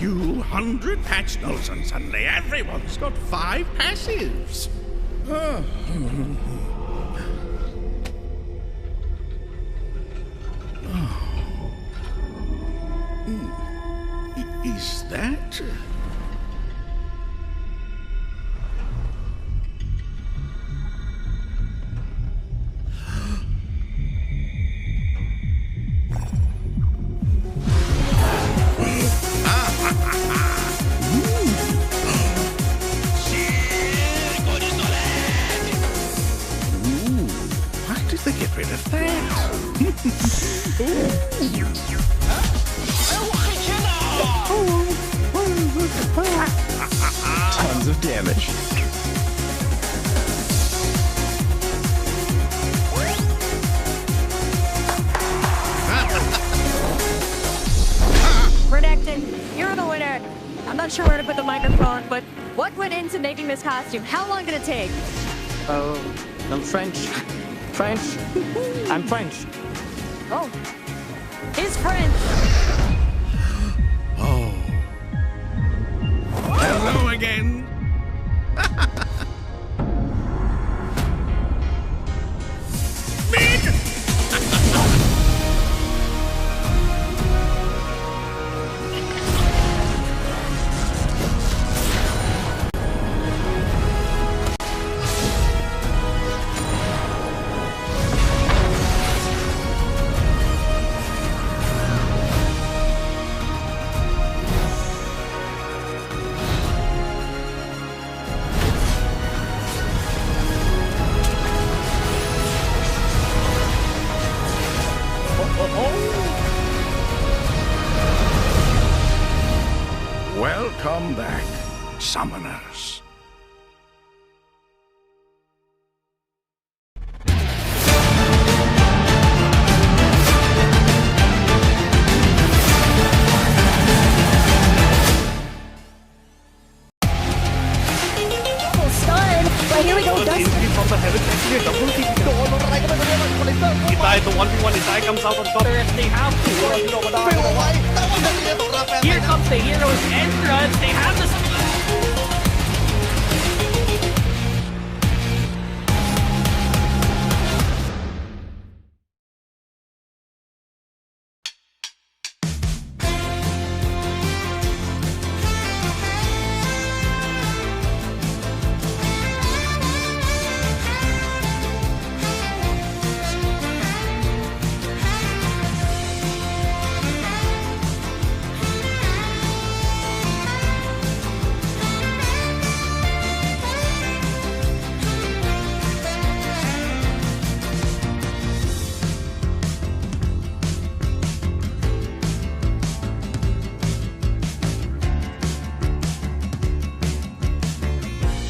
few hundred patch notes and suddenly everyone's got 5 passives. Is that... Why did they get rid of that? Tons of damage. Redacted, you're the winner. I'm not sure where to put the microphone, but what went into making this costume? How long did it take? Oh, I'm French. French. I'm French. Oh, he's French. Oh. Hello again. Big! Welcome back, summoners. Here we go, Dustin. Itai, the 1v1, Itai comes out on top. If they have to. Here comes the hero's entrance. They have the...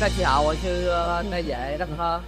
Cái chào chứ nó dễ đó hả?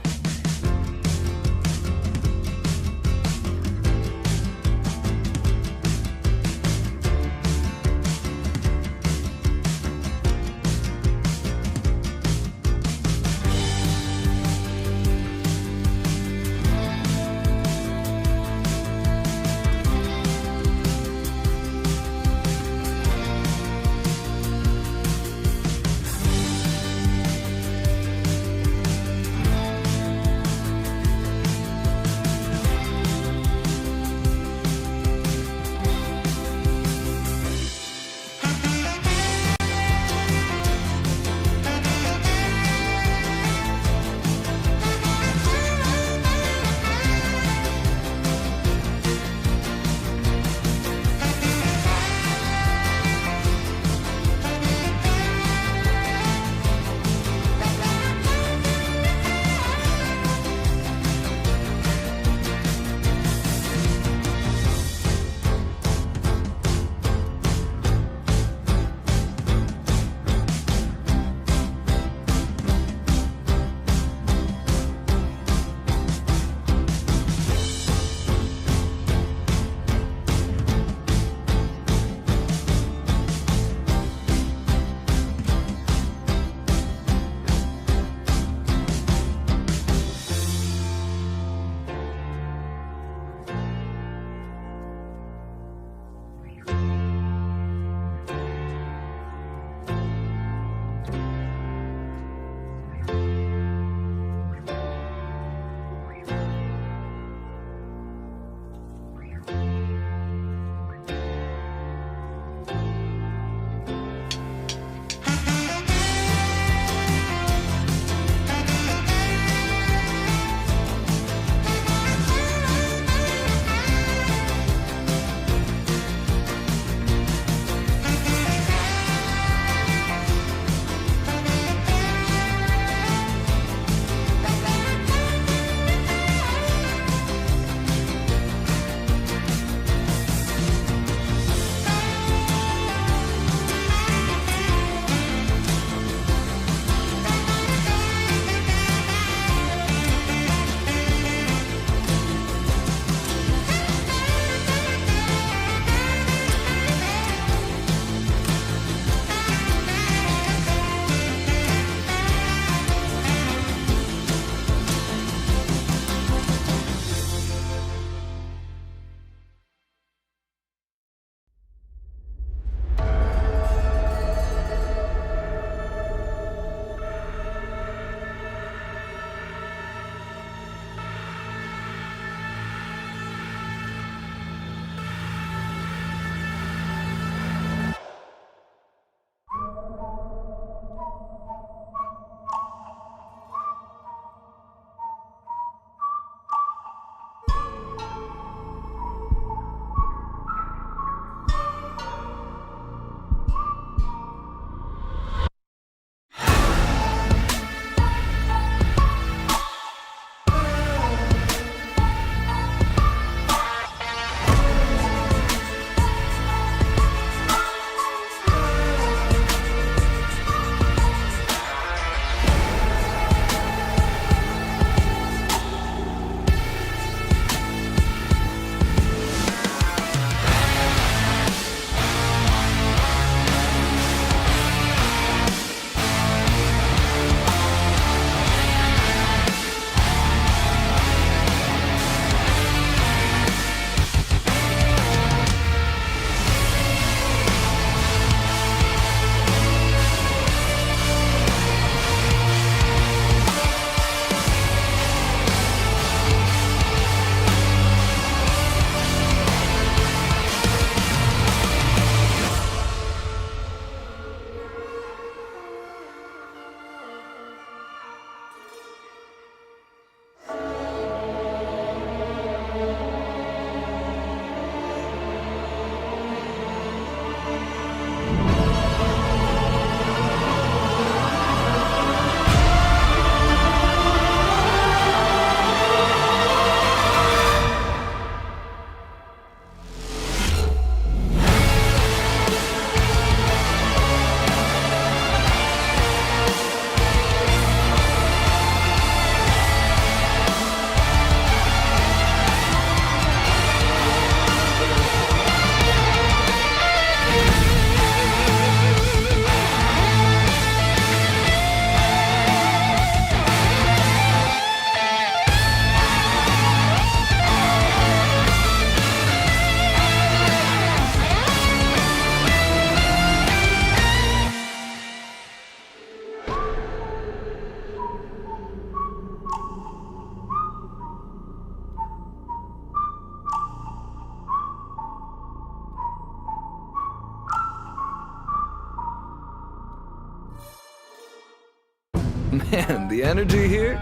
Man, the energy here,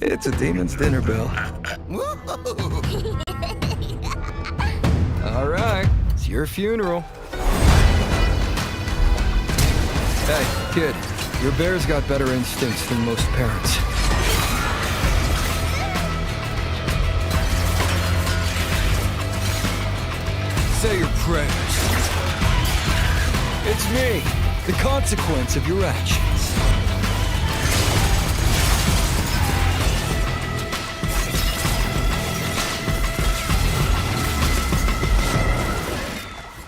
it's a demon's dinner bell. All right, it's your funeral. Hey, kid, your bear's got better instincts than most parents. Say your prayers. It's me, the consequence of your actions.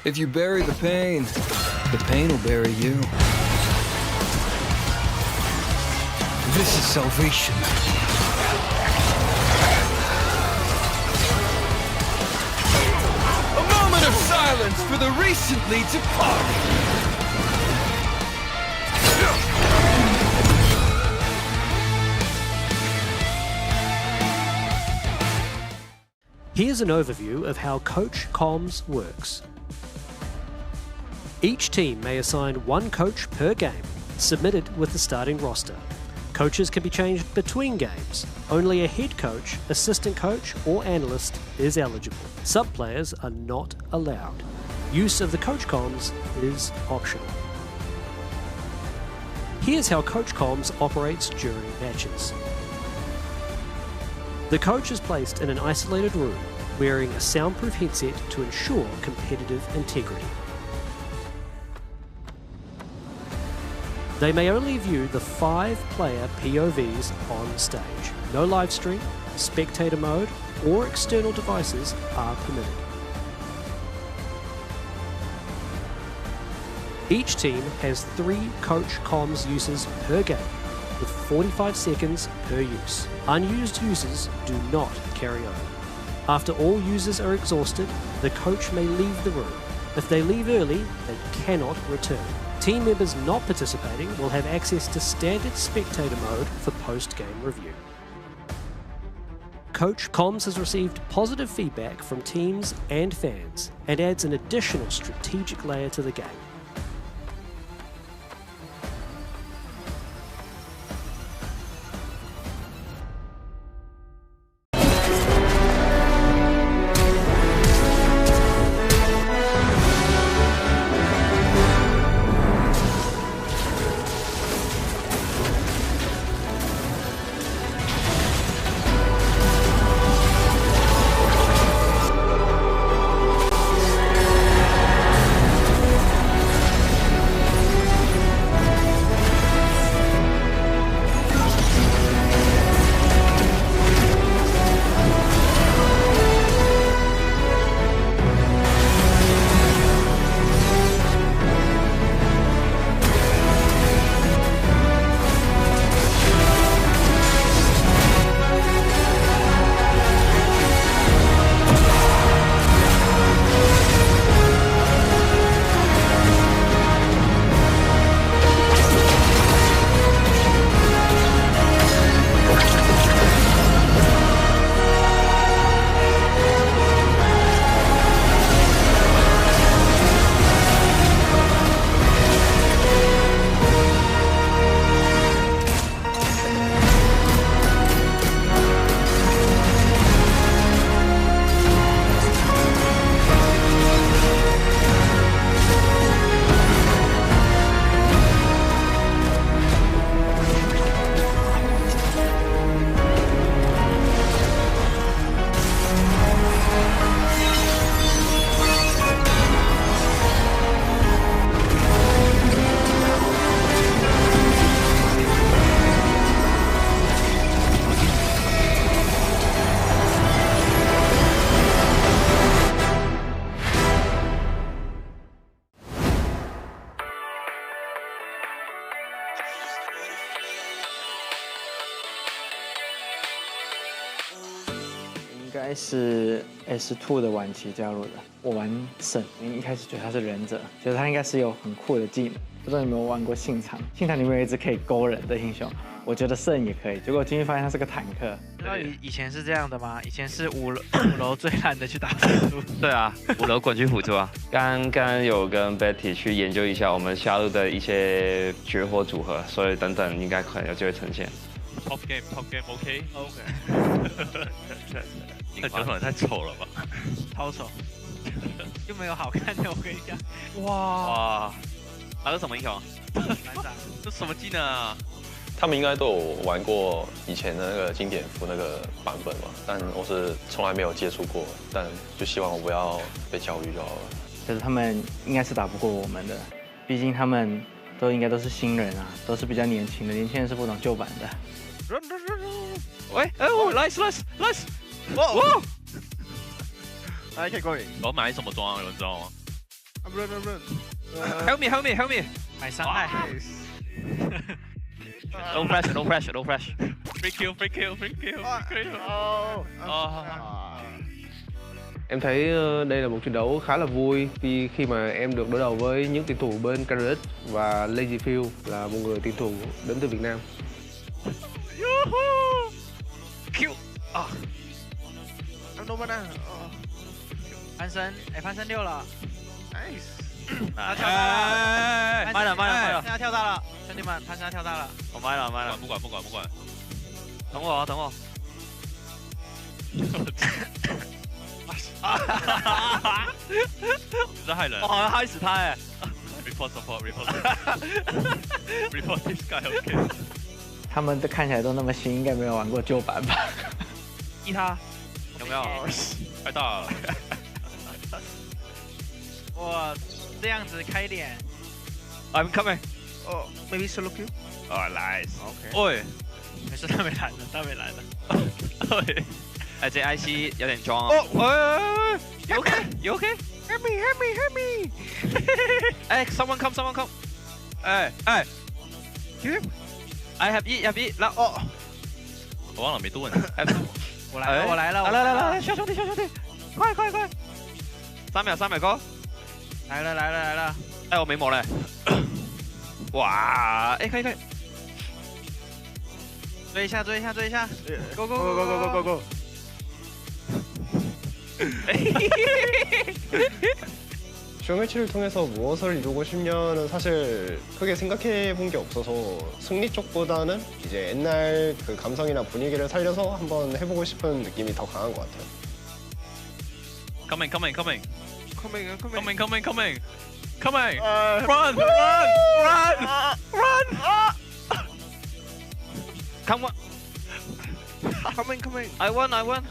If you bury the pain will bury you. This is salvation. A moment of silence for the recently departed. Here's an overview of how Coach Comms works. Each team may assign one coach per game, submitted with the starting roster. Coaches can be changed between games. Only a head coach, assistant coach, or analyst is eligible. Sub-players are not allowed. Use of the Coach Comms is optional. Here's how Coach Comms operates during matches. The coach is placed in an isolated room, wearing a soundproof headset to ensure competitive integrity. They may only view the 5-player POVs on stage. No live stream, spectator mode, or external devices are permitted. Each team has 3 Coach Comms uses per game, with 45 seconds per use. Unused users do not carry over. After all users are exhausted, the coach may leave the room. If they leave early, they cannot return. Team members not participating will have access to standard spectator mode for post-game review. Coach Comms has received positive feedback from teams and fans and adds an additional strategic layer to the game.应该是 S2 的晚期加入的。我玩圣，一开始觉得他是忍者，觉得他应该是有很酷的技能，不知道你们有没有玩过信长？信长里面有一只可以勾人的英雄，我觉得圣也可以。结果进去发现他是个坦克。知道以前是这样的吗？以前是五楼最烂的去打辅助。对啊，5楼滚去辅助啊。刚刚有跟 Betty 去研究一下我们下路的一些绝活组合，所以等等应该可能有机会呈现。Top game OK。那角色也太丑了吧？超丑，又没有好看的，我跟你讲。哇，那是什么英雄？班长，这什么技能啊？他们应该都有玩过以前的那个经典服那个版本嘛，但我是从来没有接触过，但就希望我不要被教育就好了。就是他们应该是打不过我们的，毕竟他们应该都是新人啊，都是比较年轻的，年轻人是不懂旧版的。喂，哦 ，nice，哇！来，可以过去。我要买什么装啊？有人知道吗 ？Help me！ 买伤害。No pressure。Free kill！ Em thấy đây là một trận đấu khá là vui vì khi mà em được đối đầu với những tuyển thủ bên Canada và LCP là một người tuyển thủ đến từ Việt Nam. Q 啊！安东mana，潘森6了 ，nice， 他跳大了，慢了，现在跳大了，兄弟们，潘森跳大了，我买了，不管，等我。你在害人！我好像害死他哎 ！Report this guy OK。他们都看起来都那么新，应该没有玩过旧版吧？踢他，有没有？太大了！哇，这样子开脸。I'm coming。哦 ，maybe solo kill。哦 ，nice。OK。喂，没事，他没来的。喂，哎，这 IC 有点装哦。喂 ，You OK？Help me！ 哎 ，someone come！ 哎 ，I have E，然后我忘了没多问。我来了！来，小兄弟，快！3秒高！来了！哎，我没魔嘞！哇，哎，可以！追一下 ！Go！ 쇼매치를 통해서 무엇을 이루고 싶냐는 사실 크게 생각해 본 게 없어서 승리 쪽보다는 이제 옛날 그 감성이나 분위기를 살려서 한번 해보고 싶은 느낌이 더 강한 것 같아요. Coming! Run! Come on! Coming! I won! No!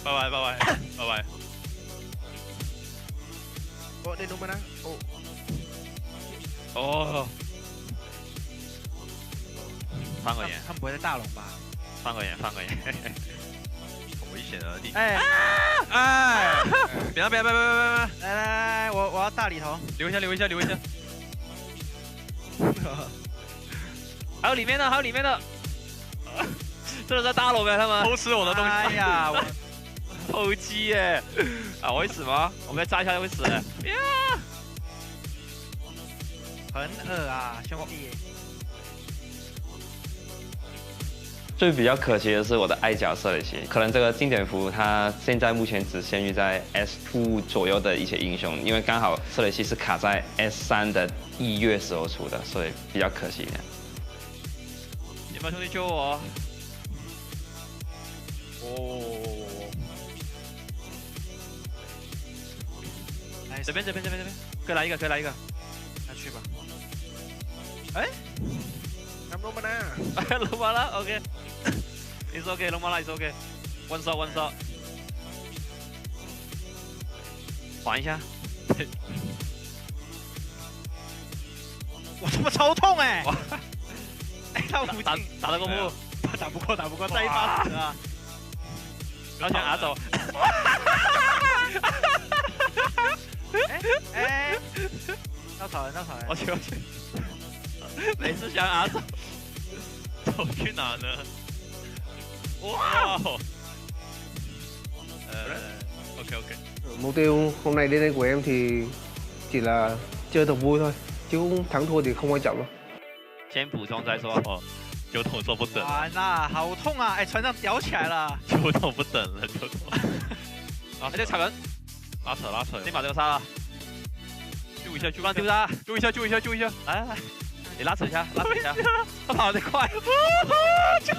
拜拜。哦，那能不能？哦。翻个眼，他们不会在大龙吧？翻个眼。很危险的地。哎！别！来，我要大里头。留一下。还有里面的，真的在大龙哎，他们偷吃我的东西。哎呀，我偷鸡耶！啊，我会死吗？我被炸一下就会死哎！很恶啊，兄弟。最比较可惜的是我的爱角色雷奇，可能这个经典服它现在目前只限于在 S2 左右的一些英雄，因为刚好瑟雷奇是卡在 S3 的1月时候出的，所以比较可惜一点。有没有兄弟救我？哦，这边，可以来一个，那去吧。哎，龙马啦 ，OK，It's OK， 龙马啦 ，It's OK，One shot，缓一下。我他妈超痛哎！哎，他无打得过不？打不过，再一发死啊！不要想拿走。哎，稻草人！我去！每次想拿走，走去哪呢？哇！OK， ok. Mục tiêu hôm nay đến đây của em thì chỉ là chơi thật vui thôi, chứ thắng thua thì không quan trọng đâu. 先补充再说哦，酒桶说不等了，完了，好痛啊！哎，船长吊起来了，酒桶不等了，酒桶。啊，这踩人，拉扯，先把这个杀了。救一下，救丢他，救一下，来，你拉扯一下，他跑得快，救一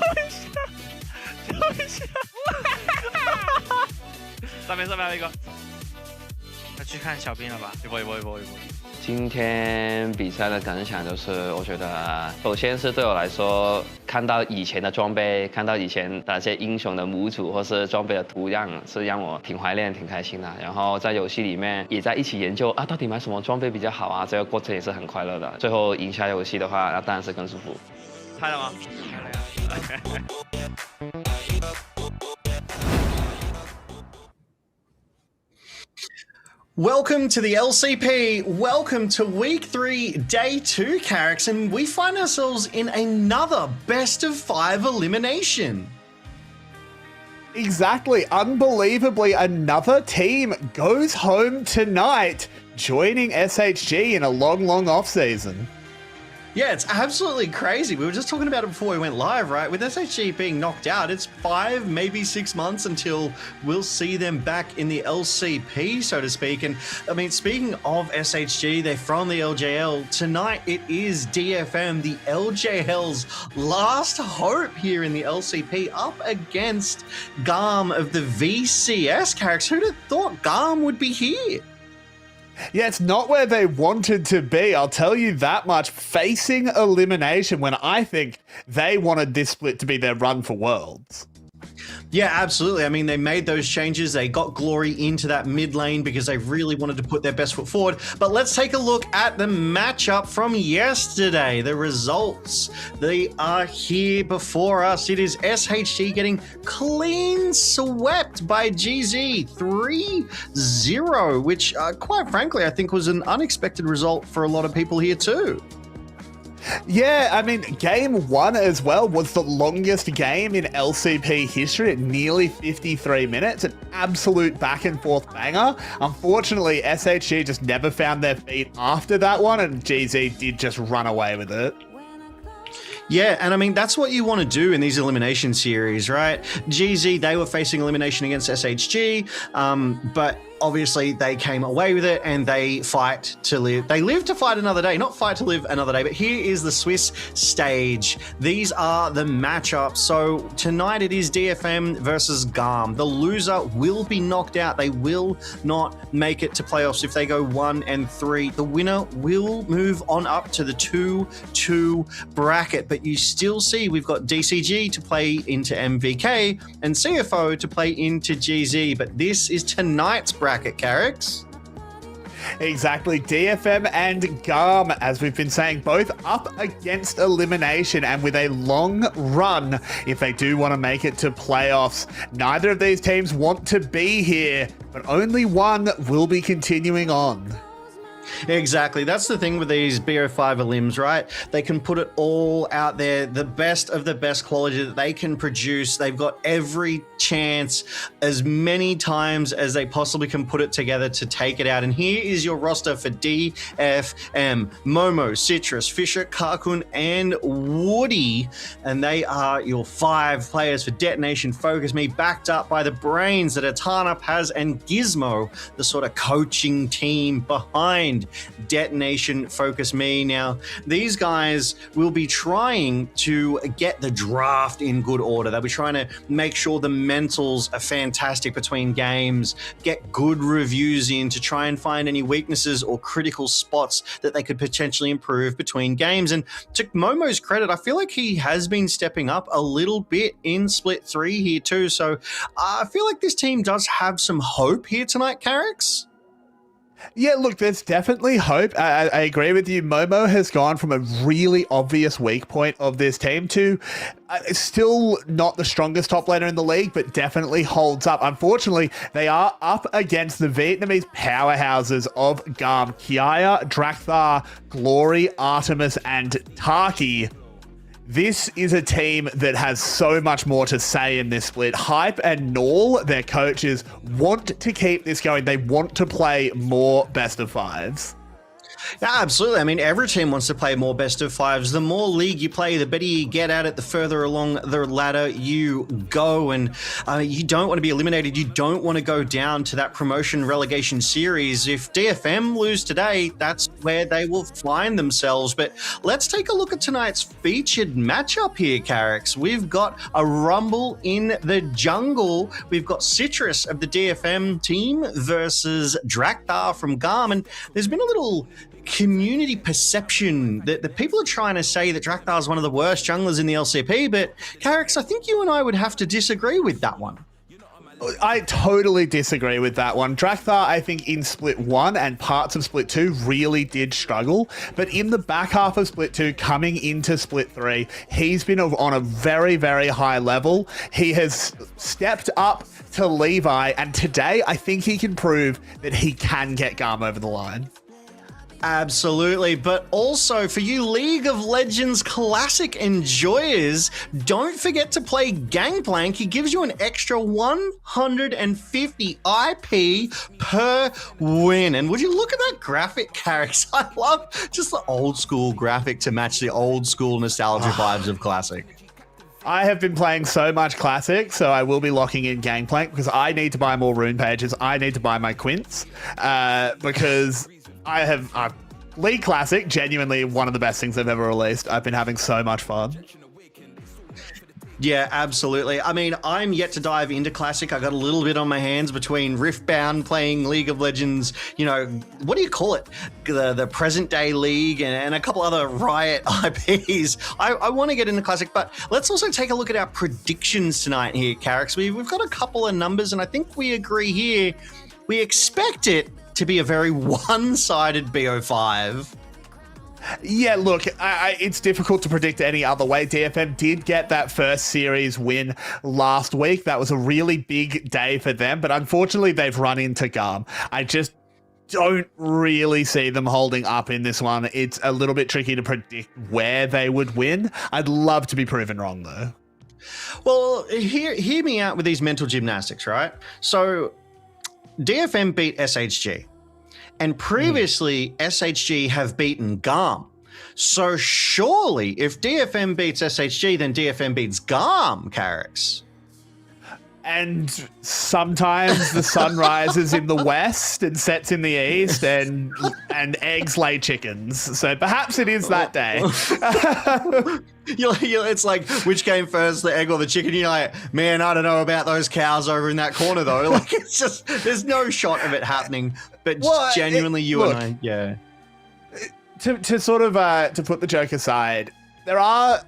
下，上面还有一个，要去看小兵了吧？一波。今天比赛的感想就是，我觉得首先是对我来说，看到以前的装备，看到以前的那些英雄的模组或是装备的图样，是让我挺怀念、挺开心的。然后在游戏里面也在一起研究啊，到底买什么装备比较好啊，这个过程也是很快乐的。最后赢下游戏的话，那当然是更舒服。拍了吗？拍了呀。Welcome to the LCP. Welcome to week 3, day 2, Carricks, and we find ourselves in another best of 5 elimination. Exactly. Unbelievably, another team goes home tonight, joining SHG in a long off-season. Yeah, it's absolutely crazy. We were just talking about it before we went live, right? With SHG being knocked out, it's 5, maybe 6 months until we'll see them back in the LCP, so to speak. And I mean, speaking of SHG, they're from the LJL. Tonight, it is DFM, the LJL's last hope here in the LCP, up against GAM of the VCS. Carricks, who'd have thought GAM would be here? Yeah, it's not where they wanted to be, I'll tell you that much. Facing elimination when I think they wanted this split to be their run for Worlds. Yeah, absolutely. I mean, they made those changes. They got Glory into that mid lane because they really wanted to put their best foot forward. But let's take a look at the matchup from yesterday. The results, they are here before us. It is SHG getting clean swept by GZ 3-0, which quite frankly, I think was an unexpected result for a lot of people here too. Yeah, I mean, game 1 as well was the longest game in LCP history at nearly 53 minutes. An absolute back and forth banger. Unfortunately, SHG just never found their feet after that one, and GZ did just run away with it. Yeah, and I mean, that's what you want to do in these elimination series, right? GZ, they were facing elimination against SHG, but obviously they came away with it and they fight to live. They live to fight another day, not fight to live another day. But here is the Swiss stage. These are the matchups. So tonight it is DFM versus GAM. The loser will be knocked out. They will not make it to playoffs if they go 1 and 3. The winner will move on up to the 2-2 bracket. But you still see we've got DCG to play into MVK and CFO to play into GZ. But this is tonight's bracket. Carricks. Exactly. DFM and GAM, as we've been saying, both up against elimination and with a long run if they do want to make it to playoffs. Neither of these teams want to be here, but only one will be continuing on. Exactly. That's the thing with these BO5 elims, right? They can put it all out there, the best of the best quality that they can produce. They've got every chance as many times as they possibly can put it together to take it out. And here is your roster for DFM. Momo, Citrus, Fisher, Karkun, and Woody. And they are your 5 players for Detonation Focus Me, backed up by the brains that Atana, Paz, and Gizmo, the sort of coaching team behind Detonation Focus Me. Now, these guys will be trying to get the draft in good order. They'll be trying to make sure the mentals are fantastic between games, get good reviews in to try and find any weaknesses or critical spots that they could potentially improve between games. And to Momo's credit, I feel like he has been stepping up a little bit in Split 3 here too. So I feel like this team does have some hope here tonight, Carricks. Yeah, look, there's definitely hope. I agree with you. Momo has gone from a really obvious weak point of this team to still not the strongest top laner in the league, but definitely holds up. Unfortunately, they are up against the Vietnamese powerhouses of GAM, Kiaya, Drakthar, Glory, Artemis, and Taki. This is a team that has so much more to say in this split. Hype and Null, their coaches, want to keep this going. They want to play more best of fives. Yeah, absolutely. I mean, every team wants to play more best of fives. The more league you play, the better you get at it, the further along the ladder you go. And you don't want to be eliminated. You don't want to go down to that promotion relegation series. If DFM lose today, that's where they will find themselves. But let's take a look at tonight's featured matchup here, Carrix. We've got a rumble in the jungle. We've got Citrus of the DFM team versus Drakthar from GAM. And there's been a little community perception that the people are trying to say that Drakthar is one of the worst junglers in the LCP, but Carrix, I think you and I would have to disagree with that one. I totally disagree with that one. Drakthar, I think, in Split 1 and parts of Split 2 really did struggle, but in the back half of Split 2, coming into Split 3, he's been on a very, very high level. He has stepped up to Levi, and today I think he can prove that he can get GAM over the line. Absolutely, but also for you League of Legends Classic enjoyers, don't forget to play Gangplank. He gives you an extra 150 IP per win. And would you look at that graphic, Carrix? I love just the old school graphic to match the old school nostalgia vibes of Classic. I have been playing so much Classic, so I will be locking in Gangplank because I need to buy more rune pages. I need to buy my quints because I have League Classic, genuinely one of the best things I've ever released. I've been having so much fun. Yeah, absolutely. I mean, I'm yet to dive into Classic. I got a little bit on my hands between Riftbound, playing League of Legends, you know, what do you call it? The present day league and a couple other Riot IPs. I want to get into Classic, but let's also take a look at our predictions tonight here, Carrix. We've got a couple of numbers, and I think we agree here. We expect it to be a very one-sided BO5. Yeah, look, it's difficult to predict any other way. DFM did get that first series win last week. That was a really big day for them, but unfortunately they've run into GAM. I just don't really see them holding up in this one. It's a little bit tricky to predict where they would win. I'd love to be proven wrong, though. Well, hear me out with these mental gymnastics, right? So DFM beat SHG, and previously SHG have beaten GAM. So surely if DFM beats SHG, then DFM beats GAM, Carrix. And sometimes the sun rises in the west and sets in the east, and eggs lay chickens. So perhaps it is that day. It's like, which came first, the egg or the chicken? You're like, man, I don't know about those cows over in that corner, though. Like, it's just, there's no shot of it happening. But genuinely, and I, yeah. To sort of to put the joke aside, there are.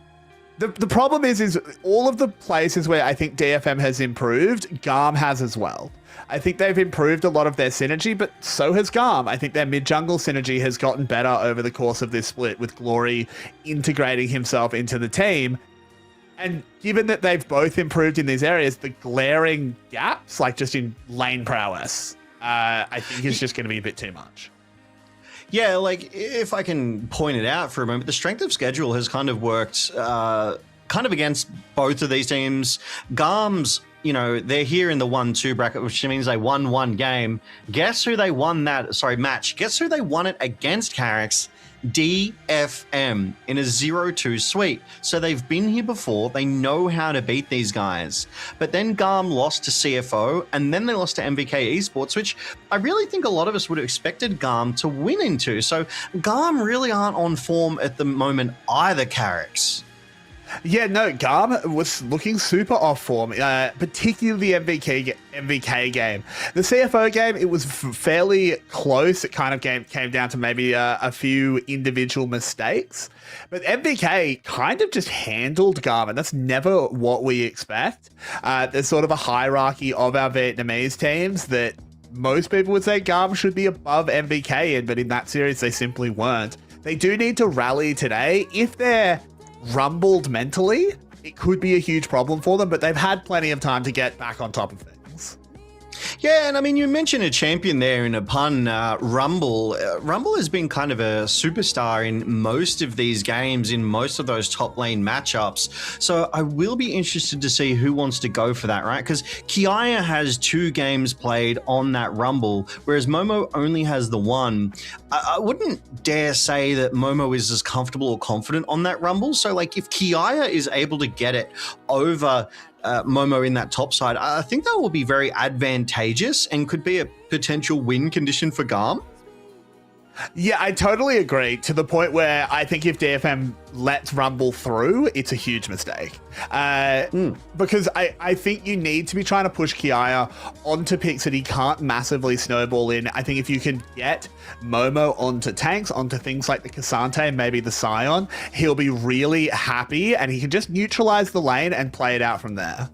The problem is all of the places where I think DFM has improved, GAM has as well. I think they've improved a lot of their synergy, but so has GAM. I think their mid-jungle synergy has gotten better over the course of this split, with Glory integrating himself into the team. And given that they've both improved in these areas, the glaring gaps, like just in lane prowess, I think is just going to be a bit too much. Yeah, like, if I can point it out for a moment, the strength of schedule has kind of worked kind of against both of these teams. GAM's, you know, they're here in the 1-2 bracket, which means they won one game. Guess who they won that, match? Guess who they won it against, Carrix? DFM in a 0-2 sweep. So they've been here before. They know how to beat these guys. But then GAM lost to CFO, and then they lost to MVK Esports, which I really think a lot of us would have expected GAM to win into. So GAM really aren't on form at the moment either, Carrix. Yeah, no, GAM was looking super off form, particularly the MVK game. The CFO game, it was fairly close. It kind of came down to maybe a few individual mistakes. But MVK kind of just handled GAM, and that's never what we expect. There's sort of a hierarchy of our Vietnamese teams that most people would say GAM should be above MVK in, but in that series, they simply weren't. They do need to rally today. If they're rumbled mentally, it could be a huge problem for them, but they've had plenty of time to get back on top of things. Yeah, and I mean, you mentioned a champion there in a pun, Rumble. Rumble has been kind of a superstar in most of these games, in most of those top lane matchups. So I will be interested to see who wants to go for that, right? Because Kiaya has 2 games played on that Rumble, whereas Momo only has the 1. I wouldn't dare say that Momo is as comfortable or confident on that Rumble. So like if Kiaya is able to get it over Momo in that top side, I think that will be very advantageous and could be a potential win condition for GAM. Yeah, I totally agree, to the point where I think if DFM lets Rumble through, it's a huge mistake. Because I think you need to be trying to push Kiaya onto picks that he can't massively snowball in. I think if you can get Momo onto tanks, onto things like the Cassante, maybe the Scion, he'll be really happy and he can just neutralize the lane and play it out from there.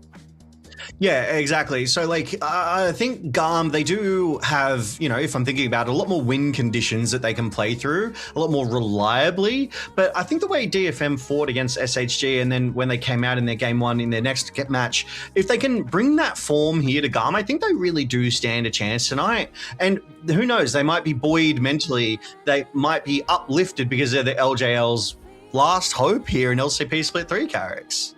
Yeah, exactly. So, like, I think GAM, they do have, you know, if I'm thinking about it, a lot more win conditions that they can play through, a lot more reliably. But I think the way DFM fought against SHG, and then when they came out in their game 1 in their next match, if they can bring that form here to GAM, I think they really do stand a chance tonight. And who knows, they might be buoyed mentally. They might be uplifted because they're the LJL's last hope here in LCP Split 3 Carricks.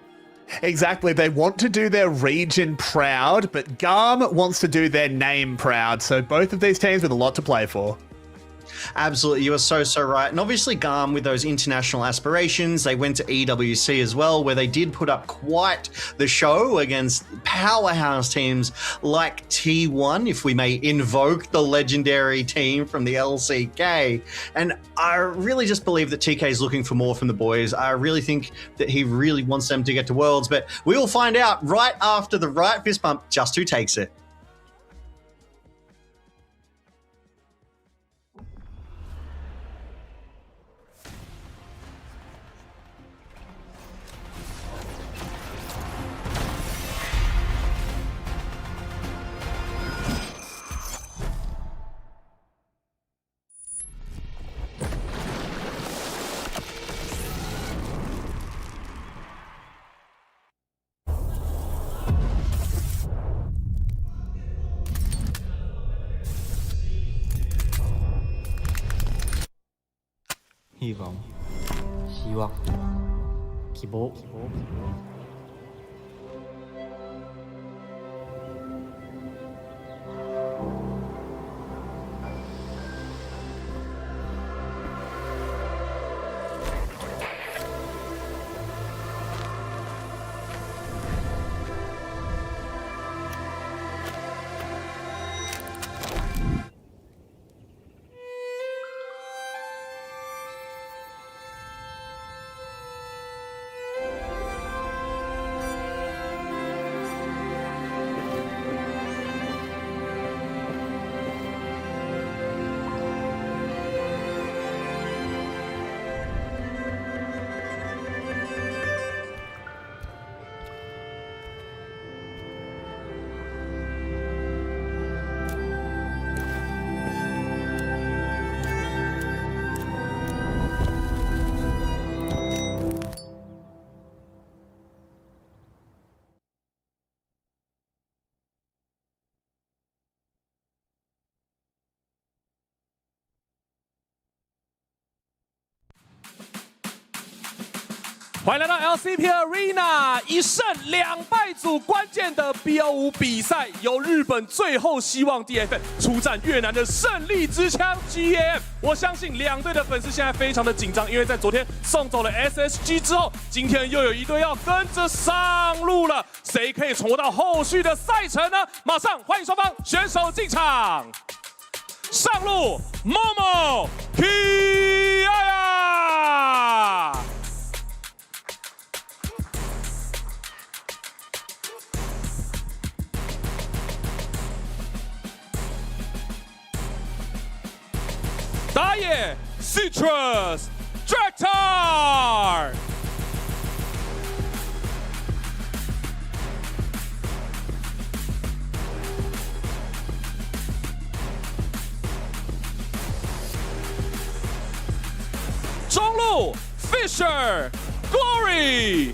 Exactly. They want to do their region proud, but GAM wants to do their name proud. So both of these teams with a lot to play for. Absolutely. You are so right. And obviously GAM with those international aspirations, they went to EWC as well, where they did put up quite the show against powerhouse teams like T1, if we may invoke the legendary team from the LCK. And I really just believe that TK is looking for more from the boys. I really think that he really wants them to get to Worlds, but we will find out right after the right fist bump just who takes it. hy vọng, 希望、希望。欢迎来到 LCP Arena， 1胜2败组关键的 BO5 比赛，由日本最后希望 DFM 出战越南的胜利之枪 GAM。我相信两队的粉丝现在非常的紧张，因为在昨天送走了 SSG 之后，今天又有一队要跟着上路了。谁可以闯到后续的赛程呢？马上欢迎双方选手进场。上路 ，Momo Kiaya。打野 Citrus Draktar， 中路 Fisher Glory。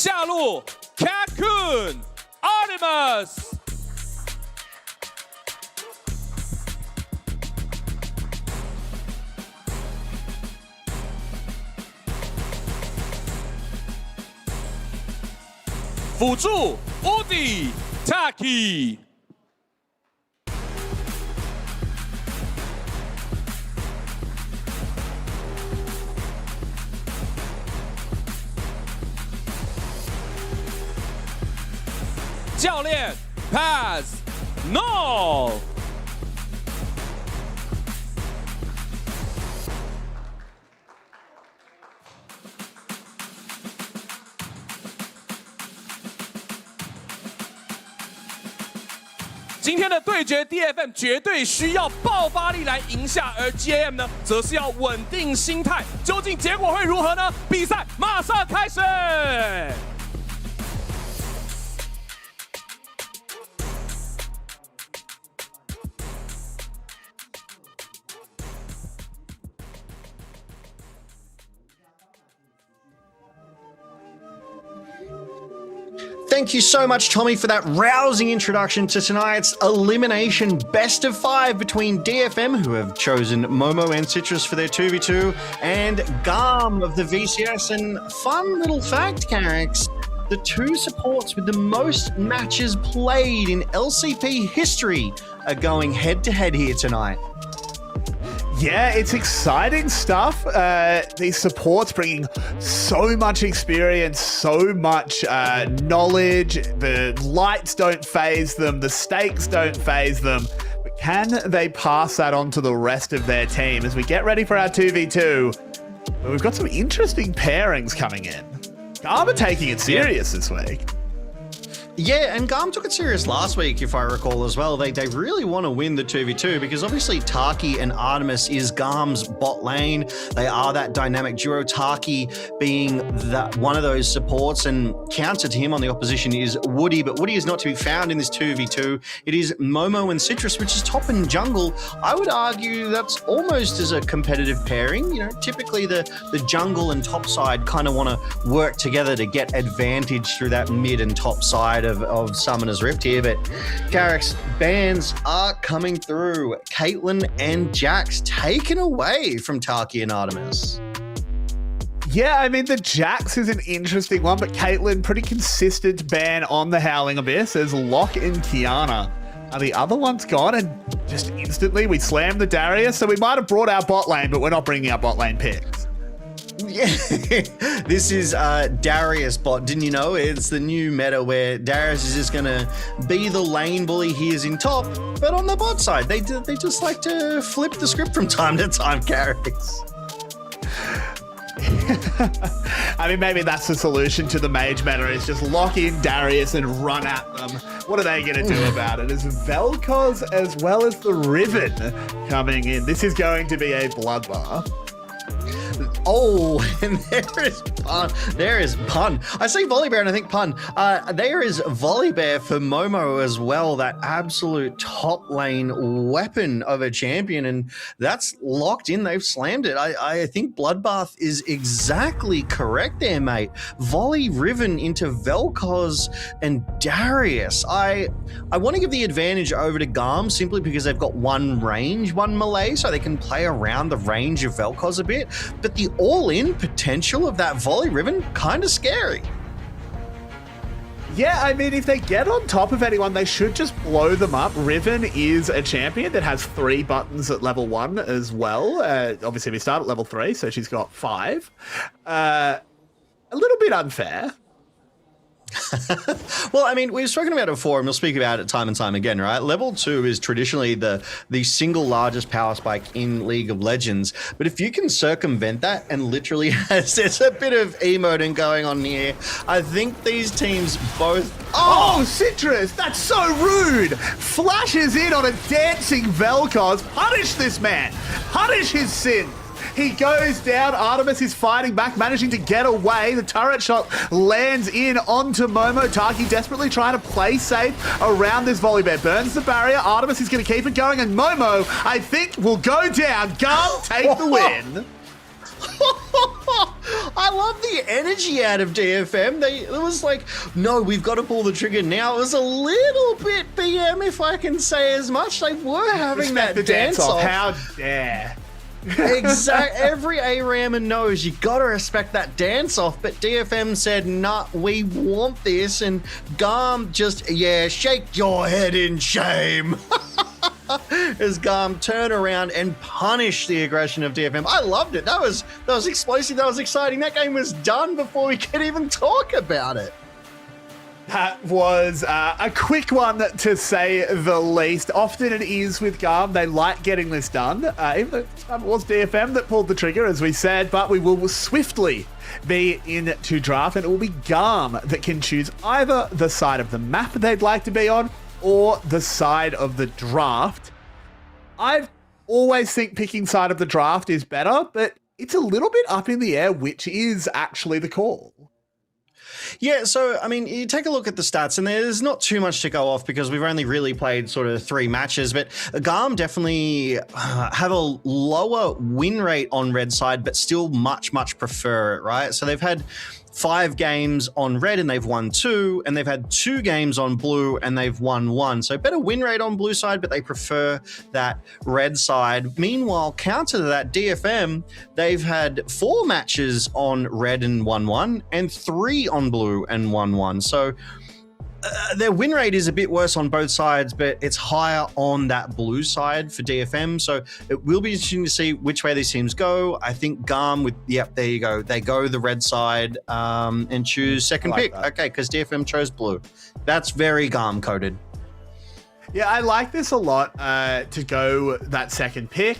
下路 Cocoon Artemis。辅助 Udi Taki。教练 Pass No。今天的对决 ，DFM 绝对需要爆发力来赢下，而 GAM 呢，则是要稳定心态。究竟结果会如何呢？比赛马上开始。Thank you so much, Tommy, for that rousing introduction to tonight's elimination best of 5 between DFM, who have chosen Momo and Citrus for their 2v2, and GAM of the VCS. And fun little fact, Carrix, the 2 supports with the most matches played in LCP history are going head-to-head here tonight. Yeah, it's exciting stuff. These supports bringing so much experience, so much knowledge. The lights don't phase them. The stakes don't phase them. But can they pass that on to the rest of their team as we get ready for our 2v2? But we've got some interesting pairings coming in. GAM are taking it serious this week. Yeah, and GAM took it serious last week, if I recall as well. They really want to win the 2v2 because obviously Taki and Artemis is GAM's bot lane. They are that dynamic duo, Taki being one of those supports, and counter to him on the opposition is Woody, but Woody is not to be found in this 2v2. It is Momo and Citrus, which is top and jungle. I would argue that's almost as a competitive pairing. You know, typically the jungle and top side kind of want to work together to get advantage through that mid and top side of Summoner's Rift here, but Carrix, bans are coming through. Caitlyn and Jax taken away from Taki and Artemis. Yeah, I mean, the Jax is an interesting one, but Caitlyn, pretty consistent ban on the Howling Abyss as Locke and Kiana. The other one's gone, and just instantly we slammed the Darius, so we might have brought our bot lane, but we're not bringing our bot lane picks. Yeah, this is Darius bot. Didn't you know? It's the new meta where Darius is just going to be the lane bully. He is in top, but on the bot side, they just like to flip the script from time to time, Carrix. I mean, maybe that's the solution to the mage meta, is just lock in Darius and run at them. What are they going to do about it? Is Vel'Koz as well as the Riven coming in? This is going to be a bloodbath. Oh, and there is pun. I say Volibear and I think pun. There is Volibear for Momo as well, that absolute top lane weapon of a champion, and that's locked in. They've slammed it. I think Bloodbath is exactly correct there, mate. Volley Riven into Vel'Koz and Darius. I want to give the advantage over to GAM simply because they've got one range, one melee, so they can play around the range of Vel'Koz a bit, but the all-in potential of that Volley Riven, kind of scary. Yeah, I mean, if they get on top of anyone, they should just blow them up. Riven is a champion that has 3 buttons at level 1 as well. Obviously, we start at level 3, so she's got 5. A little bit unfair. Well, I mean, we've spoken about it before, and we'll speak about it time and time again, right? Level 2 is traditionally the single largest power spike in League of Legends, but if you can circumvent that and literally there's a bit of emoting going on here, I think these teams both... Oh, Citrus, that's so rude! Flashes in on a dancing Vel'Koz. Punish this man! Punish his sin! He goes down. Artemis is fighting back, managing to get away. The turret shot lands in onto Momo. Taki desperately trying to play safe around this Volibear. Burns the barrier. Artemis is going to keep it going, and Momo, I think, will go down. GAM take the win. I love the energy out of DFM. It was like, no, we've got to pull the trigger now. It was a little bit BM, if I can say as much. They were having that dance off. How dare. Exactly. Every ARAMer knows you got to respect that dance off, but DFM said, nah, we want this, and GAM just, shake your head in shame. As GAM turn around and punish the aggression of DFM. I loved it. That was explosive. That was exciting. That game was done before we could even talk about it. That was a quick one, to say the least. Often it is with GAM. They like getting this done. Even though it was DFM that pulled the trigger, as we said, but we will swiftly be into draft, and it will be GAM that can choose either the side of the map they'd like to be on or the side of the draft. I always think picking side of the draft is better, but it's a little bit up in the air which is actually the call. Yeah, so, I mean, you take a look at the stats, and there's not too much to go off because we've only really played sort of 3 matches, but GAM definitely have a lower win rate on red side, but still much, much prefer it, right? So they've had 5 games on red and they've won 2, and they've had 2 games on blue and they've won 1. So better win rate on blue side, but they prefer that red side. Meanwhile, counter to that, DFM, they've had 4 matches on red and won 1, and 3 on blue and won 1. So their win rate is a bit worse on both sides, but it's higher on that blue side for DFM. So it will be interesting to see which way these teams go. I think GAM there you go. They go the red side and choose second pick. That. Okay, because DFM chose blue. That's very GAM coded. Yeah, I like this a lot to go that second pick.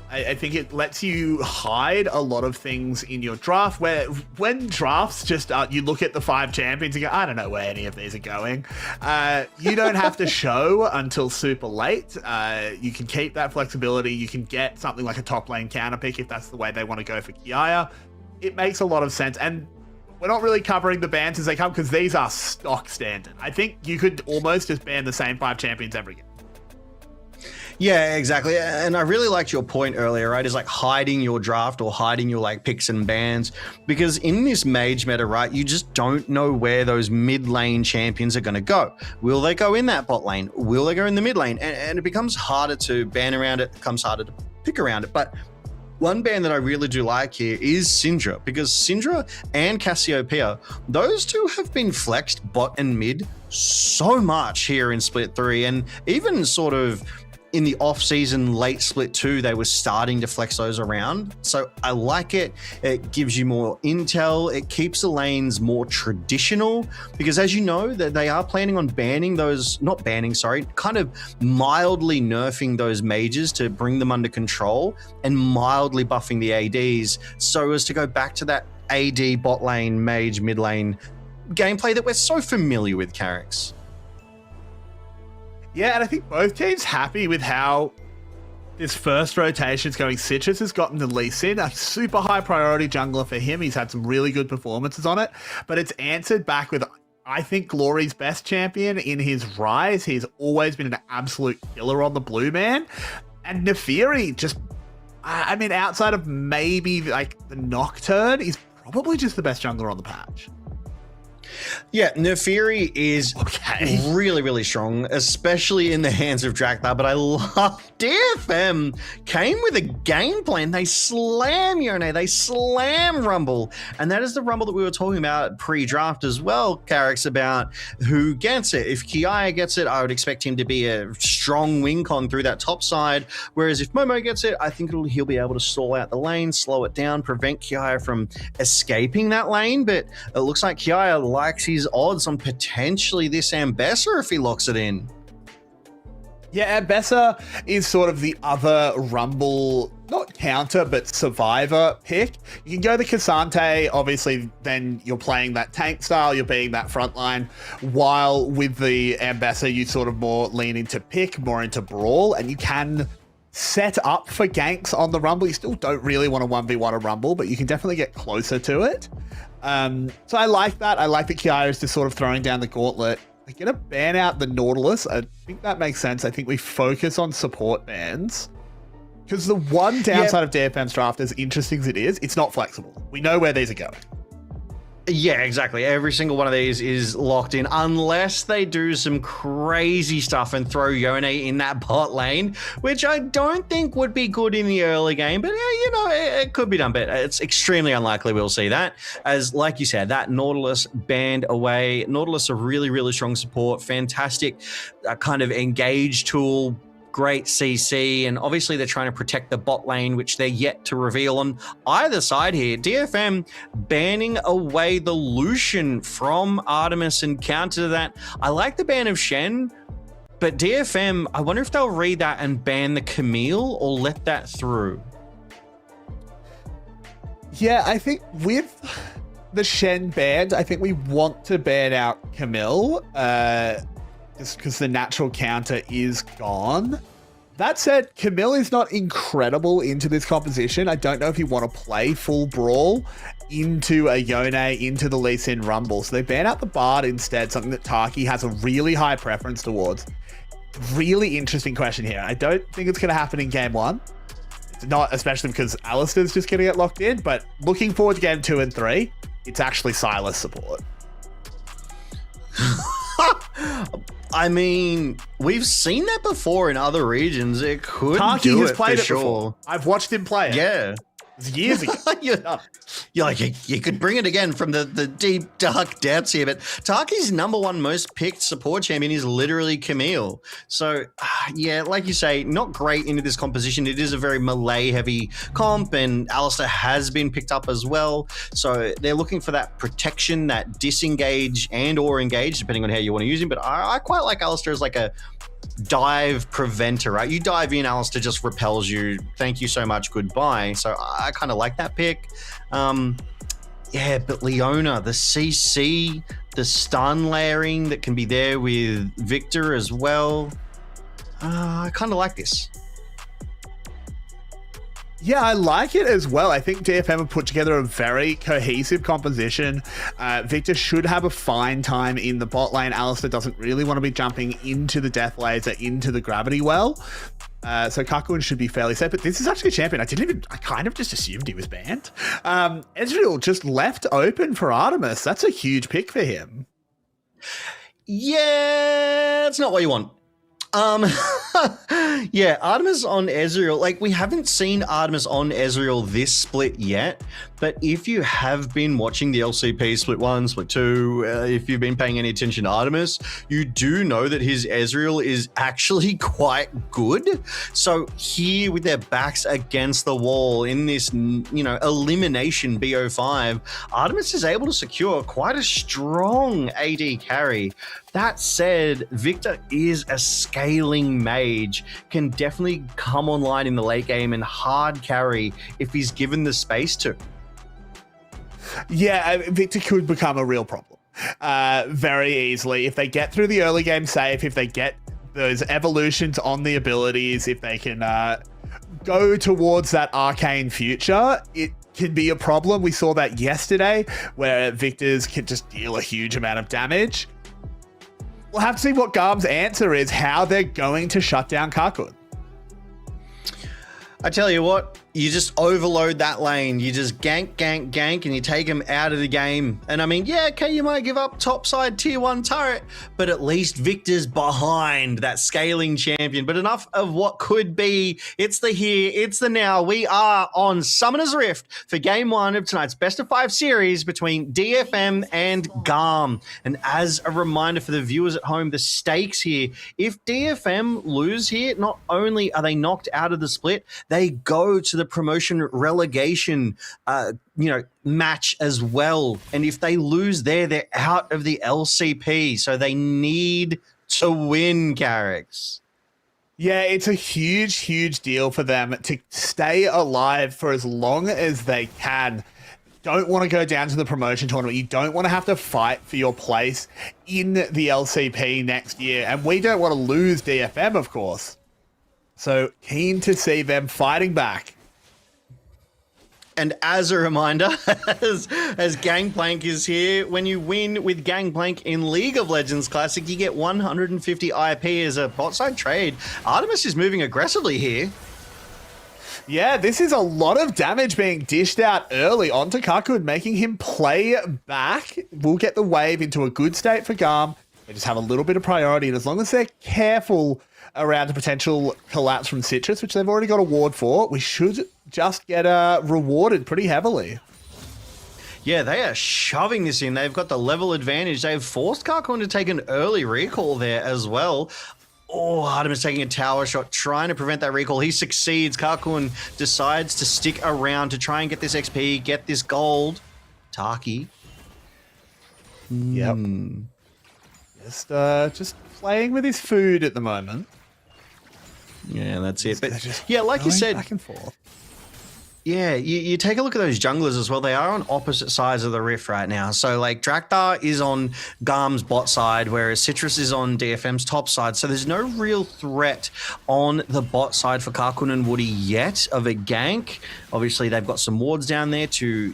I think it lets you hide a lot of things in your draft, where when drafts just you look at the 5 champions and go, I don't know where any of these are going. You don't have to show until super late. You can keep that flexibility. You can get something like a top lane counter pick if that's the way they want to go for Kiaya. It makes a lot of sense. And we're not really covering the bans as they come because these are stock standard. I think you could almost just ban the same 5 champions every game. Yeah, exactly. And I really liked your point earlier, right? Is like hiding your draft or hiding your like picks and bans, because in this mage meta, right, you just don't know where those mid lane champions are going to go. Will they go in that bot lane? Will they go in the mid lane? And it becomes harder to ban around it, becomes harder to pick around it. But one ban that I really do like here is Syndra, because Syndra and Cassiopeia, those two have been flexed bot and mid so much here in Split 3, and even sort of in the off-season late Split 2, they were starting to flex those around. So I like it. It gives you more intel. It keeps the lanes more traditional, because as you know, that they are planning on banning those, not banning, sorry, kind of mildly nerfing those mages to bring them under control and mildly buffing the ADs so as to go back to that AD bot lane, mage, mid lane gameplay that we're so familiar with, Carrix. Yeah, and I think both teams happy with how this first rotation is going. Citrus has gotten to Lee Sin, a super high priority jungler for him. He's had some really good performances on it, but it's answered back with, I think, Glory's best champion in his rise. He's always been an absolute killer on the blue man. And Nefiri just, I mean, outside of maybe like the Nocturne, he's probably just the best jungler on the patch. Yeah, Nefiri is really, really strong, especially in the hands of Drakthar, but I love DFM came with a game plan. They slam Yone, they slam Rumble, and that is the Rumble that we were talking about pre-draft as well, Carrix, about who gets it. If Kiaya gets it, I would expect him to be a strong wing con through that top side, whereas if Momo gets it, I think he'll be able to stall out the lane, slow it down, prevent Kiaya from escaping that lane, but it looks like Kiaya likes his odds on potentially this Ambessa if he locks it in. Yeah, Ambessa is sort of the other Rumble, not counter, but survivor pick. You can go the Cassante, obviously, then you're playing that tank style, you're being that frontline, while with the Ambessa, you sort of more lean into pick, more into brawl, and you can set up for ganks on the Rumble. You still don't really want to 1v1 a Rumble, but you can definitely get closer to it. So I like that. I like that Kiara is just sort of throwing down the gauntlet. They're going to ban out the Nautilus. I think that makes sense. I think we focus on support bans. Because the one downside of DFM's draft, as interesting as it is, it's not flexible. We know where these are going. Yeah, exactly. Every single one of these is locked in unless they do some crazy stuff and throw Yone in that bot lane, which I don't think would be good in the early game, but you know, it could be done, but it's extremely unlikely we'll see that. As like you said, that Nautilus banned away. Nautilus a really, really strong support, fantastic kind of engage tool, great CC, and obviously they're trying to protect the bot lane, which they're yet to reveal on either side here. DFM banning away the Lucian from Artemis, and counter to that, I like the ban of Shen, but DFM, I wonder if they'll read that and ban the Camille or let that through. Yeah, I think with the Shen banned, I think we want to ban out Camille, just because the natural counter is gone. That said, Camille is not incredible into this composition. I don't know if you want to play full Brawl into a Yone, into the Lee Sin Rumble. So they ban out the Bard instead, something that Taki has a really high preference towards. Really interesting question here. I don't think it's going to happen in game 1. It's not, especially because Alistair's just going to get locked in, but looking forward to game 2 and 3, it's actually Silas support. I mean, we've seen that before in other regions. It could Taki do has it played for it sure. before. I've watched him play it. Yeah. It was years ago. You're like, you could bring it again from the deep, dark depths here, but Taki's #1 most picked support champion is literally Camille. So, yeah, like you say, not great into this composition. It is a very melee-heavy comp, and Alistair has been picked up as well. So they're looking for that protection, that disengage and or engage, depending on how you want to use him. But I quite like Alistair as like a dive preventer, right? You dive in, Alistair just repels you. Thank you so much, goodbye. So I kind of like that pick. Yeah, but Leona, the CC, the stun layering that can be there with Victor as well. I kind of like this. Yeah, I like it as well. I think DFM have put together a very cohesive composition. Victor should have a fine time in the bot lane. Alistair doesn't really want to be jumping into the death laser, into the gravity well. So Kakun should be fairly safe, but this is actually a champion. I kind of just assumed he was banned. Ezreal just left open for Artemis. That's a huge pick for him. Yeah, it's not what you want. Yeah, Artemis on Ezreal. Like, we haven't seen Artemis on Ezreal this split yet, but if you have been watching the LCP split 1, split 2, if you've been paying any attention to Artemis, you do know that his Ezreal is actually quite good. So here, with their backs against the wall in this, you know, elimination BO5, Artemis is able to secure quite a strong AD carry. That said, Victor is a scaling mage, can definitely come online in the late game and hard carry if he's given the space to. Yeah, Victor could become a real problem very easily. If they get through the early game safe, if they get those evolutions on the abilities, if they can go towards that arcane future, it can be a problem. We saw that yesterday where Victors can just deal a huge amount of damage. We'll have to see what GAM's answer is, how they're going to shut down Kakun. I tell you what, you just overload that lane. You just gank, and you take him out of the game. And I mean, yeah, okay, you might give up topside tier 1 turret, but at least Victor's behind that scaling champion. But enough of what could be. It's the here, it's the now. We are on Summoner's Rift for game 1 of tonight's best of 5 series between DFM and GAM. And as a reminder for the viewers at home, the stakes here, if DFM lose here, not only are they knocked out of the split, they go to the promotion relegation match as well, and if they lose there, they're out of the LCP, so they need to win, Carrix. Yeah, it's a huge deal for them to stay alive for as long as they can. Don't want to go down to the promotion tournament. You don't want to have to fight for your place in the LCP next year, and we don't want to lose DFM, of course. So keen to see them fighting back. And as a reminder, as Gangplank is here, when you win with Gangplank in League of Legends Classic, you get 150 IP as a bot side trade. Artemis is moving aggressively here. Yeah, this is a lot of damage being dished out early onto Kakun, making him play back. We'll get the wave into a good state for GAM. They just have a little bit of priority, and as long as they're careful around a potential collapse from Citrus, which they've already got a ward for, we should just get rewarded pretty heavily. Yeah, they are shoving this in. They've got the level advantage. They've forced Kakun to take an early recall there as well. Oh, Artemis taking a tower shot, trying to prevent that recall. He succeeds. Kakun decides to stick around to try and get this XP, get this gold. Taki. Yep. Just playing with his food at the moment. Yeah, that's it. But yeah, like you said, back and forth. Yeah, you take a look at those junglers as well. They are on opposite sides of the rift right now. So like Drakthar is on GAM's bot side, whereas Citrus is on DFM's top side. So there's no real threat on the bot side for Kakun and Woody yet of a gank. Obviously, they've got some wards down there to,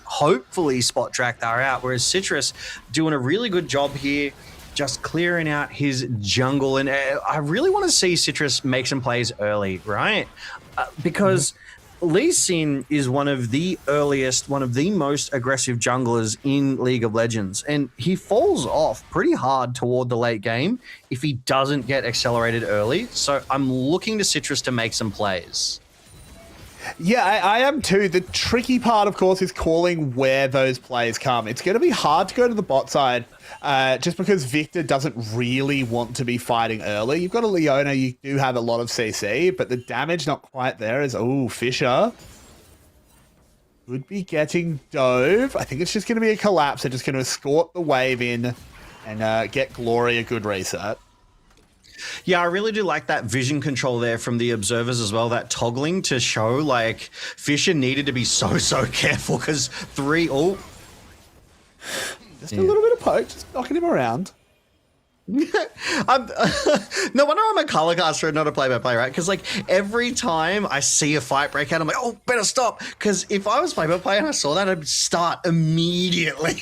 hopefully spot Drakthar out. Whereas Citrus doing a really good job here, just clearing out his jungle. And I really want to see Citrus make some plays early, right? Because Lee Sin is one of the earliest, one of the most aggressive junglers in League of Legends, and he falls off pretty hard toward the late game if he doesn't get accelerated early. So I'm looking to Citrus to make some plays. Yeah, I am too. The tricky part, of course, is calling where those plays come. It's going to be hard to go to the bot side just because Victor doesn't really want to be fighting early. You've got a Leona, you do have a lot of CC, but the damage not quite there is, Fisher would be getting dove. I think it's just going to be a collapse. They're just going to escort the wave in and get Glory a good reset. Yeah, I really do like that vision control there from the observers as well, that toggling to show like Fisher needed to be so careful because just a little bit of poke, just knocking him around. No wonder I'm a color caster and not a play-by-play, right? Because like every time I see a fight break out, I'm like, oh, better stop. Because if I was play-by-play and I saw that, I'd start immediately.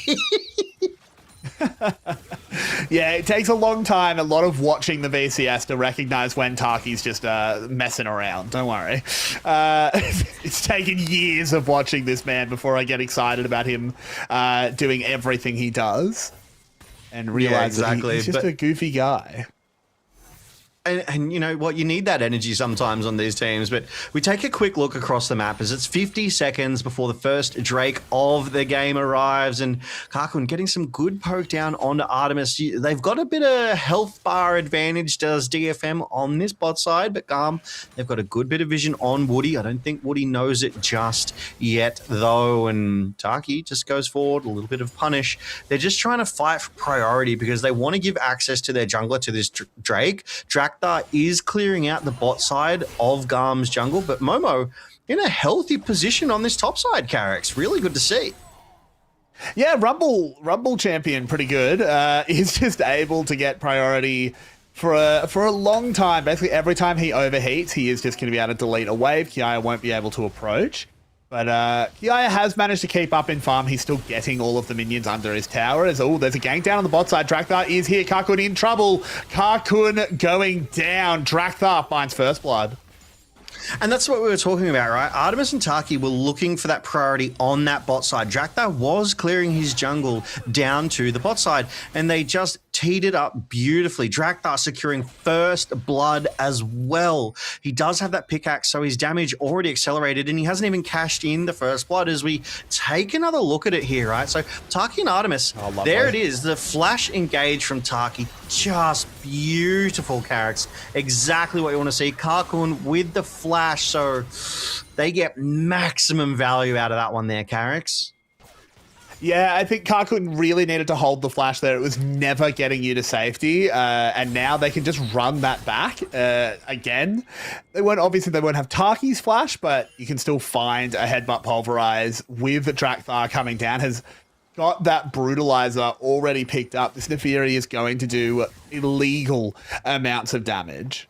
Yeah, it takes a long time, a lot of watching the VCS to recognize when Taki's just messing around. Don't worry. It's taken years of watching this man before I get excited about him doing everything he does and realize that he's just a goofy guy. And you know what? You need that energy sometimes on these teams. But we take a quick look across the map as it's 50 seconds before the first Drake of the game arrives. And Kakun getting some good poke down onto Artemis. They've got a bit of health bar advantage, does DFM on this bot side. But GAM, they've got a good bit of vision on Woody. I don't think Woody knows it just yet, though. And Taki just goes forward, a little bit of punish. They're just trying to fight for priority because they want to give access to their jungler to this Drake. Drakthar is clearing out the bot side of GAM's jungle, but Momo in a healthy position on this top side, Carrix. Really good to see. Yeah, Rumble champion, pretty good. He's just able to get priority for a long time. Basically, every time he overheats, he is just going to be able to delete a wave. Kiaya won't be able to approach. But Kiaya has managed to keep up in farm. He's still getting all of the minions under his tower. There's a gank down on the bot side. Drakthar is here. Kakun in trouble. Kakun going down. Drakthar finds first blood. And that's what we were talking about, right? Artemis and Taki were looking for that priority on that bot side. Drakthar was clearing his jungle down to the bot side, and they just teed it up beautifully. Drakthar securing first blood as well. He does have that pickaxe, so his damage already accelerated, and he hasn't even cashed in the first blood as we take another look at it here, right? So Taki and Artemis, there it is. The flash engage from Taki. Just beautiful characters. Exactly what you want to see. Kakun with the flash, so they get maximum value out of that one there, Carrix. Yeah, I think Kakun really needed to hold the flash there. It was never getting you to safety, and now they can just run that back again. They won't have Taki's flash, but you can still find a headbutt pulverize with Drakthar coming down. Has got that brutalizer already picked up. This Neferi is going to do illegal amounts of damage.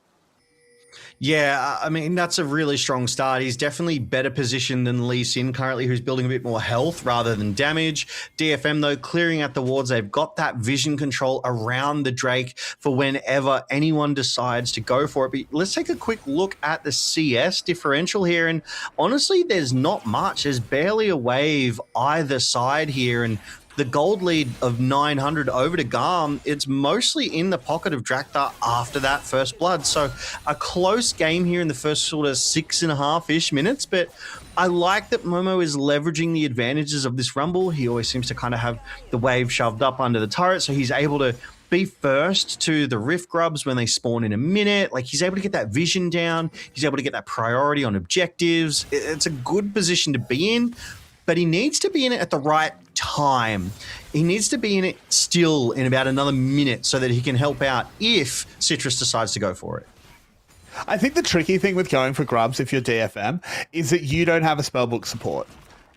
Yeah, I mean, that's a really strong start. He's definitely better positioned than Lee Sin currently, who's building a bit more health rather than damage. DFM, though, clearing out the wards. They've got that vision control around the Drake for whenever anyone decides to go for it. But let's take a quick look at the CS differential here. And honestly, there's not much. There's barely a wave either side here. And the gold lead of 900 over to GAM, it's mostly in the pocket of Drakthar after that first blood. So a close game here in the first sort of 6.5-ish minutes, but I like that Momo is leveraging the advantages of this rumble. He always seems to kind of have the wave shoved up under the turret, so he's able to be first to the Rift Grubs when they spawn in a minute. Like, he's able to get that vision down. He's able to get that priority on objectives. It's a good position to be in, but he needs to be in it at the right time. He needs to be in it still in about another minute so that he can help out if Citrus decides to go for it. I think the tricky thing with going for grubs if you're DFM is that you don't have a spellbook support.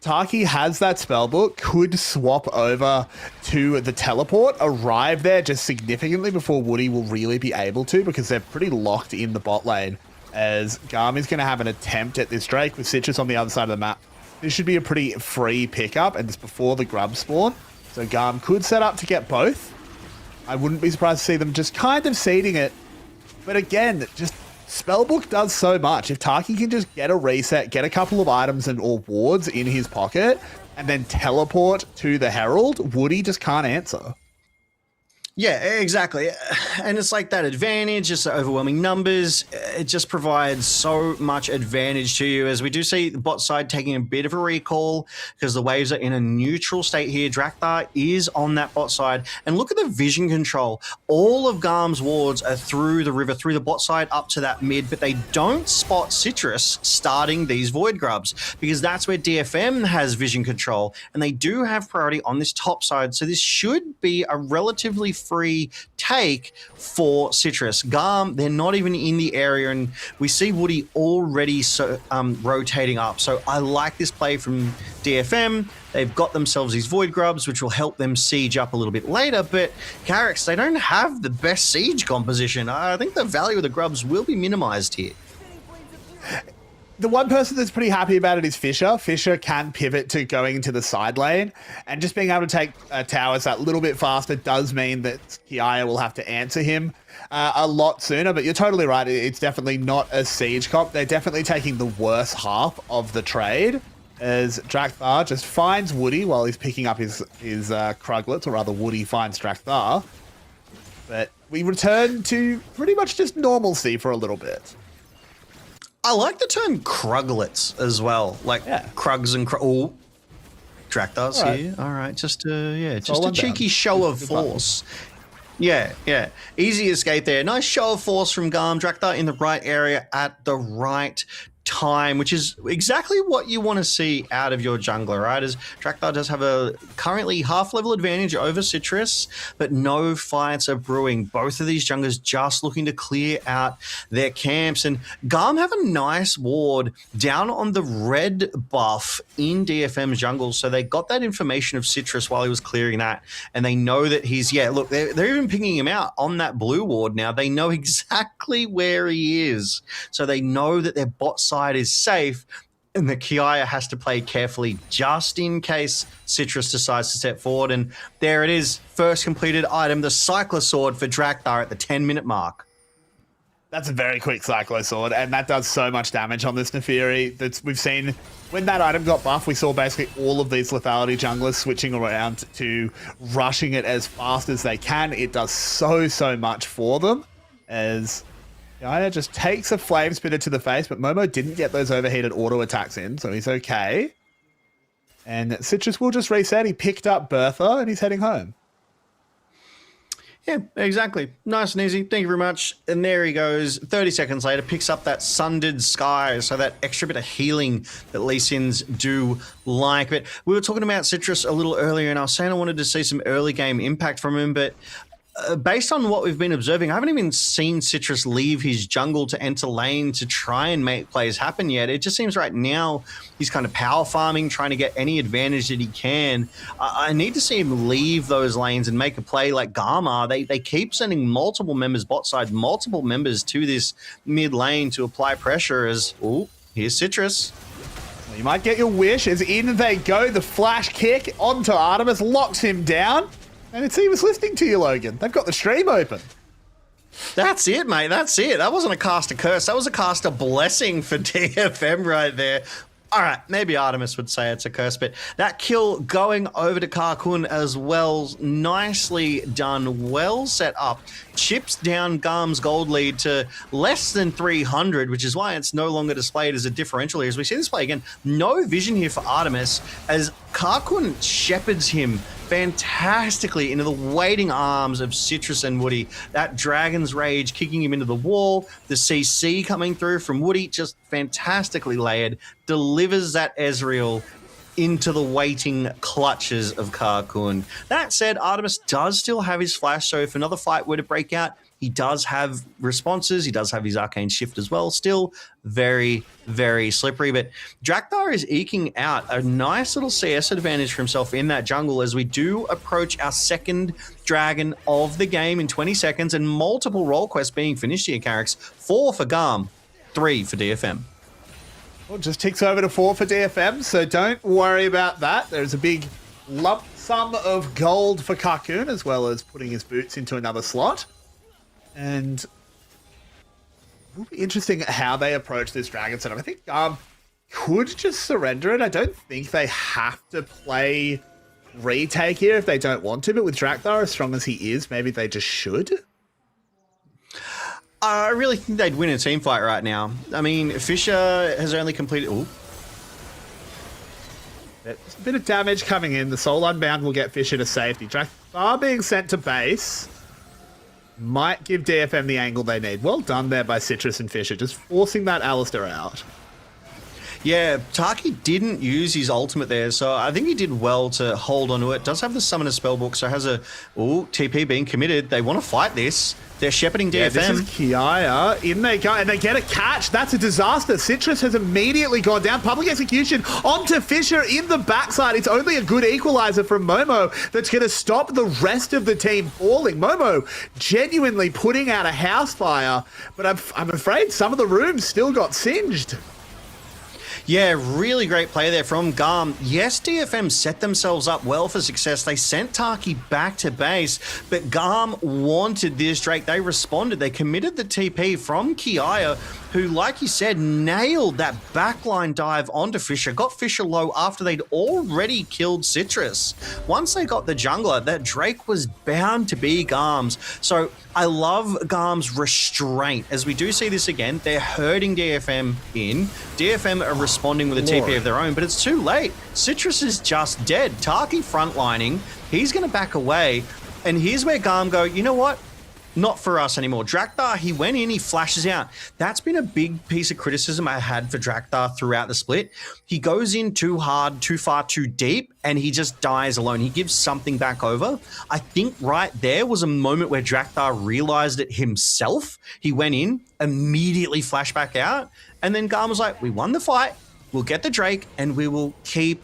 Taki has that spellbook, could swap over to the teleport, arrive there just significantly before Woody will really be able to, because they're pretty locked in the bot lane, as GAM is going to have an attempt at this Drake with Citrus on the other side of the map. This should be a pretty free pickup, and it's before the grub spawn, so GAM could set up to get both. I wouldn't be surprised to see them just kind of seeding it, but again, just Spellbook does so much. If Taki can just get a reset, get a couple of items and or wards in his pocket, and then teleport to the Herald, Woody just can't answer. Yeah, exactly. And it's like that advantage, just the overwhelming numbers. It just provides so much advantage to you, as we do see the bot side taking a bit of a recall because the waves are in a neutral state here. Drakthar is on that bot side. And look at the vision control. All of GAM's wards are through the river, through the bot side up to that mid, but they don't spot Citrus starting these Void Grubs because that's where DFM has vision control. And they do have priority on this top side. So this should be a relatively free take for Citrus. GAM, they're not even in the area, and we see Woody already rotating up. So I like this play from DFM. They've got themselves these Void Grubs, which will help them siege up a little bit later, but Carrix, they don't have the best siege composition. I think the value of the Grubs will be minimized here. The one person that's pretty happy about it is Fisher. Fisher can pivot to going into the side lane, and just being able to take towers that little bit faster does mean that Kiaya will have to answer him a lot sooner, but you're totally right. It's definitely not a siege comp. They're definitely taking the worst half of the trade, as Drakthar just finds Woody while he's picking up his Kruglets, or rather Woody finds Drakthar. But we return to pretty much just normalcy for a little bit. I like the term Kruglets as well, like Krugs and oh, Draktar's here. All right, just a cheeky show of force. Yeah. Easy escape there. Nice show of force from GAM. Drakthar in the right area at the right time, which is exactly what you want to see out of your jungler, right? As Drakthar does have a currently half-level advantage over Citrus, but no fights are brewing. Both of these junglers just looking to clear out their camps, and GAM have a nice ward down on the red buff in DFM's jungle, so they got that information of Citrus while he was clearing that, and they know that he's, look, they're even picking him out on that blue ward now. They know exactly where he is, so they know that their bot side is safe, and the Kiaya has to play carefully just in case Citrus decides to step forward. And there it is, first completed item, the Cyclo Sword for Drakthar at the 10-minute mark. That's a very quick Cyclo Sword, and that does so much damage on this Neferi. We've seen when that item got buffed, we saw basically all of these lethality junglers switching around to rushing it as fast as they can. It does so much for them, as Kiaya just takes a Flame Spitter to the face, but Momo didn't get those overheated auto attacks in, so he's okay. And Citrus will just reset. He picked up Bertha, and he's heading home. Yeah, exactly. Nice and easy. Thank you very much. And there he goes. 30 seconds later, picks up that Sundered Sky, so that extra bit of healing that Lee Sins do like. But we were talking about Citrus a little earlier, and I was saying I wanted to see some early game impact from him, but based on what we've been observing, I haven't even seen Citrus leave his jungle to enter lane to try and make plays happen yet. It just seems right now he's kind of power farming, trying to get any advantage that he can. I need to see him leave those lanes and make a play like Gamma. They keep sending multiple members bot side, multiple members to this mid lane to apply pressure as, oh, here's Citrus. You might get your wish as in they go. The flash kick onto Artemis, locks him down. And he was listening to you, Logan. They've got the stream open. That's it, mate. That's it. That wasn't a caster curse. That was a caster blessing for DFM right there. All right, maybe Artemis would say it's a curse, but that kill going over to Karkun as well. Nicely done, well set up. Chips down GAM's gold lead to less than 300, which is why it's no longer displayed as a differential here. As we see this play again, no vision here for Artemis as Karkun shepherds him fantastically into the waiting arms of Citrus and Woody. That Dragon's Rage kicking him into the wall. The CC coming through from Woody, just fantastically layered, delivers that Ezreal into the waiting clutches of Karkun. That said, Artemis does still have his flash, so if another fight were to break out, he does have responses. He does have his arcane shift as well. Still very, very slippery. But Drakthar is eking out a nice little CS advantage for himself in that jungle as we do approach our second dragon of the game in 20 seconds and multiple role quests being finished here, Carrix. 4 for GAM, 3 for DFM. Well, just ticks over to 4 for DFM, so don't worry about that. There's a big lump sum of gold for Karkun as well as putting his boots into another slot. And it will be interesting how they approach this dragon setup. I think could just surrender it. I don't think they have to play retake here if they don't want to, but with Drakthar as strong as he is, maybe they just should. I really think they'd win a team fight right now. I mean, Fisher has only completed... Ooh. There's a bit of damage coming in. The Soul Unbound will get Fisher to safety. Drakthar being sent to base might give DFM the angle they need. Well done there by Citrus and Fisher, just forcing that Alistair out. Yeah, Taki didn't use his ultimate there, so I think he did well to hold onto it. Does have the Summoner Spellbook, so has a TP being committed. They want to fight this. They're shepherding DFM. Yeah, this is Kiaya. In they go, and they get a catch. That's a disaster. Citrus has immediately gone down. Public execution onto Fisher in the backside. It's only a good equalizer from Momo that's going to stop the rest of the team falling. Momo genuinely putting out a house fire, but I'm afraid some of the rooms still got singed. Yeah, really great play there from GAM. Yes, DFM set themselves up well for success. They sent Taki back to base, but GAM wanted this Drake. They responded. They committed the TP from Kiaya, who, like you said, nailed that backline dive onto Fisher, got Fisher low after they'd already killed Citrus. Once they got the jungler, that Drake was bound to be GAM's. So I love GAM's restraint. As we do see this again, they're herding DFM in. DFM are responding with a TP of their own, but it's too late. Citrus is just dead. Taki frontlining. He's going to back away. And here's where GAM go, you know what? Not for us anymore. Drakthar, he went in, he flashes out. That's been a big piece of criticism I had for Drakthar throughout the split. He goes in too hard, too far, too deep, and he just dies alone. He gives something back over. I think right there was a moment where Drakthar realized it himself. He went in, immediately flashed back out, and then GAM was like, we won the fight, we'll get the Drake, and we will keep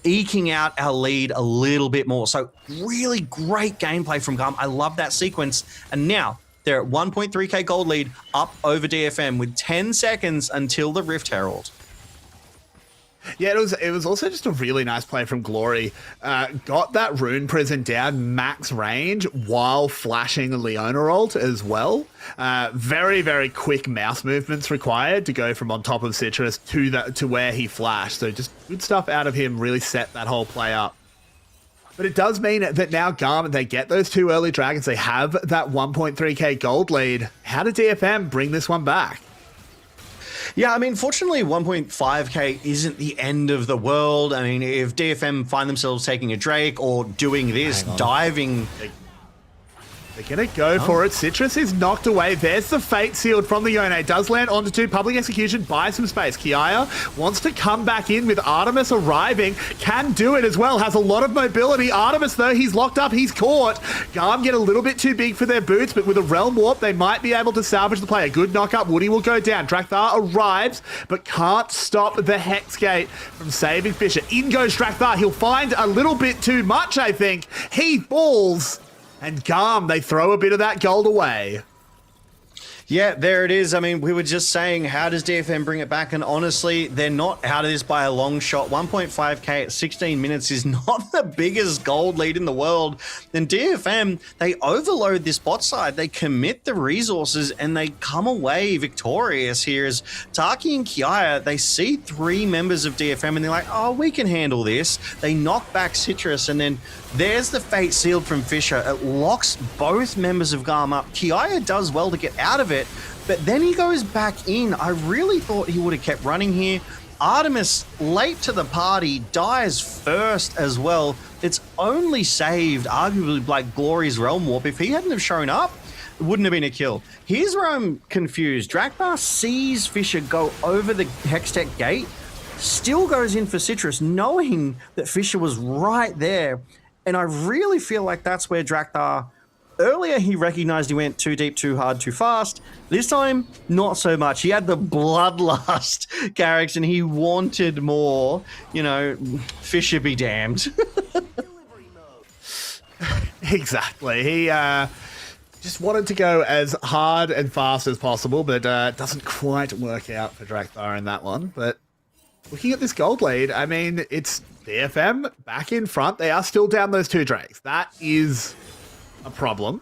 eking out our lead a little bit more. So really great gameplay from GAM. I love that sequence. And now they're at 1.3k gold lead up over DFM with 10 seconds until the Rift Herald. Yeah, it was also just a really nice play from Glory. Got that Rune Prison down max range while flashing a Leona ult as well. Very, very quick mouse movements required to go from on top of Citrus to where he flashed. So just good stuff out of him, really set that whole play up. But it does mean that now GAM, they get those 2 early dragons. They have that 1.3k gold lead. How did DFM bring this one back? Yeah, I mean, fortunately, 1.5k isn't the end of the world. I mean, if DFM find themselves taking a Drake or doing this, diving... They're going to go for it. Citrus is knocked away. There's the Fate Sealed from the Yone. Does land onto 2. Public Execution, buy some space. Kiaya wants to come back in with Artemis arriving. Can do it as well. Has a lot of mobility. Artemis, though, he's locked up. He's caught. GAM get a little bit too big for their boots, but with a Realm Warp, they might be able to salvage the play. A good knock-up. Woody will go down. Drakthar arrives, but can't stop the Hex Gate from saving Fisher. In goes Drakthar. He'll find a little bit too much, I think. He falls. And GAM, they throw a bit of that gold away. Yeah, there it is. I mean, we were just saying, how does DFM bring it back? And honestly, they're not out of this by a long shot. 1.5k at 16 minutes is not the biggest gold lead in the world. Then DFM, they overload this bot side. They commit the resources and they come away victorious here. As Taki and Kiaya, they see 3 members of DFM and they're like, oh, we can handle this. They knock back Citrus and then there's the Fate Sealed from Fisher. It locks both members of GAM up. Kiaya does well to get out of it, but then he goes back in. I really thought he would have kept running here. Artemis, late to the party, dies first as well. It's only saved, arguably, like Glory's Realm Warp. If he hadn't have shown up, it wouldn't have been a kill. Here's where I'm confused. Drakthar sees Fisher go over the Hextech gate, still goes in for Citrus, knowing that Fisher was right there. And I really feel like that's where Drakthar, earlier he recognized he went too deep, too hard, too fast. This time, not so much. He had the bloodlust character and he wanted more. You know, Fisher be damned. Exactly. He just wanted to go as hard and fast as possible, but doesn't quite work out for Drakthar in that one. But looking at this gold lead, I mean, it's DFM back in front. They are still down those 2 drakes. That is a problem.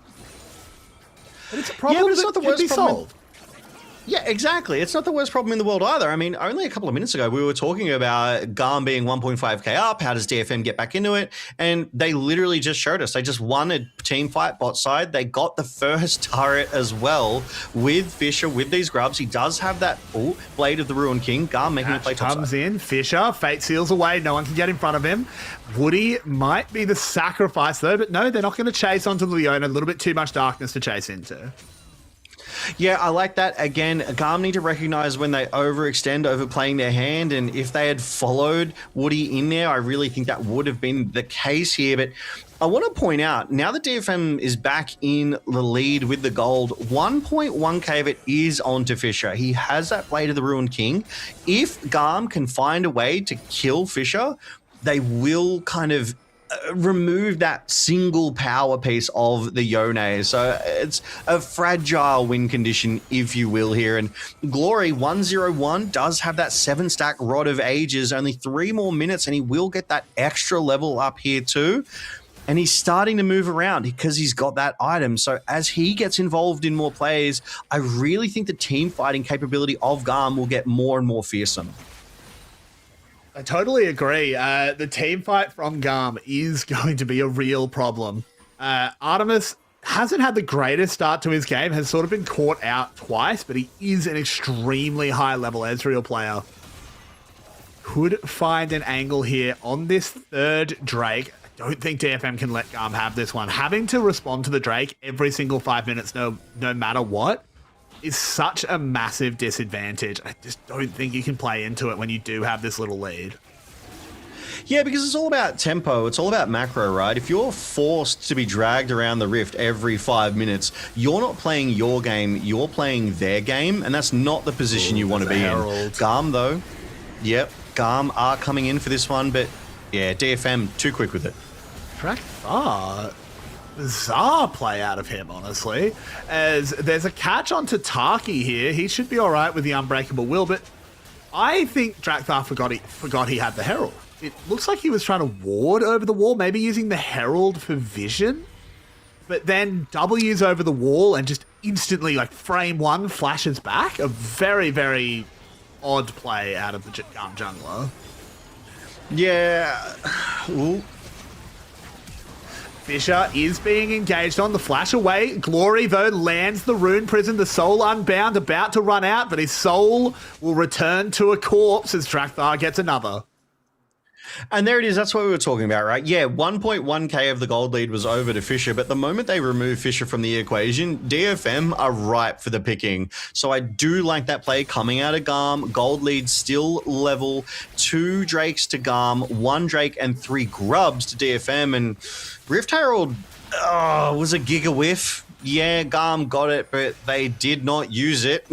But it's a problem but it's that not the can worst be problem. solved. Yeah, exactly. It's not the worst problem in the world either. I mean, only a couple of minutes ago, we were talking about GAM being 1.5k up. How does DFM get back into it? And they literally just showed us. They just won a team fight bot side. They got the first turret as well with Fisher, with these grubs. He does have that Blade of the Ruined King. GAM making a play top comes side. in. Fisher, Fate Seals away. No one can get in front of him. Woody might be the sacrifice, though. But no, they're not going to chase onto Leona. A little bit too much darkness to chase into. Yeah, I like that. Again, GAM need to recognize when they overextend, overplaying their hand, and if they had followed Woody in there, I really think that would have been the case here. But I want to point out, now that DFM is back in the lead with the gold, 1.1k of it is onto Fisher. He has that Blade of the Ruined King. If GAM can find a way to kill Fisher, they will kind of remove that single power piece of the Yone. So it's a fragile win condition, if you will, here. And Glory 101 does have that 7-stack Rod of Ages, only 3 more minutes, and he will get that extra level up here too. And he's starting to move around because he's got that item. So as he gets involved in more plays, I really think the team fighting capability of GAM will get more and more fearsome. I totally agree. The team fight from GAM is going to be a real problem. Artemis hasn't had the greatest start to his game, has sort of been caught out twice, but he is an extremely high-level Ezreal player. Could find an angle here on this 3rd Drake. I don't think DFM can let GAM have this one. Having to respond to the Drake every single 5 minutes, no matter what, is such a massive disadvantage. I just don't think you can play into it when you do have this little lead. Yeah, because it's all about tempo. It's all about macro, right? If you're forced to be dragged around the rift every 5 minutes, you're not playing your game, you're playing their game, and that's not the position you want to be in. GAM, though, yep, GAM are coming in for this one, but yeah, DFM, too quick with it. Bizarre play out of him, honestly, as there's a catch onto Taki here. He should be all right with the Unbreakable Will, but I think Drakthar forgot he had the Herald. It looks like he was trying to ward over the wall, maybe using the Herald for vision, but then W's over the wall and just instantly, like, frame 1 flashes back. A very, very odd play out of the GAM jungler. Yeah. Ooh. Fisher is being engaged on the flash away. Glory, though, lands the Rune Prison. The soul unbound, about to run out, but his soul will return to a corpse as Drakthar gets another. And there it is. That's what we were talking about, right? Yeah, 1.1k of the gold lead was over to Fisher, but the moment they remove Fisher from the equation, DFM are ripe for the picking. So I do like that play coming out of GAM. Gold lead still level. 2 Drakes to GAM, 1 Drake and 3 Grubs to DFM. And Rift Herald was a giga whiff. Yeah, GAM got it, but they did not use it.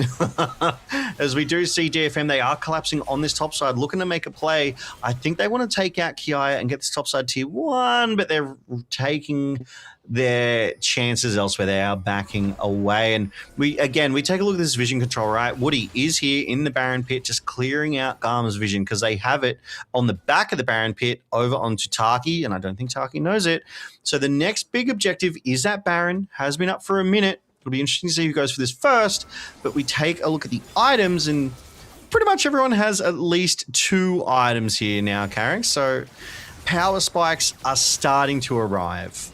As we do see DFM, they are collapsing on this top side, looking to make a play. I think they want to take out Kiaya and get this top side tier 1, but they're taking their chances elsewhere. They are backing away. And we take a look at this vision control, right? Woody is here in the Baron pit, just clearing out GAM's vision because they have it on the back of the Baron pit over onto Taki, and I don't think Taki knows it. So the next big objective is that Baron. Has been up for a minute. It'll be interesting to see who goes for this first, but we take a look at the items, and pretty much everyone has at least 2 items here now, Carrick. So power spikes are starting to arrive.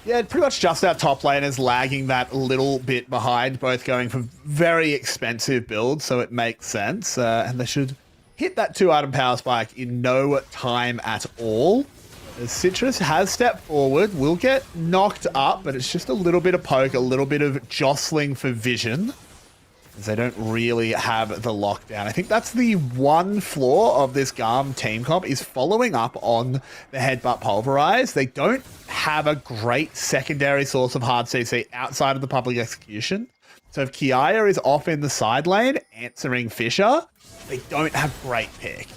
Yeah, pretty much just our top lane is lagging that little bit behind, both going for very expensive builds, so it makes sense. And they should hit that 2-item power spike in no time at all. As Citrus has stepped forward, will get knocked up, but it's just a little bit of poke, a little bit of jostling for vision, as they don't really have the lockdown. I think that's the one flaw of this GAM team comp, is following up on the Headbutt Pulverize. They don't have a great secondary source of hard CC outside of the public execution. So if Kiaya is off in the side lane answering Fisher, they don't have great pick.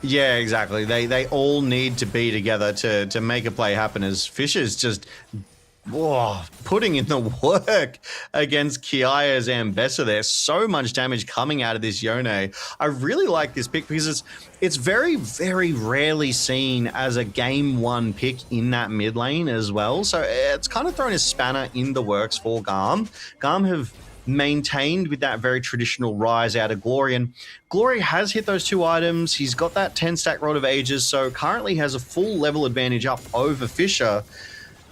Yeah, exactly. They all need to be together to make a play happen, as Fisher's just putting in the work against Kiaya's Ambessa there. So much damage coming out of this Yone. I really like this pick because it's very, very rarely seen as a game 1 pick in that mid lane as well. So it's kind of thrown a spanner in the works for GAM. GAM have maintained with that very traditional rise out of Glory, and Glory has hit those 2 items. He's got that 10-stack Rod of Ages, so currently has a full level advantage up over Fisher.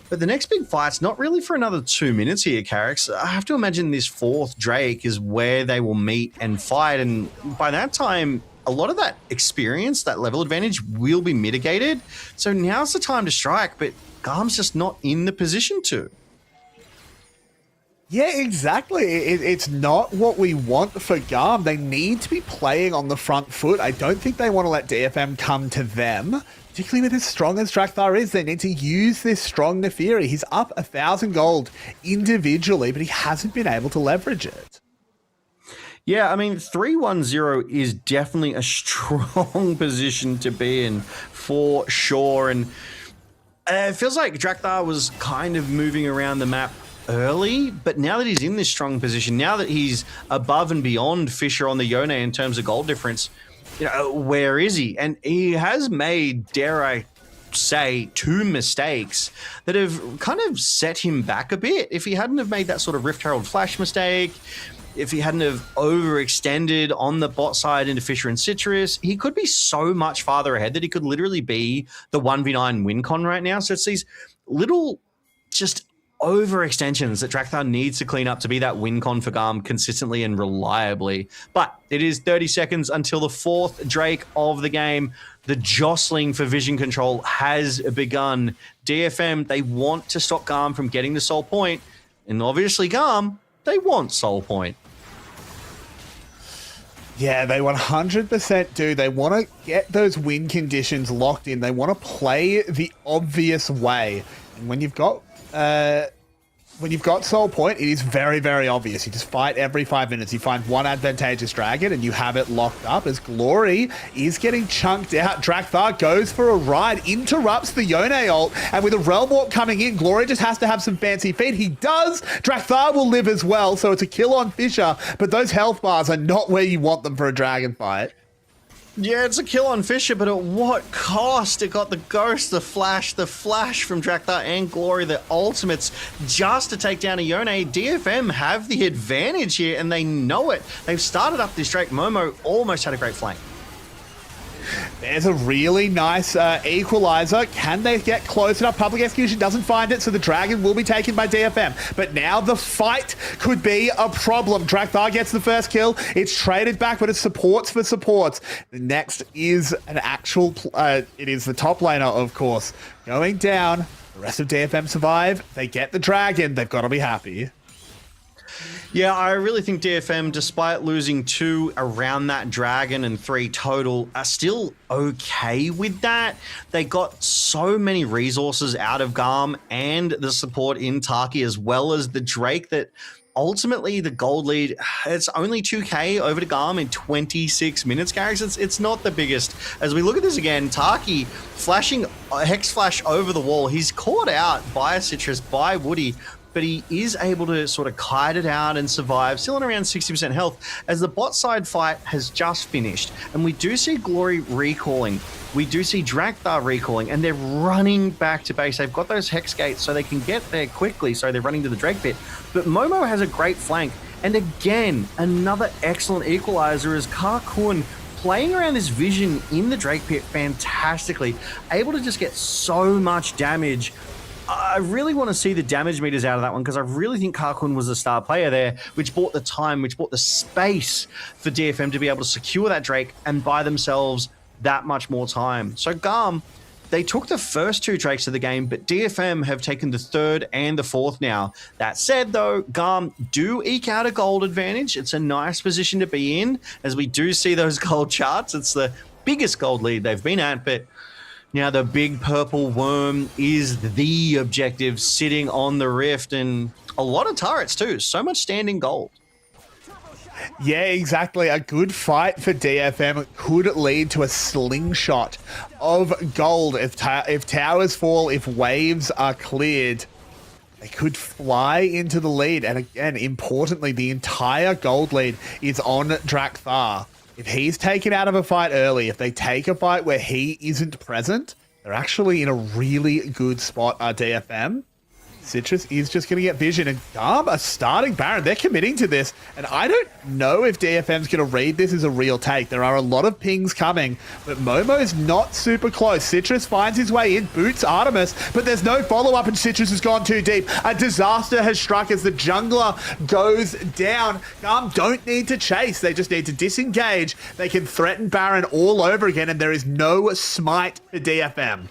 But the next big fight's not really for another 2 minutes here, Carricks. I have to imagine this 4th Drake is where they will meet and fight, and by that time, a lot of that experience, that level advantage, will be mitigated. So now's the time to strike, but GAM's just not in the position to. Yeah, exactly. It's not what we want for GAM. They need to be playing on the front foot. I don't think they want to let DFM come to them, particularly with as strong as Drakthar is. They need to use this strong Neferi. He's up 1,000 gold individually, but he hasn't been able to leverage it. Yeah, I mean, 3-1-0 is definitely a strong position to be in for sure. And it feels like Drakthar was kind of moving around the map early, but now that he's in this strong position, now that he's above and beyond Fisher on the Yone in terms of gold difference, where is he? And he has made, dare I say, 2 mistakes that have kind of set him back a bit. If he hadn't have made that sort of Rift Herald flash mistake, if he hadn't have overextended on the bot side into Fisher and Citrus, he could be so much farther ahead that he could literally be the 1v9 win con right now. So it's these little just overextensions that Drakthar needs to clean up to be that win con for GAM consistently and reliably. But it is 30 seconds until the 4th Drake of the game. The jostling for vision control has begun. DFM, they want to stop GAM from getting the soul point, and obviously GAM, they want soul point. Yeah, they 100% do. They want to get those win conditions locked in. They want to play the obvious way. And when you've got soul point, it is very, very obvious. You just fight every 5 minutes. You find one advantageous dragon and you have it locked up, as Glory is getting chunked out. Drakthar goes for a ride, interrupts the Yone ult, and with a Realm Warp coming in, Glory just has to have some fancy feet. He does. Drakthar will live as well, so it's a kill on Fisher, but those health bars are not where you want them for a dragon fight. Yeah, it's a kill on Fisher, but at what cost? It got the Ghost, the Flash from Drakthar and Glory, the ultimates, just to take down a Yone. DFM have the advantage here, and they know it. They've started up this Drake. Momo almost had a great flank. There's a really nice equalizer. Can they get close enough? Public Execution doesn't find it, so the Dragon will be taken by DFM. But now the fight could be a problem. Drakthar gets the first kill. It's traded back, but it's supports for supports. The next is an actual... it is the top laner, of course. Going down. The rest of DFM survive. They get the Dragon. They've got to be happy. Yeah, I really think DFM, despite losing 2 around that Dragon and 3 total, are still okay with that. They got so many resources out of GAM and the support in Taki as well as the Drake that ultimately the gold lead, it's only 2k over to GAM in 26 minutes, Garrix. It's not the biggest. As we look at this again, Taki flashing a Hex Flash over the wall. He's caught out by a Citrus, by Woody, but he is able to sort of kite it out and survive, still on around 60% health, as the bot side fight has just finished. And we do see Glory recalling. We do see Drakthar recalling, and they're running back to base. They've got those Hex Gates so they can get there quickly, so they're running to the Drake pit. But Momo has a great flank. And again, another excellent equalizer as Karkun playing around this vision in the Drake pit fantastically, able to just get so much damage. I really want to see the damage meters out of that one because I really think Karkun was the star player there, which bought the time, which bought the space for DFM to be able to secure that Drake and buy themselves that much more time. So GAM, they took the first 2 Drakes of the game, but DFM have taken the 3rd and the 4th now. That said, though, GAM do eke out a gold advantage. It's a nice position to be in, as we do see those gold charts. It's the biggest gold lead they've been at, but now the big purple worm is the objective sitting on the rift, and a lot of turrets too. So much standing gold. Yeah, exactly. A good fight for DFM could lead to a slingshot of gold. If towers fall, if waves are cleared, they could fly into the lead. And again, importantly, the entire gold lead is on Drakthar. If he's taken out of a fight early, if they take a fight where he isn't present, they're actually in a really good spot, DFM. Citrus is just going to get vision, and GAM are starting Baron. They're committing to this, and I don't know if DFM's going to read this as a real take. There are a lot of pings coming, but Momo's not super close. Citrus finds his way in, boots Artemis, but there's no follow-up, and Citrus has gone too deep. A disaster has struck as the jungler goes down. GAM don't need to chase. They just need to disengage. They can threaten Baron all over again, and there is no smite for DFM.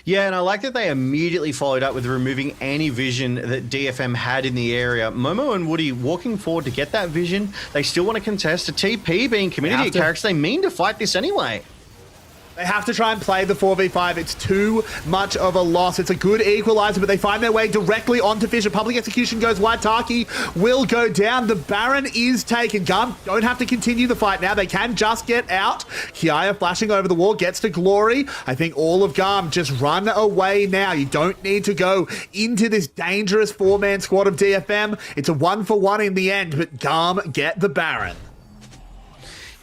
Yeah, and I like that they immediately followed up with removing any vision that DFM had in the area. Momo and Woody walking forward to get that vision. They still want to contest a TP being community characters. They mean to fight this anyway. They have to try and play the 4v5. It's too much of a loss. It's a good equalizer, but they find their way directly onto Fisher. Public execution goes wide. Taki will go down. The Baron is taken. GAM don't have to continue the fight now. They can just get out. Kiaya flashing over the wall, gets to Glory. I think all of GAM just run away now. You don't need to go into this dangerous 4-man squad of DFM. It's a 1-for-1 in the end, but GAM get the Baron.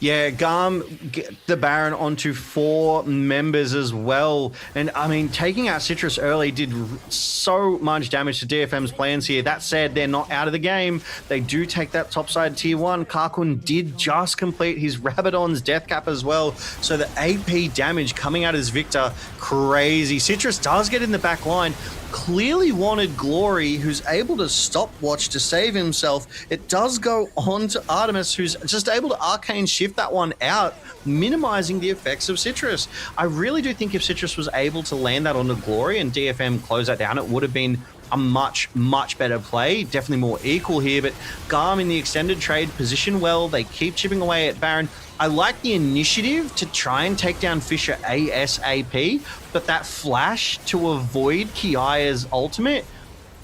Yeah, GAM get the Baron onto 4 members as well. And I mean, taking out Citrus early did so much damage to DFM's plans here. That said, they're not out of the game. They do take that topside tier 1. Karkun did just complete his Rabadon's death cap as well. So the AP damage coming out as Victor, crazy. Citrus does get in the back line. Clearly wanted Glory, who's able to stopwatch to save himself. It does go on to Artemis, who's just able to arcane shift that one out, minimizing the effects of Citrus. I really do think if Citrus was able to land that onto Glory and DFM close that down, it would have been a much, much better play. Definitely more equal here, but GAM in the extended trade position well. They keep chipping away at Baron. I like the initiative to try and take down Fisher ASAP, but that flash to avoid Kiaya's ultimate,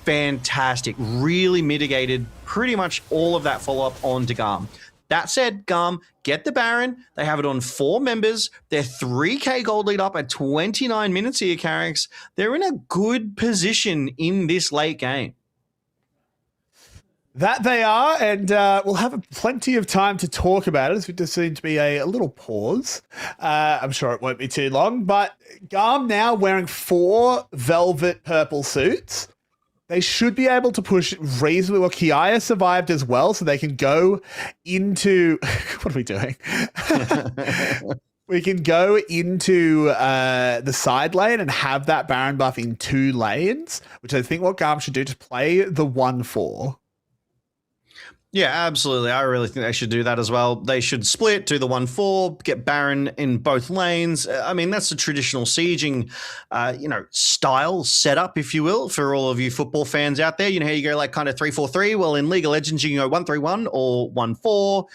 fantastic. Really mitigated pretty much all of that follow-up onto GAM. That said, GAM get the Baron. They have it on 4 members. They're 3k gold lead up at 29 minutes here, Carrix. They're in a good position in this late game. That they are, and we'll have plenty of time to talk about it. As we just seem to be a little pause. I'm sure it won't be too long, but GAM now wearing 4 velvet purple suits. They should be able to push reasonably well. Kiaya survived as well, so they can go into... What are we doing? We can go into the side lane and have that Baron buff in 2 lanes, which I think what GAM should do to play the 1-4. Yeah, absolutely. I really think they should do that as well. They should split, do the 1-4, get Baron in both lanes. I mean, that's a traditional sieging, style setup, if you will, for all of you football fans out there. You know how you go like kind of 3-4-3? Well, in League of Legends, you can go 1-3-1 or 1-4 or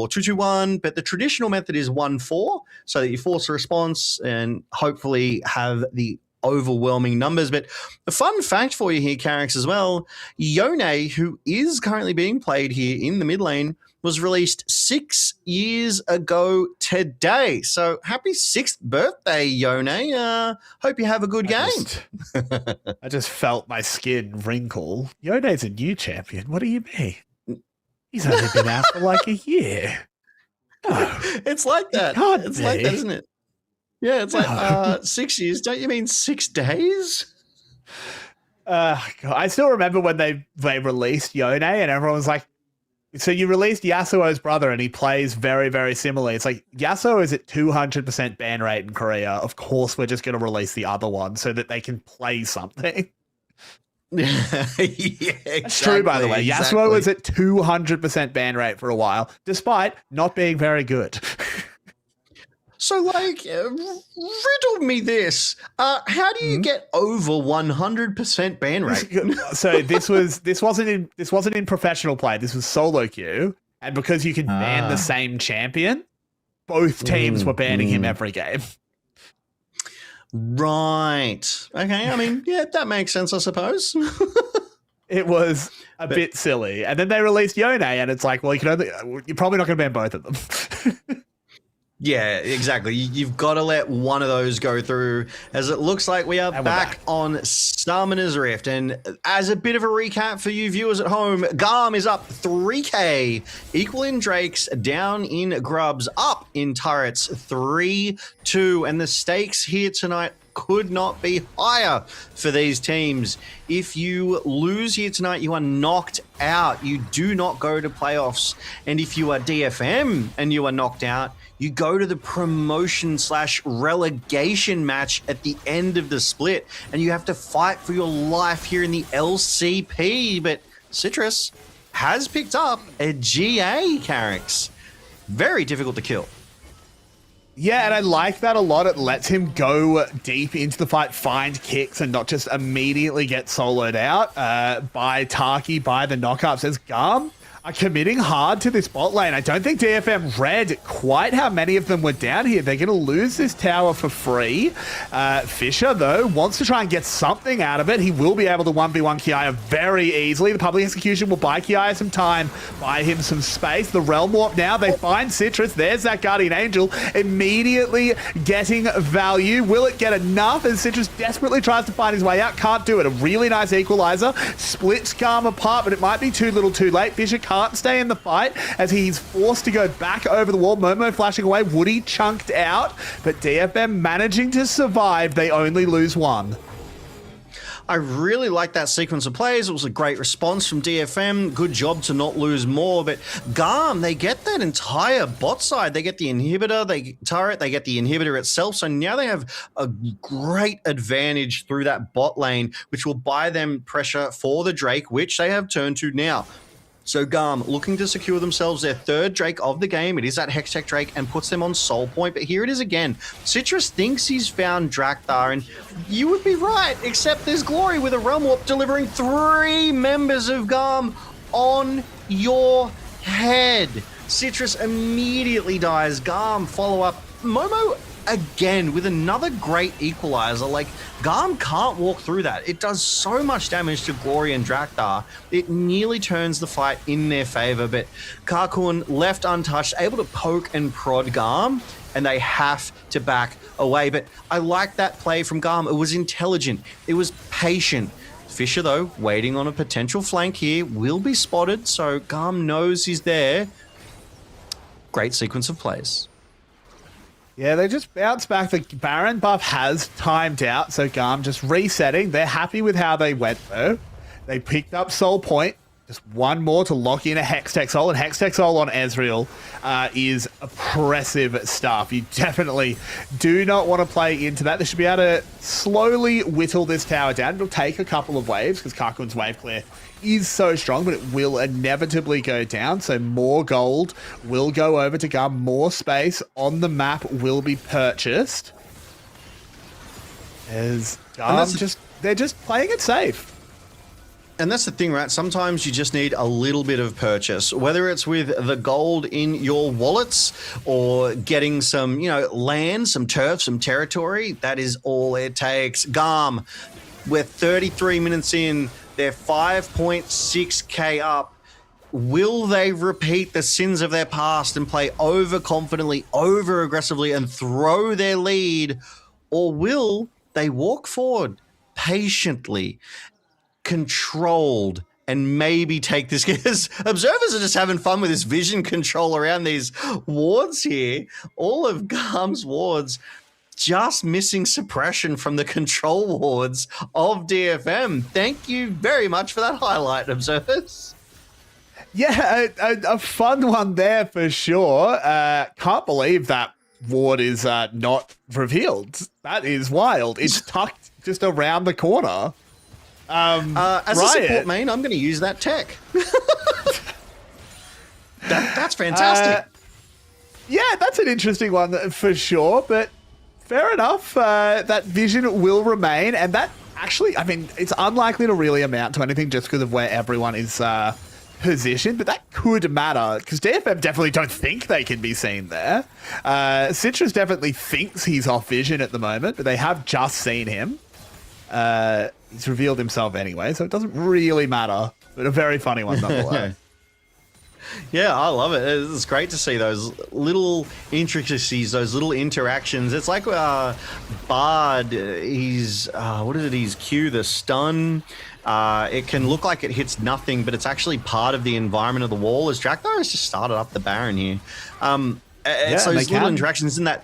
2-2-1. But the traditional method is 1-4, so that you force a response and hopefully have the overwhelming numbers. But a fun fact for you here, Carrix, as well, Yone, who is currently being played here in the mid lane, was released 6 years ago today. So happy 6th birthday, Yone. Hope you have a good game. I just felt my skin wrinkle. Yone's a new champion. What do you mean? He's only been out for like a year. No, it's like that. It's like that, isn't it? Yeah, it's like 6 years. Don't you mean 6 days? God, I still remember when they released Yone and everyone was like, so you released Yasuo's brother and he plays very, very similarly. It's like, Yasuo is at 200% ban rate in Korea. Of course, we're just going to release the other one so that they can play something. Yeah, That's true, by the way. Yasuo was at 200% ban rate for a while, despite not being very good. So, like, riddle me this. How do you get over 100% ban rate? So this wasn't in professional play. This was solo queue, and because you can ban the same champion, both teams were banning him every game. Right. Okay. I mean, yeah, that makes sense, I suppose. It was a bit silly, and then they released Yone, and it's like, well, you're probably not going to ban both of them. Yeah, exactly. You've got to let one of those go through, as it looks like we are back on Summoner's Rift. And as a bit of a recap for you viewers at home, GAM is up 3k, equal in Drakes, down in Grubs, up in Turrets 3-2. And the stakes here tonight could not be higher for these teams. If you lose here tonight, you are knocked out. You do not go to playoffs. And if you are DFM and you are knocked out, you go to the promotion/relegation match at the end of the split, and you have to fight for your life here in the LCP. But Citrus has picked up a GA, Carrix. Very difficult to kill. Yeah, and I like that a lot. It lets him go deep into the fight, find kicks, and not just immediately get soloed out by Taki, by the knockups. As GAM are committing hard to this bot lane. I don't think DFM read quite how many of them were down here. They're going to lose this tower for free. Fisher, though, wants to try and get something out of it. He will be able to 1v1 Kiaya very easily. The public execution will buy Kiaya some time, buy him some space. The Realm Warp now, they find Citrus. There's that Guardian Angel immediately getting value. Will it get enough as Citrus desperately tries to find his way out? Can't do it. A really nice equalizer. Splits GAM apart, but it might be too little too late. Fisher can't stay in the fight as he's forced to go back over the wall. Momo flashing away. Woody chunked out, but DFM managing to survive. They only lose one. I really like that sequence of plays. It was a great response from DFM. Good job to not lose more. But GAM, they get that entire bot side. They get the inhibitor, they get turret, they get the inhibitor itself. So now they have a great advantage through that bot lane, which will buy them pressure for the Drake, which they have turned to now. So GAM looking to secure themselves their 3rd Drake of the game. It is that Hextech Drake and puts them on Soul Point. But here it is again. Citrus thinks he's found Drakthar, and you would be right, except there's Glory with a Realm Warp delivering 3 members of GAM on your head. Citrus immediately dies. GAM follow up. Momo again with another great equalizer. Like, GAM can't walk through that. It does so much damage to Glory and Drakthar. It nearly turns the fight in their favor, but Karkun left untouched, able to poke and prod GAM, and they have to back away. But I like that play from GAM. It was intelligent. It was patient. Fisher, though, waiting on a potential flank here, will be spotted, so GAM knows he's there. Great sequence of plays. Yeah, they just bounced back. The Baron buff has timed out, so GAM just resetting. They're happy with how they went, though. They picked up Soul Point. Just one more to lock in a Hextech Soul, and Hextech Soul on Ezreal is oppressive stuff. You definitely do not want to play into that. They should be able to slowly whittle this tower down. It'll take a couple of waves because Kakun's wave clear is so strong, but it will inevitably go down. So more gold will go over to GAM. More space on the map will be purchased. As GAM they're just playing it safe. And that's the thing, right? Sometimes you just need a little bit of purchase, whether it's with the gold in your wallets or getting some, land, some turf, some territory. That is all it takes. GAM, we're 33 minutes in. They're 5.6k up. Will they repeat the sins of their past and play overconfidently, over-aggressively, and throw their lead? Or will they walk forward patiently, controlled, and maybe take this? Because observers are just having fun with this vision control around these wards here. All of GAM's wards just missing suppression from the control wards of DFM. Thank you very much for that highlight, observers. Yeah, a fun one there for sure. Can't believe that ward is not revealed. That is wild. It's tucked just around the corner. As a support main, I'm going to use that tech. That's fantastic. Yeah, that's an interesting one for sure, but fair enough. That vision will remain, and that actually, it's unlikely to really amount to anything just because of where everyone is positioned, but that could matter because DFM definitely don't think they can be seen there. Citrus definitely thinks he's off vision at the moment, but they have just seen him. He's revealed himself anyway, so it doesn't really matter, but a very funny one nonetheless. Yeah, I love it. It's great to see those little intricacies, those little interactions. It's like Bard, he's Q, the stun. It can look like it hits nothing, but it's actually part of the environment of the wall, as Drakthar has just started up the Baron here. It's those little interactions in that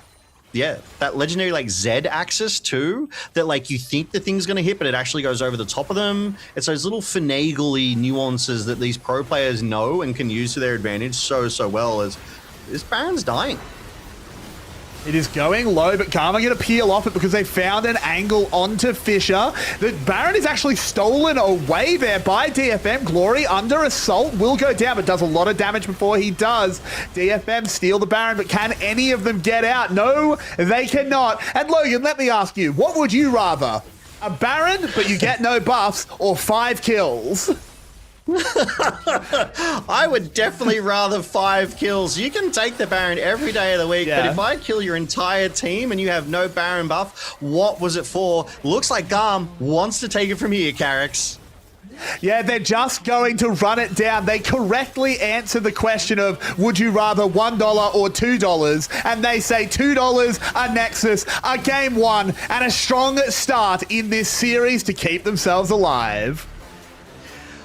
legendary Z axis too, that you think the thing's going to hit, but it actually goes over the top of them. It's those little finagly nuances that these pro players know and can use to their advantage so well, as this Baron's dying. It is going low, but GAM are going to peel off it because they found an angle onto Fisher. The Baron is actually stolen away there by DFM. Glory under assault will go down, but does a lot of damage before he does. DFM steal the Baron, but can any of them get out? No, they cannot. And Logan, let me ask you, what would you rather? A Baron, but you get no buffs, or 5 kills? I would definitely rather 5 kills. You can take the Baron every day of the week, but if I kill your entire team and you have no Baron buff, what was it for? Looks like GAM wants to take it from here, Carrix. Yeah, they're just going to run it down. They correctly answer the question of, would you rather $1 or $2? And they say $2, a Nexus, a Game 1, and a strong start in this series to keep themselves alive.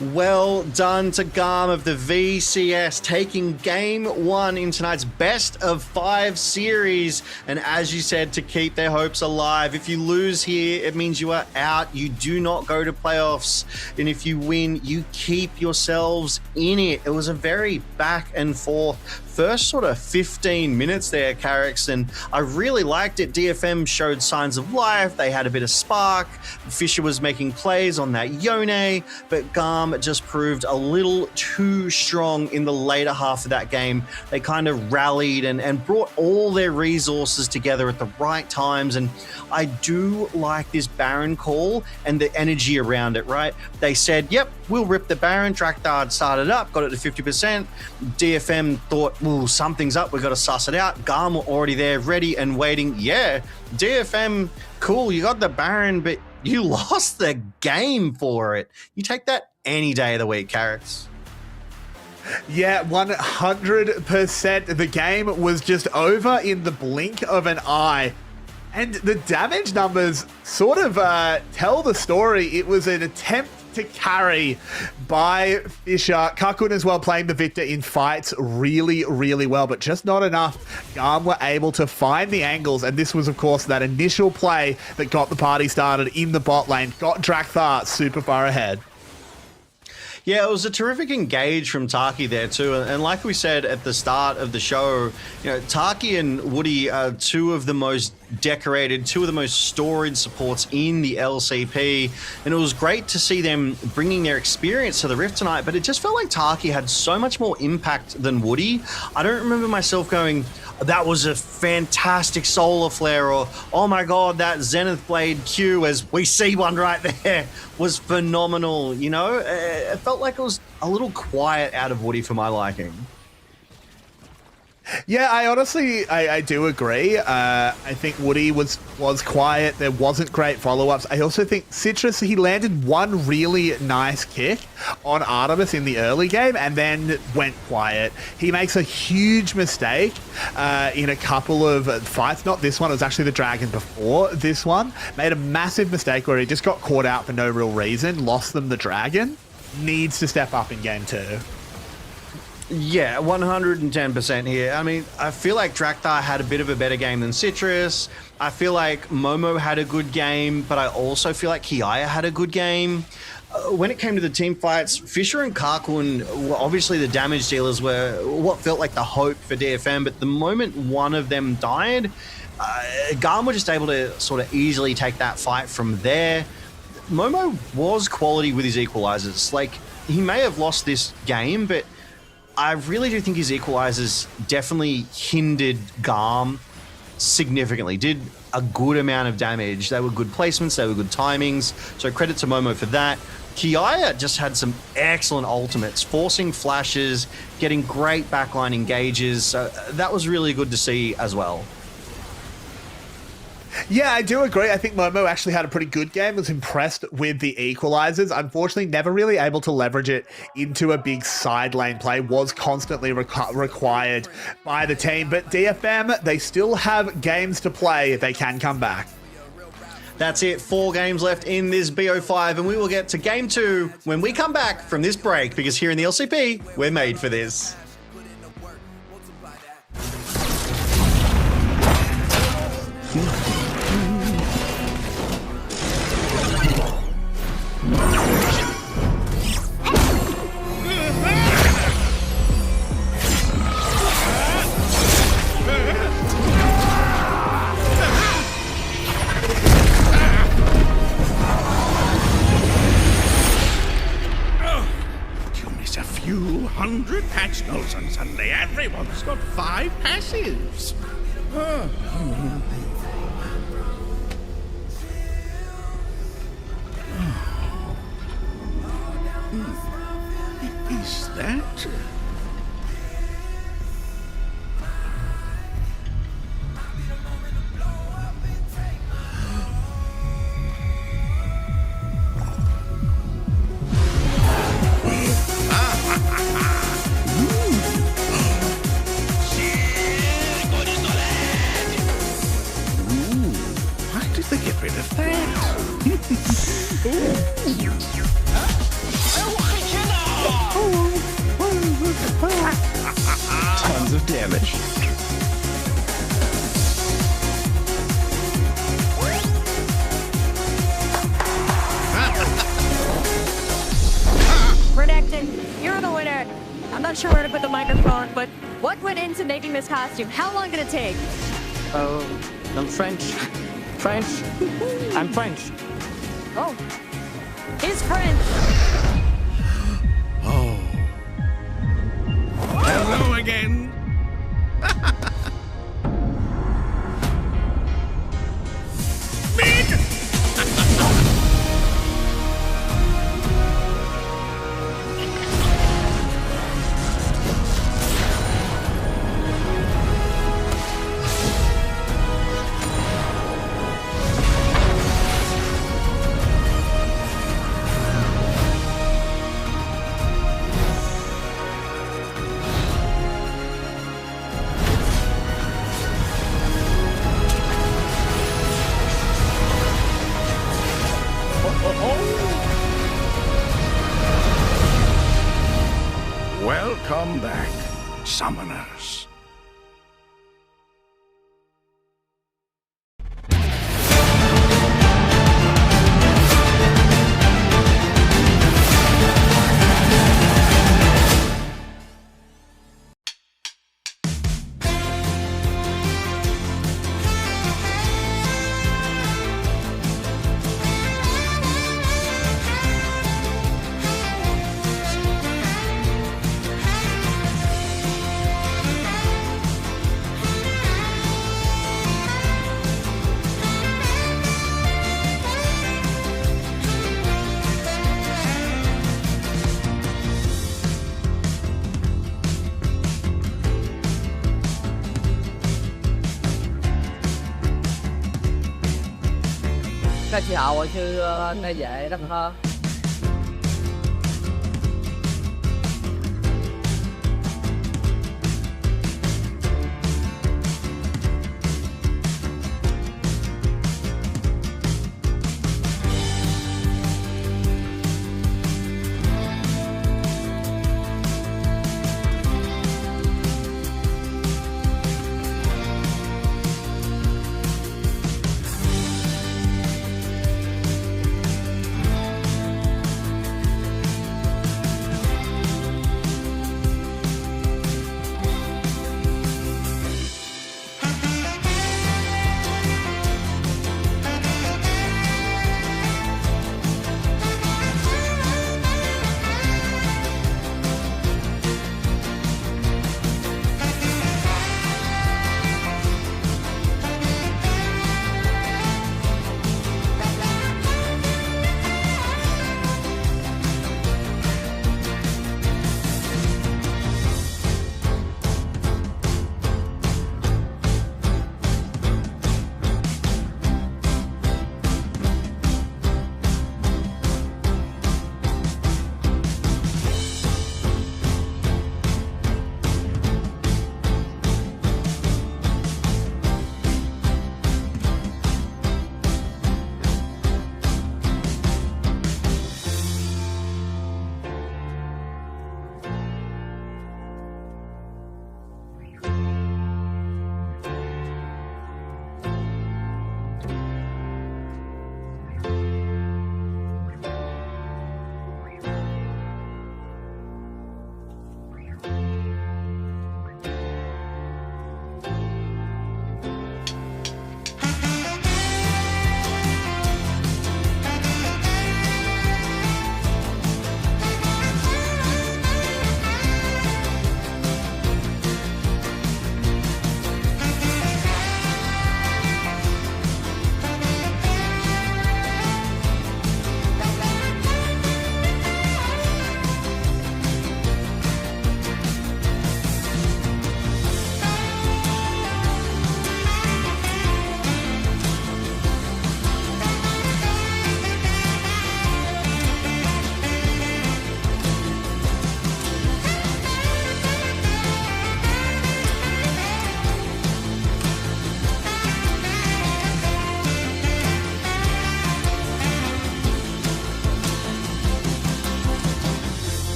Well done to GAM of the VCS, taking Game 1 in tonight's best of 5 series. And as you said, to keep their hopes alive. If you lose here, it means you are out. You do not go to playoffs. And if you win, you keep yourselves in it. It was a very back and forth first sort of 15 minutes there, Carrix, and I really liked it. DFM showed signs of life. They had a bit of spark. Fisher was making plays on that Yone, but GAM just proved a little too strong in the later half of that game. They kind of rallied and brought all their resources together at the right times, and I do like this Baron call and the energy around it, right? They said, yep, we'll rip the Baron. Drakthar started up, got it to 50%. DFM thought, ooh, something's up, we've got to suss it out. GAM were already there, ready and waiting. Yeah, DFM, cool, you got the Baron, but you lost the game for it. You take that any day of the week, Carrots. Yeah, 100%. The game was just over in the blink of an eye. And the damage numbers sort of tell the story. It was an attempt to carry by Fisher. Kakun as well playing the Victor in fights really, really well, but just not enough. GAM were able to find the angles, and this was, of course, that initial play that got the party started in the bot lane, got Drakthar super far ahead. Yeah, it was a terrific engage from Taki there too. And like we said at the start of the show, Taki and Woody are two of the most decorated, two of the most storied supports in the LCP. And it was great to see them bringing their experience to the Rift tonight, but it just felt like Taki had so much more impact than Woody. I don't remember myself going, that was a fantastic solar flare, or oh my god, that Zenith Blade Q, as we see one right there, was phenomenal. It felt like it was a little quiet out of Woody for my liking. Yeah, I honestly, I do agree. I think Woody was quiet. There wasn't great follow-ups. I also think Citrus, he landed one really nice kick on Artemis in the early game and then went quiet. He makes a huge mistake in a couple of fights. Not this one, it was actually the Dragon before this one. Made a massive mistake where he just got caught out for no real reason, lost them the Dragon. Needs to step up in game 2. Yeah, 110% here. I mean, I feel like Drakthar had a bit of a better game than Citrus. I feel like Momo had a good game, but I also feel like Kiaya had a good game. When it came to the team fights, Fisher and Karkun were obviously the damage dealers, were what felt like the hope for DFM, but the moment one of them died, GAM were just able to sort of easily take that fight from there. Momo was quality with his equalizers. Like, he may have lost this game, but I really do think his equalizers definitely hindered GAM significantly, did a good amount of damage. They were good placements, they were good timings, so credit to Momo for that. Kiaya just had some excellent ultimates, forcing flashes, getting great backline engages, so that was really good to see as well. Yeah, I do agree. I think Momo actually had a pretty good game. Was impressed with the equalizers. Unfortunately, never really able to leverage it into a big side lane play. Was constantly required by the team. But DFM, they still have games to play if they can come back. That's it. 4 games left in this BO5, and we will get to game 2 when we come back from this break, because here in the LCP, we're made for this. A few hundred patch notes and suddenly everyone's got 5 passives. Is that... Why did they get rid of that? Tons of damage. Redacted, you're the winner. I'm not sure where to put the microphone, but what went into making this costume? How long did it take? Oh, I'm French. I'm French. Oh, he's French. Oh. Hello again. Welcome back, summoners. 客气好，我是那也那个。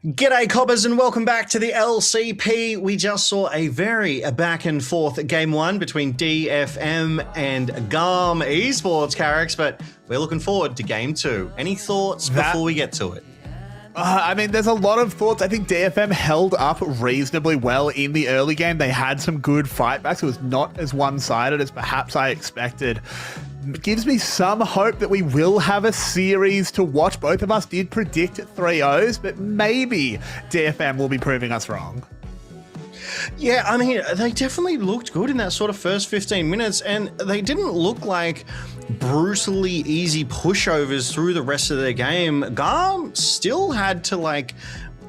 G'day cobbers and welcome back to the LCP. We just saw a very back and forth game one between DFM and GAM esports, Carrix, but we're looking forward to game two. Any thoughts before we get to it? I mean, there's a lot of thoughts. I think DFM held up reasonably well in the early game. They had some good fightbacks. It was not as one-sided as perhaps I expected. It gives me some hope that we will have a series to watch. Both of us did predict 3-0s, but maybe DFM will be proving us wrong. Yeah, I mean, they definitely looked good in that sort of first 15 minutes, and they didn't look like brutally easy pushovers through the rest of their game. GAM still had to, like,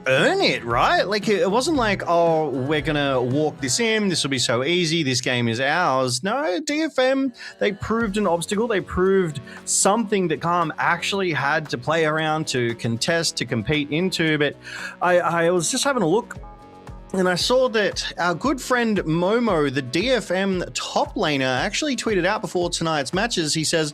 earn it, right? Like, it wasn't like, oh, we're gonna walk this in, this will be so easy, this game is ours. No, DFM, they proved an obstacle, they proved something that GAM actually had to play around, to contest, to compete into. But I was just having a look, and I saw that our good friend Momo, the DFM top laner, actually tweeted out before tonight's matches. He says,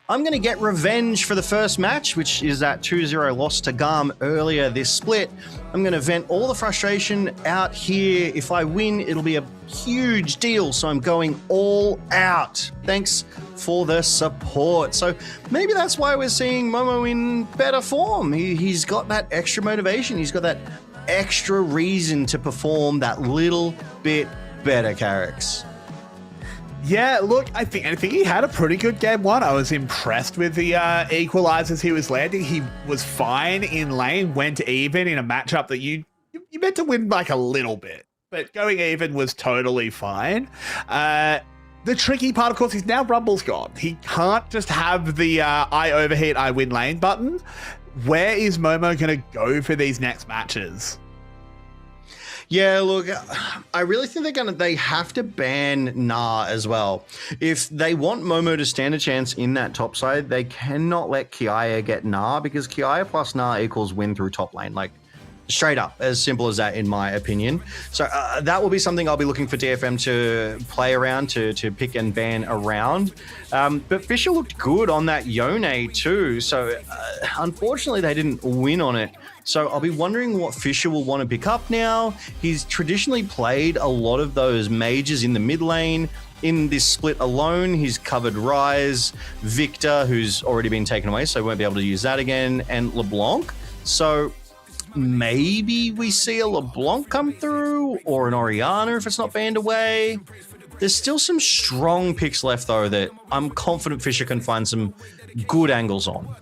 I'm going to get revenge for the first match, which is that 2-0 loss to GAM earlier this split. I'm going to vent all the frustration out here. If I win, it'll be a huge deal, so I'm going all out. Thanks for the support. So maybe that's why we're seeing Momo in better form. He's got that extra motivation. He's got that extra reason to perform that little bit better, Carrix. Yeah, look, I think he had a pretty good game one. I was impressed with the equalizers he was landing. He was fine in lane, went even in a matchup that you meant to win like a little bit, but going even was totally fine. The tricky part, of course, is now Rumble's gone. He can't just have the I overheat, I win lane button. Where is Momo going to go for these next matches? Yeah, look, I really think they have to ban Na as well. If they want Momo to stand a chance in that top side, they cannot let Kiaya get Na, because Kiaya plus Na equals win through top lane. Like, straight up, as simple as that, in my opinion. So that will be something I'll be looking for DFM to play around, to pick and ban around. But Fisher looked good on that Yone too. So unfortunately, they didn't win on it. So I'll be wondering what Fisher will want to pick up now. He's traditionally played a lot of those mages in the mid lane. In this split alone, he's covered Ryze, Victor, who's already been taken away, so he won't be able to use that again, and LeBlanc. So maybe we see a LeBlanc come through, or an Orianna if it's not banned away. There's still some strong picks left, though, that I'm confident Fisher can find some good angles on.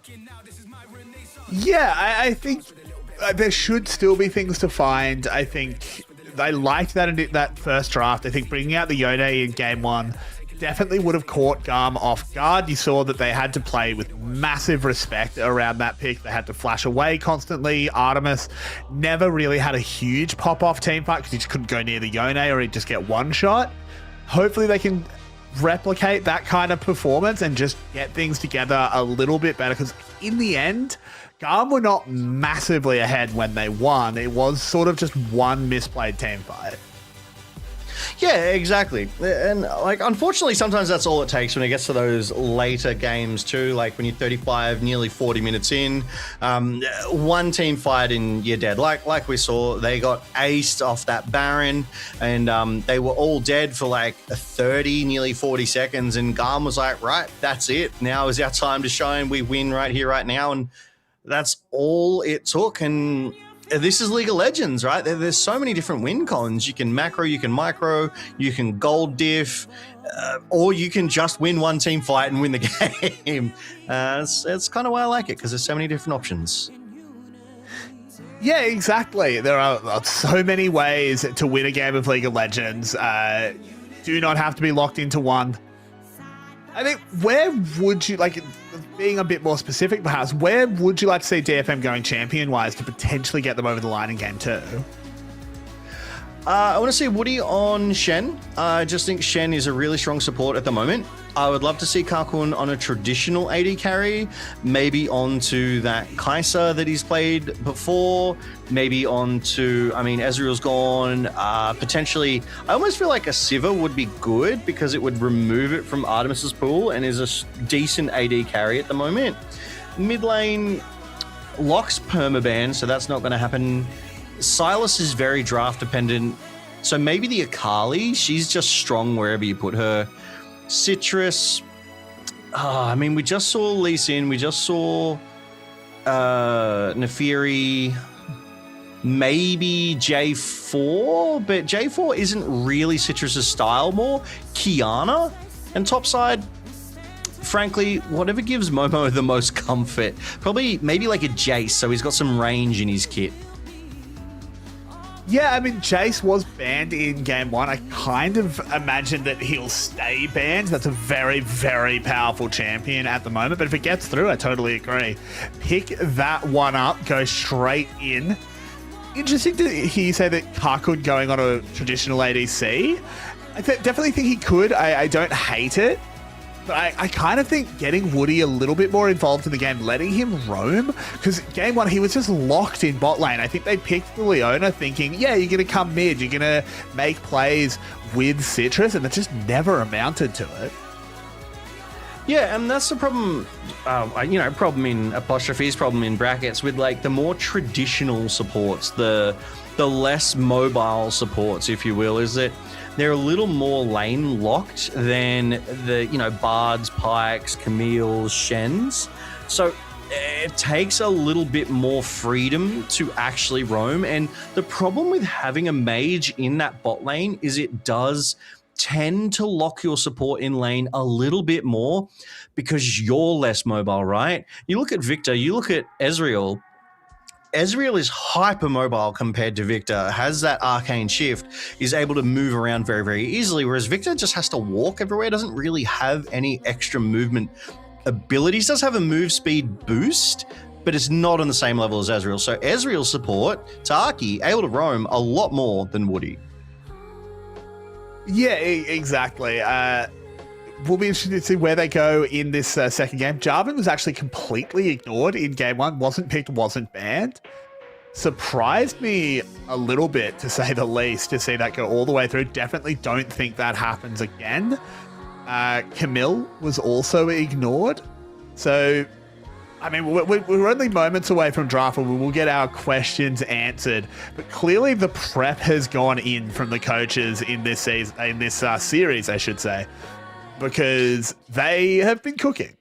Yeah, I think there should still be things to find. I think they liked that in that first draft. I think bringing out the Yone in game 1 definitely would have caught GAM off guard. You saw that they had to play with massive respect around that pick. They had to flash away constantly. Artemis never really had a huge pop-off teamfight because he just couldn't go near the Yone or he'd just get one shot. Hopefully they can replicate that kind of performance and just get things together a little bit better, because in the end, GAM were not massively ahead when they won. It was sort of just one misplayed teamfight. Yeah, exactly. And like, unfortunately, sometimes that's all it takes when it gets to those later games too. Like when you're 35, nearly 40 minutes in, one team fight and you're dead. Like we saw, they got aced off that Baron, and they were all dead for like 30, nearly 40 seconds. And GAM was like, right, that's it. Now is our time to shine. We win right here, right now. And that's all it took. And this is League of Legends, right? There's so many different win cons. You can macro, you can micro, you can gold diff, or you can just win one team fight and win the game. It's kind of why I like it, because there's so many different options. Yeah, exactly. There are so many ways to win a game of League of Legends. Do not have to be locked into one. I think, where would you, like, being a bit more specific perhaps, where would you like to see DFM going champion-wise to potentially get them over the line in game 2? I want to see Woody on Shen. I just think Shen is a really strong support at the moment. I would love to see Kakun on a traditional AD carry, maybe onto that Kai'Sa that he's played before, maybe onto, I mean, Ezreal's gone, potentially, I almost feel like a Sivir would be good because it would remove it from Artemis's pool and is a decent AD carry at the moment. Mid lane, Locke's permaban, so that's not going to happen. Silas is very draft dependent, so maybe the Akali, she's just strong wherever you put her. Citrus, I mean, we just saw Lee Sin, we just saw Nefiri, maybe J4, but J4 isn't really Citrus's style more. Kiana, and topside, frankly, whatever gives Momo the most comfort. Probably maybe like a Jace, so he's got some range in his kit. Yeah, I mean, Jace was banned in game 1. I kind of imagine that he'll stay banned. That's a very, very powerful champion at the moment. But if it gets through, I totally agree. Pick that one up, go straight in. Interesting to hear you say that Kakun going on a traditional ADC. I definitely think he could. I don't hate it. But I kind of think getting Woody a little bit more involved in the game, letting him roam, because game 1, he was just locked in bot lane. I think they picked the Leona thinking, yeah, you're going to come mid, you're going to make plays with Citrus, and it just never amounted to it. Yeah, and that's the problem, problem in apostrophes, problem in brackets, with like the more traditional supports, the less mobile supports, if you will, is that they're a little more lane locked than the, Bards, Pikes, Camille's, Shens. So it takes a little bit more freedom to actually roam. And the problem with having a mage in that bot lane is it does tend to lock your support in lane a little bit more because you're less mobile, right? You look at Victor, you look at Ezreal. Ezreal is hyper mobile compared to Victor, has that arcane shift, is able to move around very, very easily, whereas Victor just has to walk everywhere, doesn't really have any extra movement abilities, does have a move speed boost, but it's not on the same level as Ezreal. So Ezreal support, Taki, able to roam a lot more than Woody. Yeah, exactly. We'll be interested to see where they go in this second game. Jarvan was actually completely ignored in game 1, wasn't picked, wasn't banned. Surprised me a little bit, to say the least, to see that go all the way through. Definitely don't think that happens again. Camille was also ignored. So, I mean, we're only moments away from draft where we will get our questions answered. But clearly the prep has gone in from the coaches in this season, in this series, I should say, because they have been cooking.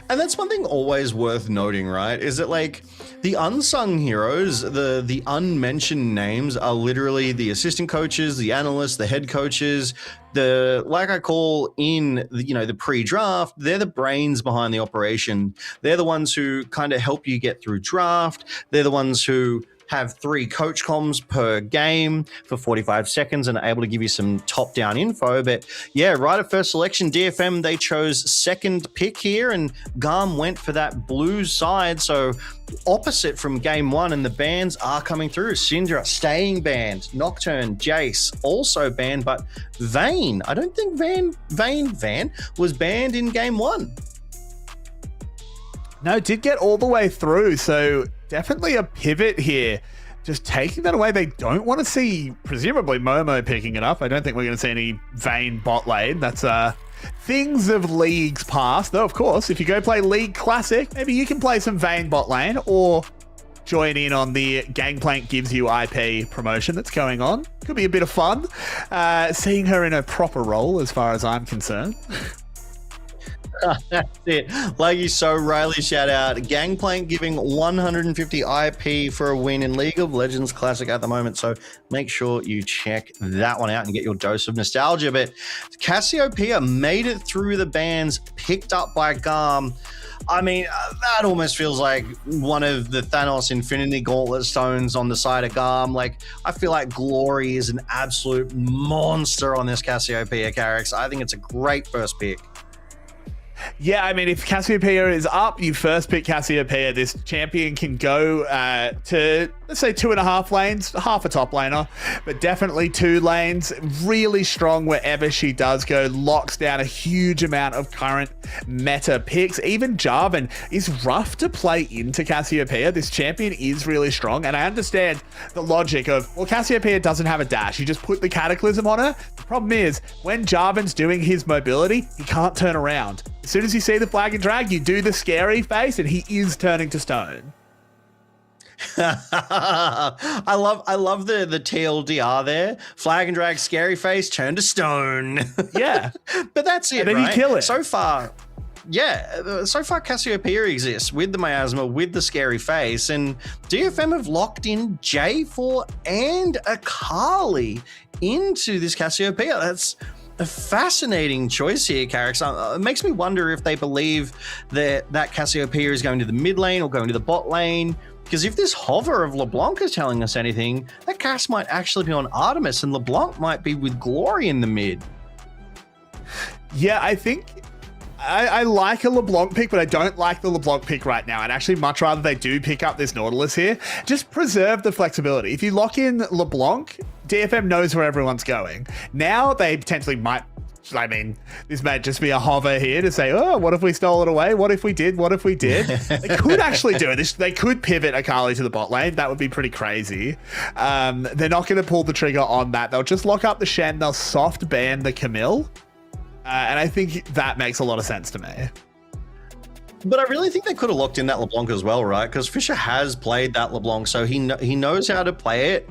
And that's one thing always worth noting, right? Is that like the unsung heroes, the unmentioned names are literally the assistant coaches, the analysts, the head coaches, like I call in the pre-draft, they're the brains behind the operation. They're the ones who kind of help you get through draft. They're the ones who have 3 coach comms per game for 45 seconds and are able to give you some top-down info. But yeah, right at first selection, DFM, they chose second pick here, and GAM went for that blue side. So opposite from game 1, and the bans are coming through. Syndra staying banned. Nocturne, Jace also banned, but Vayne, I don't think Vayne was banned in game 1. No, did get all the way through, so definitely a pivot here. Just taking that away, they don't want to see, presumably, Momo picking it up. I don't think we're going to see any Vayne bot lane. That's things of leagues past. Though, of course, if you go play League Classic, maybe you can play some Vayne bot lane, or join in on the Gangplank Gives You IP promotion that's going on. Could be a bit of fun, seeing her in a proper role, as far as I'm concerned. That's it. Like you so rightly shout out, Gangplank giving 150 IP for a win in League of Legends Classic at the moment. So make sure you check that one out and get your dose of nostalgia. But Cassiopeia made it through the bans, picked up by GAM. I mean, that almost feels like one of the Thanos Infinity Gauntlet stones on the side of GAM. Like, I feel like Glory is an absolute monster on this Cassiopeia character. I think it's a great first pick. Yeah, I mean, if Cassiopeia is up, you first pick Cassiopeia. This champion can go to, let's say, 2.5 lanes, half a top laner, but definitely 2 lanes. Really strong wherever she does go. Locks down a huge amount of current meta picks. Even Jarvan is rough to play into Cassiopeia. This champion is really strong, and I understand the logic of, well, Cassiopeia doesn't have a dash. You just put the Cataclysm on her. The problem is, when Jarvan's doing his mobility, he can't turn around. As soon as you see the flag and drag, you do the scary face, and he is turning to stone. I love the TLDR there. Flag and drag, scary face, turn to stone. Yeah. But that's it, and then right? you kill it. So far, Cassiopeia exists with the miasma, with the scary face, and DFM have locked in J4 and Akali into this Cassiopeia. That's a fascinating choice here, Carrick. It makes me wonder if they believe that Cassiopeia is going to the mid lane or going to the bot lane. Because if this hover of LeBlanc is telling us anything, that Cass might actually be on Artemis, and LeBlanc might be with Glory in the mid. Yeah, I think I like a LeBlanc pick, but I don't like the LeBlanc pick right now. I'd actually much rather they do pick up this Nautilus here. Just preserve the flexibility. If you lock in LeBlanc, DFM knows where everyone's going. Now they potentially might, I mean, this might just be a hover here to say, oh, what if we stole it away? What if we did? What if we did? They could actually do it. They could pivot Akali to the bot lane. That would be pretty crazy. They're not going to pull the trigger on that. They'll just lock up the Shen. They'll soft ban the Camille. And I think that makes a lot of sense to me. But I really think they could have locked in that LeBlanc as well, right? Because Fisher has played that LeBlanc, so he knows how to play it.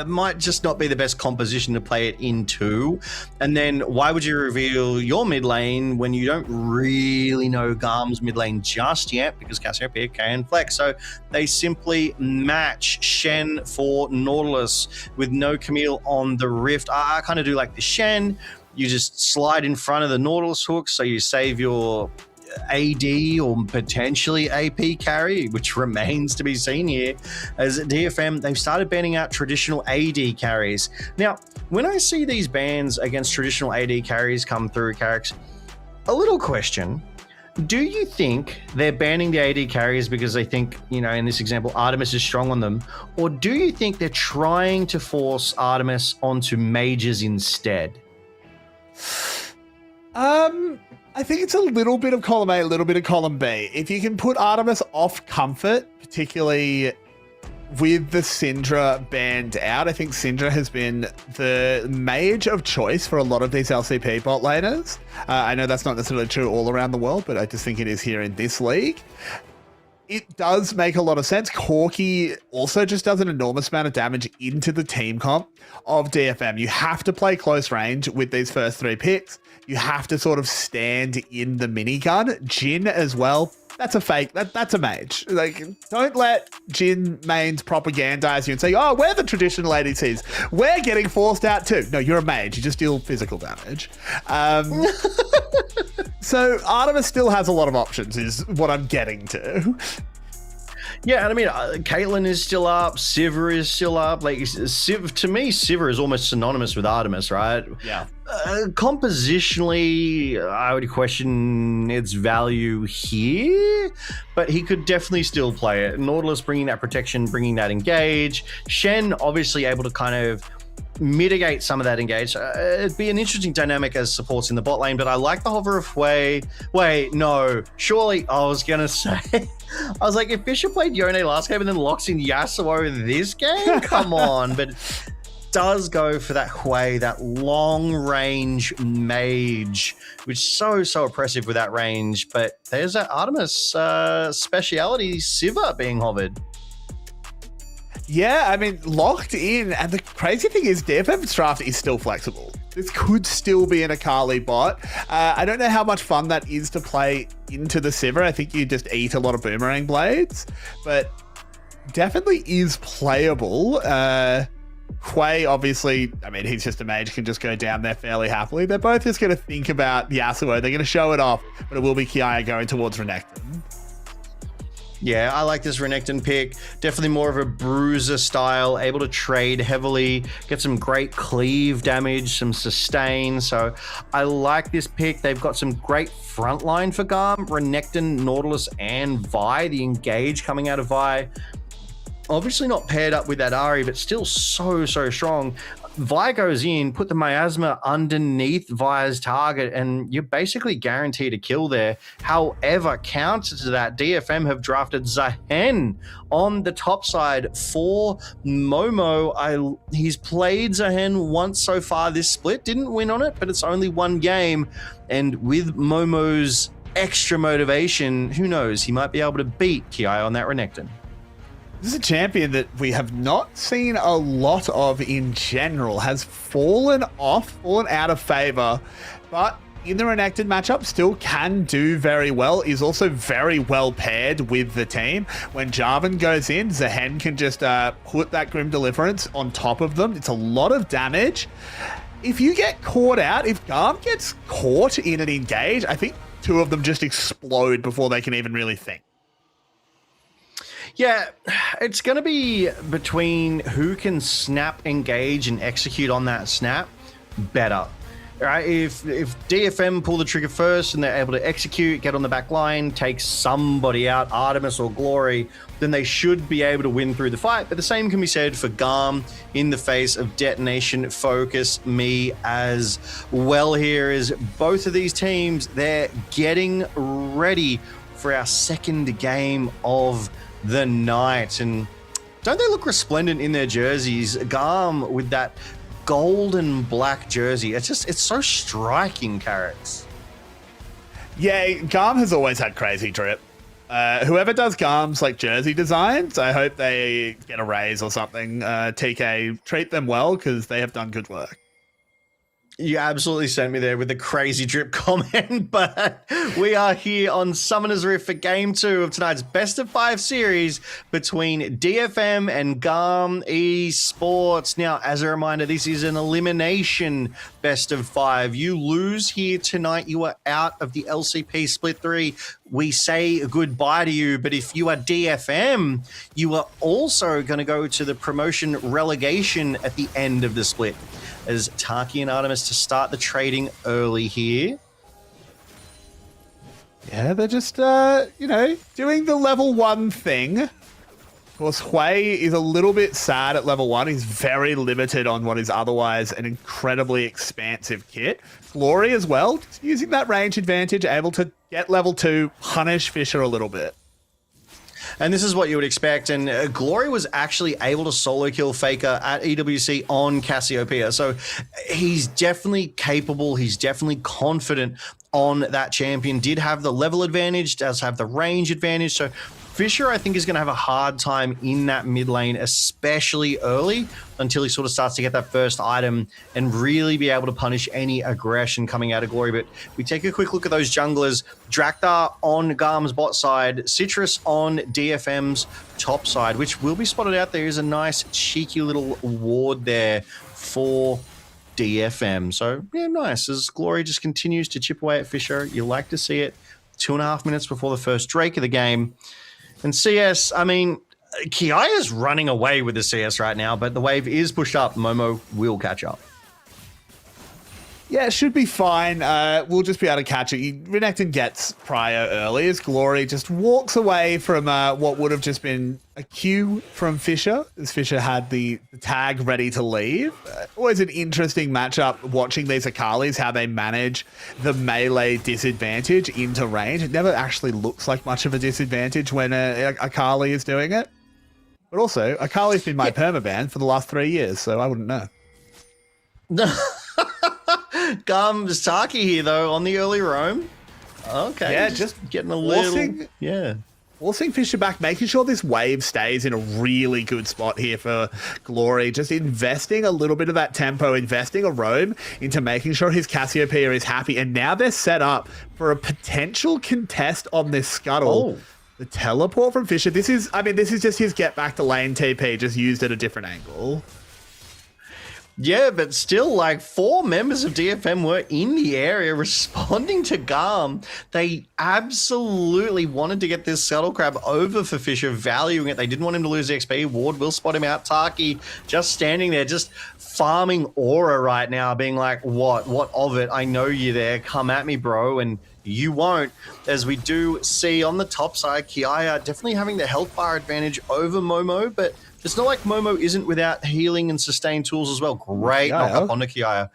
Might just not be the best composition to play it into. And then why would you reveal your mid lane when you don't really know GAM's mid lane just yet? Because Cassiopeia can flex. So they simply match Shen for Nautilus with no Camille on the Rift. I kind of do like the Shen. You just slide in front of the Nautilus hook, so you save your AD or potentially AP carry, which remains to be seen here. As at DFM, they've started banning out traditional AD carries. Now, when I see these bans against traditional AD carries come through, Carricks, a little question. Do you think they're banning the AD carries because they think, you know, in this example, Artemis is strong on them? Or do you think they're trying to force Artemis onto mages instead? I think it's a little bit of column A, a little bit of column B. If you can put Artemis off comfort, particularly with the Syndra banned out, I think Syndra has been the mage of choice for a lot of these LCP bot laners. I know that's not necessarily true all around the world, but I just think it is here in this league. It does make a lot of sense. Corki also just does an enormous amount of damage into the team comp of DFM. You have to play close range with these first 3 picks. You have to sort of stand in the minigun. Jhin as well. That's a fake. That's a mage. Like, don't let Jhin mains propagandize you and say, oh, we're the traditional ADCs. We're getting forced out too. No, you're a mage. You just deal physical damage. So Artemis still has a lot of options is what I'm getting to. Yeah, and I mean, Caitlyn is still up. Sivir is still up. Like, to me, Sivir is almost synonymous with Artemis, right? Yeah. Compositionally, I would question its value here, but he could definitely still play it. Nautilus bringing that protection, bringing that engage. Shen obviously able to kind of mitigate some of that engage. It'd be an interesting dynamic as supports in the bot lane, but I like the hover of Hui. Wait, no. Surely, I was going to say... I was like, if Fisher played Yone last game and then locks in Yasuo this game? Come on. But does go for that Hui, that long-range mage, which is so oppressive with that range. But there's that Artemis speciality, Sivir, being hovered. Yeah, I mean, locked in. And the crazy thing is, DFM's draft is still flexible. This could still be an Akali bot. I don't know how much fun that is to play into the Sivir. I think you just eat a lot of boomerang blades, but definitely is playable. Hui, obviously, I mean, he's just a mage, can just go down there fairly happily. They're both just going to think about Yasuo. They're going to show it off, but it will be Kiaya going towards Renekton. Yeah, I like this Renekton pick. Definitely more of a bruiser style, able to trade heavily, get some great cleave damage, some sustain. So I like this pick. They've got some great frontline for GAM, Renekton, Nautilus, and Vi. The engage coming out of Vi. Obviously not paired up with that Ahri, but still so strong. Vi goes in, put the miasma underneath Vi's target, and you're basically guaranteed a kill there. However, counter to that, DFM have drafted Zahen on the top side for Momo. He's played Zahen once so far this split, didn't win on it, but it's only one game. And with Momo's extra motivation, who knows, he might be able to beat Ki on that Renekton. This is a champion that we have not seen a lot of in general, has fallen out of favor, but in the Renekton matchup still can do very well, is also very well paired with the team. When Jarvan goes in, Zahen can just put that Grim Deliverance on top of them. It's a lot of damage. If you get caught out, if GAM gets caught in an engage, I think 2 of them just explode before they can even really think. Yeah, it's going to be between who can snap, engage, and execute on that snap better. Right? If DFM pull the trigger first and they're able to execute, get on the back line, take somebody out, Artemis or Glory, then they should be able to win through the fight. But the same can be said for GAM in the face of Detonation, Focus, me as well here. Is both of these teams, they're getting ready for our second game of the night. And don't they look resplendent in their jerseys? GAM with that gold and black jersey. It's so striking, Carrots. Yeah, GAM has always had crazy drip. Whoever does GAM's like jersey designs, I hope they get a raise or something. TK, treat them well because they have done good work. You absolutely sent me there with the crazy drip comment, but we are here on Summoner's Rift for Game 2 of tonight's Best of 5 series between DFM and GAM Esports. Now, as a reminder, this is an elimination Best of 5. You lose here tonight, you are out of the LCP Split 3. We say goodbye to you, but if you are DFM, you are also going to go to the promotion relegation at the end of the split. As Taki and Artemis to start the trading early here. Yeah, they're just, doing the level 1 thing. Of course, Hui is a little bit sad at level 1. He's very limited on what is otherwise an incredibly expansive kit. Glory as well, just using that range advantage, able to get level 2, punish Fisher a little bit. And this is what you would expect. And Glory was actually able to solo kill Faker at EWC on Cassiopeia. So he's definitely capable. He's definitely confident on that champion. Did have the level advantage, does have the range advantage. So Fisher, I think, is going to have a hard time in that mid lane, especially early, until he sort of starts to get that first item and really be able to punish any aggression coming out of Glory. But we take a quick look at those junglers. Drakthar on GAM's bot side, Citrus on DFM's top side, which will be spotted out. There is a nice cheeky little ward there for DFM. So, yeah, nice. As Glory just continues to chip away at Fisher, you like to see it. 2.5 minutes before the first Drake of the game. And CS, I mean, Kiaya's running away with the CS right now, but the wave is pushed up. Momo will catch up. Yeah, it should be fine. We'll just be able to catch it. Renekton gets Prio early as Glory just walks away from what would have just been a Q from Fisher, as Fisher had the tag ready to leave. Always an interesting matchup watching these Akalis, how they manage the melee disadvantage into range. It never actually looks like much of a disadvantage when Akali is doing it. But also, Akali's been my permaban for the last 3 years, so I wouldn't know. GAM's Taki here, though, on the early roam. Okay. Yeah, just getting a little... Forcing Fisher back, making sure this wave stays in a really good spot here for Glory. Just investing a little bit of that tempo, investing a roam into making sure his Cassiopeia is happy. And now they're set up for a potential contest on this scuttle. Oh. The teleport from Fisher. This is just his get back to lane TP, just used at a different angle. Yeah, but still, like, 4 members of DFM were in the area responding to GAM. They absolutely wanted to get this Scuttle Crab over for Fisher, valuing it. They didn't want him to lose XP. Ward will spot him out. Taki just standing there, just farming aura right now, being like, what? What of it? I know you're there. Come at me, bro. And you won't. As we do see on the top side, Kiaya definitely having the health bar advantage over Momo, but it's not like Momo isn't without healing and sustain tools as well. Great knock up onto Kiaya.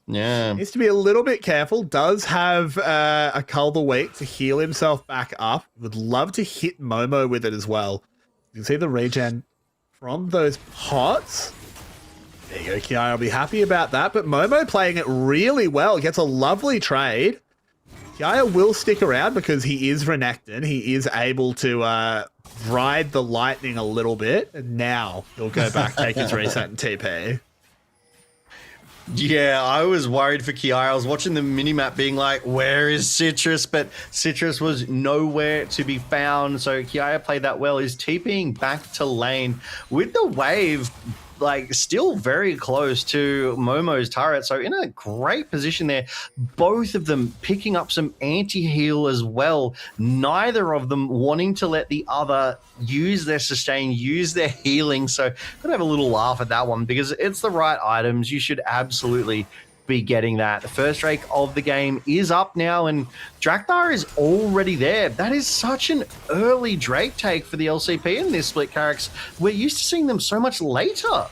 Yeah. Needs to be a little bit careful. Does have a Cull the Weak to heal himself back up. Would love to hit Momo with it as well. You can see the regen from those pots. There you go, Kiaya will be happy about that. But Momo playing it really well. Gets a lovely trade. Kiaya will stick around because he is Renekton. He is able to ride the lightning a little bit. And now he'll go back, take his reset and TP. Yeah, I was worried for Kiaya. I was watching the minimap being like, where is Citrus? But Citrus was nowhere to be found. So Kiaya played that well. He's TPing back to lane with the wave, like, still very close to Momo's turret. So in a great position there. Both of them picking up some anti-heal as well. Neither of them wanting to let the other use their sustain, use their healing. So gotta have a little laugh at that one because it's the right items. You should absolutely be getting that. The first Drake of the game is up now, and Drakthar is already there. That is such an early Drake take for the LCP in this split carrots. We're used to seeing them so much later.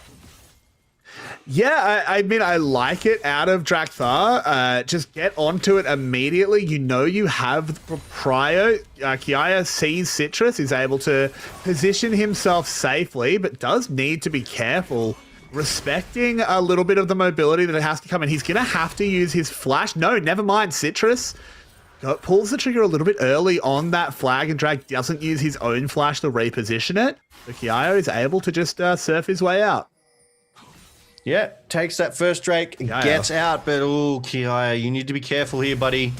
Yeah, I mean, I like it out of Drakthar. Just get onto it immediately. You know you have the Prio. Kiaya sees Citrus, is able to position himself safely, but does need to be careful. Respecting a little bit of the mobility that has to come in. He's going to have to use his flash. No, never mind. Citrus pulls the trigger a little bit early on that flag, and Drake doesn't use his own flash to reposition it. So Kiaya is able to just surf his way out. Yeah, takes that first Drake, gets out, but oh, Kiaya, you need to be careful here, buddy.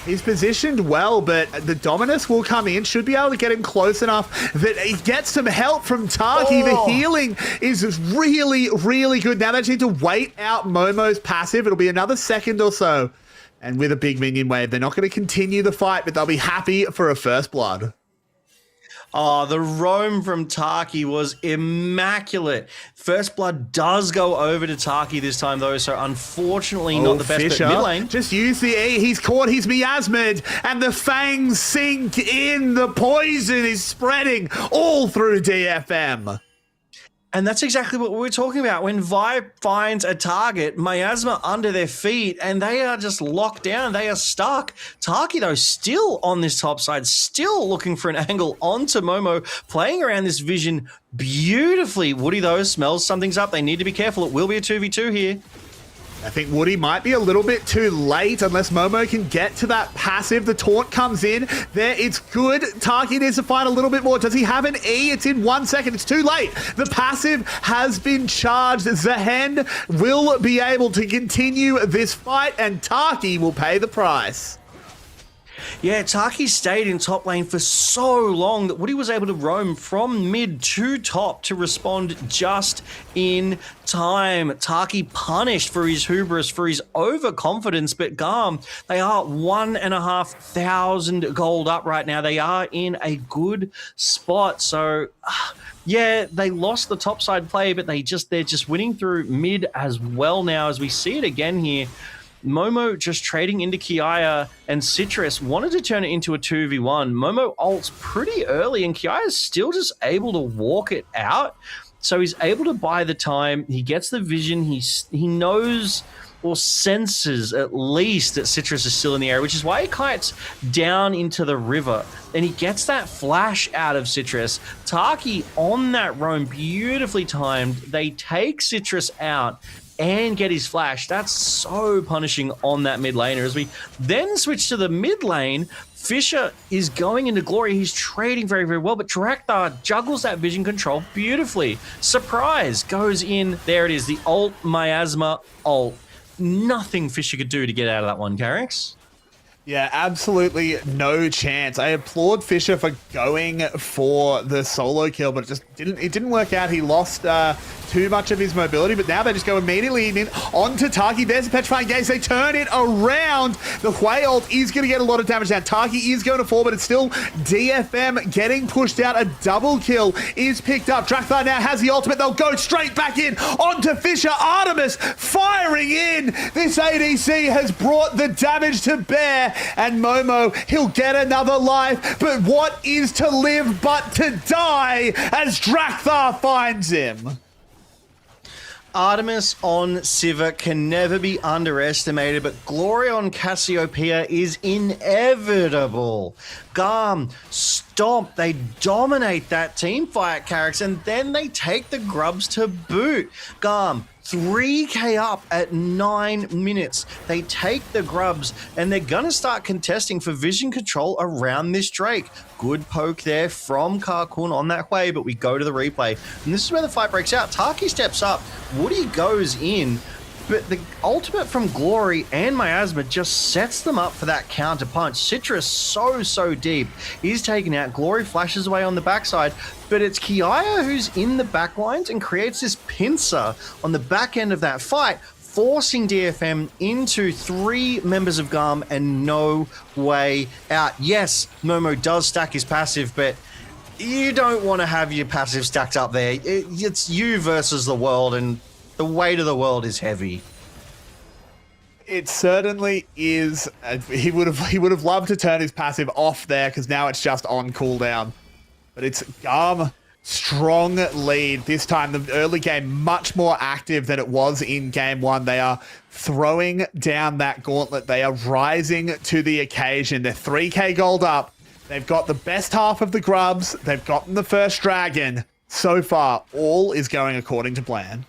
He's positioned well, but the Dominus will come in. Should be able to get him close enough that he gets some help from Taki. The healing is really, really good. Now they just need to wait out Momo's passive. It'll be another second or so. And with a big minion wave, they're not going to continue the fight, but they'll be happy for a first blood. Oh, the roam from Taki was immaculate. First blood does go over to Taki this time, though, so unfortunately not the best. Fisher, but mid lane. just use the E. He's caught his miasmid, and the fangs sink in. The poison is spreading all through DFM. And that's exactly what we were talking about. When Vi finds a target, miasma under their feet, and they are just locked down. They are stuck. Taki, though, still on this top side, still looking for an angle onto Momo, playing around this vision beautifully. Woody, though, smells something's up. They need to be careful. It will be a 2v2 here. I think Woody might be a little bit too late unless Momo can get to that passive. The taunt comes in. There, it's good. Taki needs to find a little bit more. Does he have an E? It's in 1 second. It's too late. The passive has been charged. Zehen will be able to continue this fight, and Taki will pay the price. Yeah, Taki stayed in top lane for so long that Woody was able to roam from mid to top to respond just in time. Taki punished for his hubris, for his overconfidence, but GAM, they are 1,500 gold up right now. They are in a good spot. So, yeah, they lost the topside play, but they're just winning through mid as well now, as we see it again here. Momo just trading into Kiaya, and Citrus wanted to turn it into a 2v1. Momo ults pretty early, and Kiaya's still just able to walk it out. So he's able to buy the time. He gets the vision. He knows or senses at least that Citrus is still in the area, which is why he kites down into the river. And he gets that flash out of Citrus. Taki on that roam, beautifully timed. They take Citrus out and get his flash. That's so punishing on that mid laner. As we then switch to the mid lane, Fisher is going into Glory. He's trading very, very well, but Drakthar juggles that vision control beautifully. Surprise goes in. There it is, the ult, miasma ult. Nothing Fisher could do to get out of that one, Carrix. Yeah, absolutely no chance. I applaud Fisher for going for the solo kill, but it didn't work out. He lost too much of his mobility, but now they just go immediately in onto Taki. There's a petrifying gaze. They turn it around. The Hwei ult is going to get a lot of damage down. Taki is going to fall, but it's still DFM getting pushed out. A double kill is picked up. Drakthar now has the ultimate. They'll go straight back in onto Fisher. Artemis firing in. This ADC has brought the damage to bear. And Momo, he'll get another life, but what is to live but to die as Drakthar finds him? Artemis on Siva can never be underestimated, but glory on Cassiopeia is inevitable. GAM, stomp, they dominate that team fight, Carrix, and then they take the grubs to boot. GAM, 3k up at 9 minutes. They take the grubs, and they're gonna start contesting for vision control around this Drake. Good poke there from Karkun on that way, but we go to the replay. And this is where the fight breaks out. Taki steps up, Woody goes in, but the ultimate from Glory and Miasma just sets them up for that counter punch. Citrus so deep. He's taken out. Glory flashes away on the backside, but it's Kiaya who's in the back lines and creates this pincer on the back end of that fight, forcing DFM into 3 members of GAM and no way out. Yes, Momo does stack his passive, but you don't want to have your passive stacked up there. It's you versus the world, and the weight of the world is heavy. It certainly is. He would have loved to turn his passive off there, because now it's just on cooldown. But it's GAM, strong lead. This time, the early game much more active than it was in game 1. They are throwing down that gauntlet. They are rising to the occasion. They're 3k gold up. They've got the best half of the grubs. They've gotten the first dragon. So far, all is going according to plan.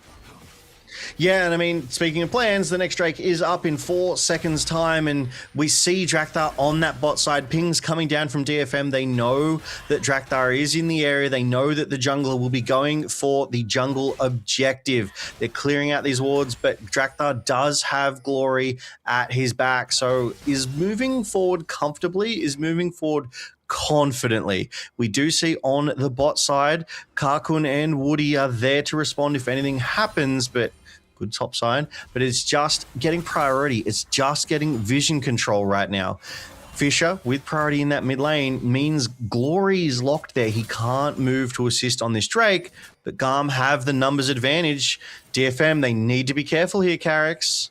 Yeah, and I mean, speaking of plans, the next Drake is up in 4 seconds time, and we see Drakthar on that bot side. Pings coming down from DFM. They know that Drakthar is in the area. They know that the jungler will be going for the jungle objective. They're clearing out these wards, but Drakthar does have Glory at his back, so is moving forward comfortably, is moving forward confidently. We do see on the bot side, Karkun and Woody are there to respond if anything happens, but good top side. But it's just getting priority. It's just getting vision control right now. Fisher with priority in that mid lane means Glory is locked there. He can't move to assist on this Drake, but GAM have the numbers advantage. DFM, they need to be careful here, Carrix.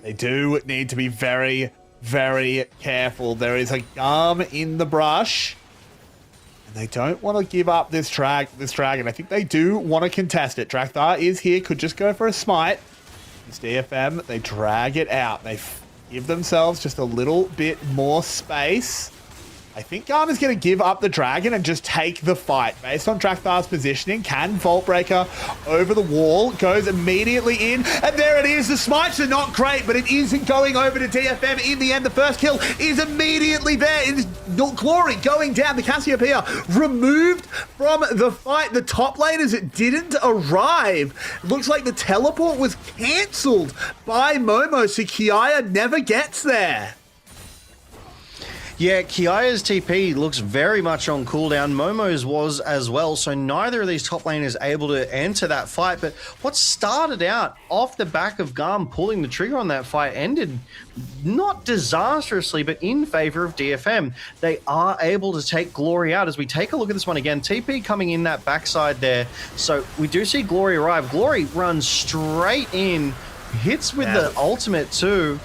They do need to be very, very careful. There is a GAM in the brush, and they don't want to give up this dragon. I think they do want to contest it. Drakthar is here, could just go for a smite. This DFM, they drag it out. They give themselves just a little bit more space. I think GAM is going to give up the dragon and just take the fight. Based on Drakthar's positioning, can Vaultbreaker over the wall, goes immediately in, and there it is. The smites are not great, but it isn't going over to DFM in the end. The first kill is immediately there. It is Glory going down. The Cassiopeia removed from the fight. The top laners didn't arrive. Looks like the teleport was cancelled by Momo, so Kiaya never gets there. Yeah, Kiaya's TP looks very much on cooldown. Momo's was as well, so neither of these top laners able to enter that fight. But what started out off the back of GAM pulling the trigger on that fight ended not disastrously, but in favor of DFM. They are able to take Glory out. As we take a look at this one again, TP coming in that backside there. So we do see Glory arrive. Glory runs straight in, hits with the ultimate too,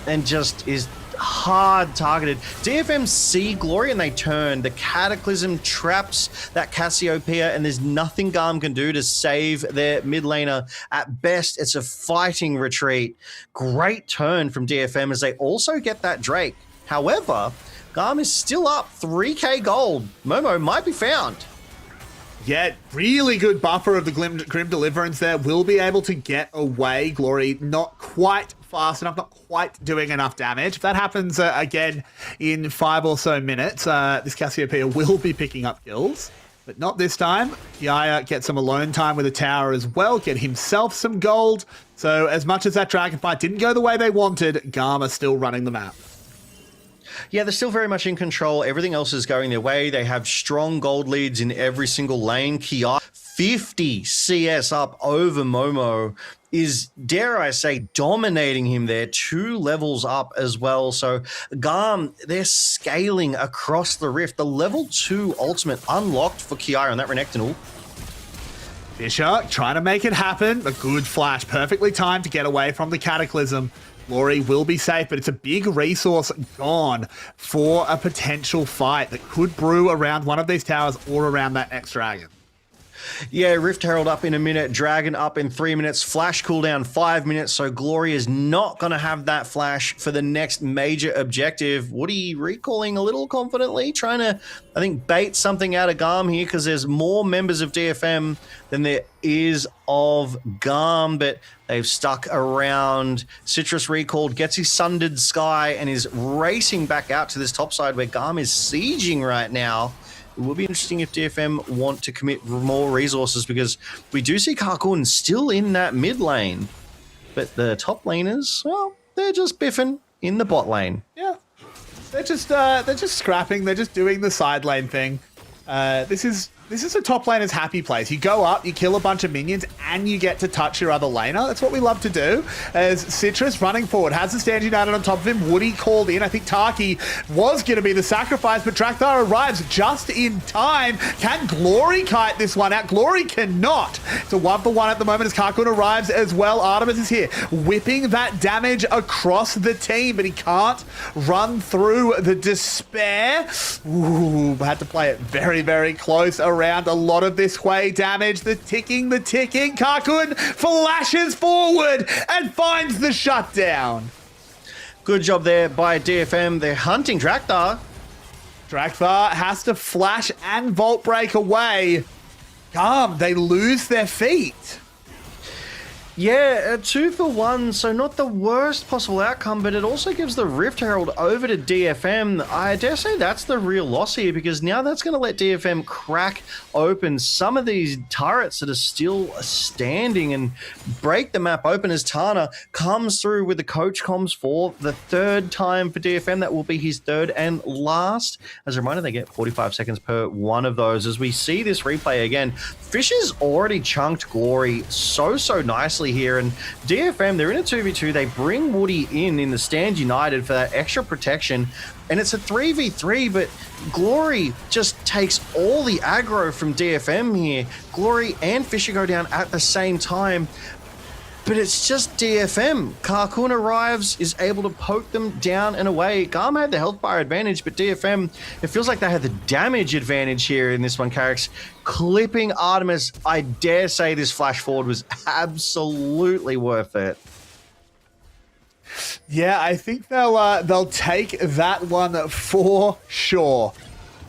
and just is hard targeted. DFM see Glory and they turn. The Cataclysm traps that Cassiopeia, and there's nothing GAM can do to save their mid laner. At best, it's a fighting retreat. Great turn from DFM as they also get that Drake. However, GAM is still up 3k gold. Momo might be found. Yeah, really good buffer of the Grim Deliverance there. Will be able to get away. Glory not quite fast enough, not quite doing enough damage. If that happens again in 5 or so minutes, this Cassiopeia will be picking up kills, but not this time. Kiaya gets some alone time with the tower as well, get himself some gold. So as much as that dragon fight didn't go the way they wanted, GAM are still running the map. Yeah, they're still very much in control. Everything else is going their way. They have strong gold leads in every single lane. Kiaya, 50 CS up over Momo, is, dare I say, dominating him there. 2 levels up as well. So GAM, they're scaling across the rift. The level 2 ultimate unlocked for Kiaya on that Renekton ult. Fisher trying to make it happen. A good flash, perfectly timed to get away from the Cataclysm. Glory will be safe, but it's a big resource gone for a potential fight that could brew around one of these towers or around that next dragon. Yeah, Rift Herald up in a minute, Dragon up in 3 minutes, Flash cooldown 5 minutes, so Glory is not going to have that Flash for the next major objective. Woody recalling a little confidently, trying to, I think, bait something out of GAM here because there's more members of DFM than there is of GAM, but they've stuck around. Citrus recalled, gets his Sundered Sky and is racing back out to this top side where GAM is sieging right now. It will be interesting if DFM want to commit more resources because we do see Karkun still in that mid lane. But the top laners, well, they're just biffing in the bot lane. Yeah. They're just scrapping. They're just doing the side lane thing. This is a top laner's happy place. You go up, you kill a bunch of minions, and you get to touch your other laner. That's what we love to do. As Citrus running forward, has the Stand United on top of him. Woody called in. I think Taki was going to be the sacrifice, but Drakthar arrives just in time. Can Glory kite this one out? Glory cannot. It's a 1-for-1 at the moment as Karkun arrives as well. Artemis is here, whipping that damage across the team, but he can't run through the despair. Ooh, had to play it very, very close around a lot of this way. Damage, the ticking. Karkun flashes forward and finds the shutdown. Good job there by DFM. They're hunting Drakthar. Drakthar has to flash and Vault Break away. GAM, they lose their feet. Yeah, a 2-for-1, so not the worst possible outcome, but it also gives the Rift Herald over to DFM. I dare say that's the real loss here, because now that's going to let DFM crack open some of these turrets that are still standing and break the map open as Tana comes through with the coach comms for the 3rd time for DFM. That will be his 3rd and last. As a reminder, they get 45 seconds per one of those. As we see this replay again, Fisher's already chunked Glory so nicely nicely here. And DFM, they're in a 2v2. They bring Woody in the Stand United for that extra protection. And it's a 3v3, but Glory just takes all the aggro from DFM here. Glory and Fisher go down at the same time. But it's just DFM. Carcoon arrives, is able to poke them down and away. GAM had the health bar advantage, but DFM, it feels like they had the damage advantage here in this one, Carrick's. Clipping Artemis, I dare say this flash forward was absolutely worth it. Yeah, I think they'll take that one for sure.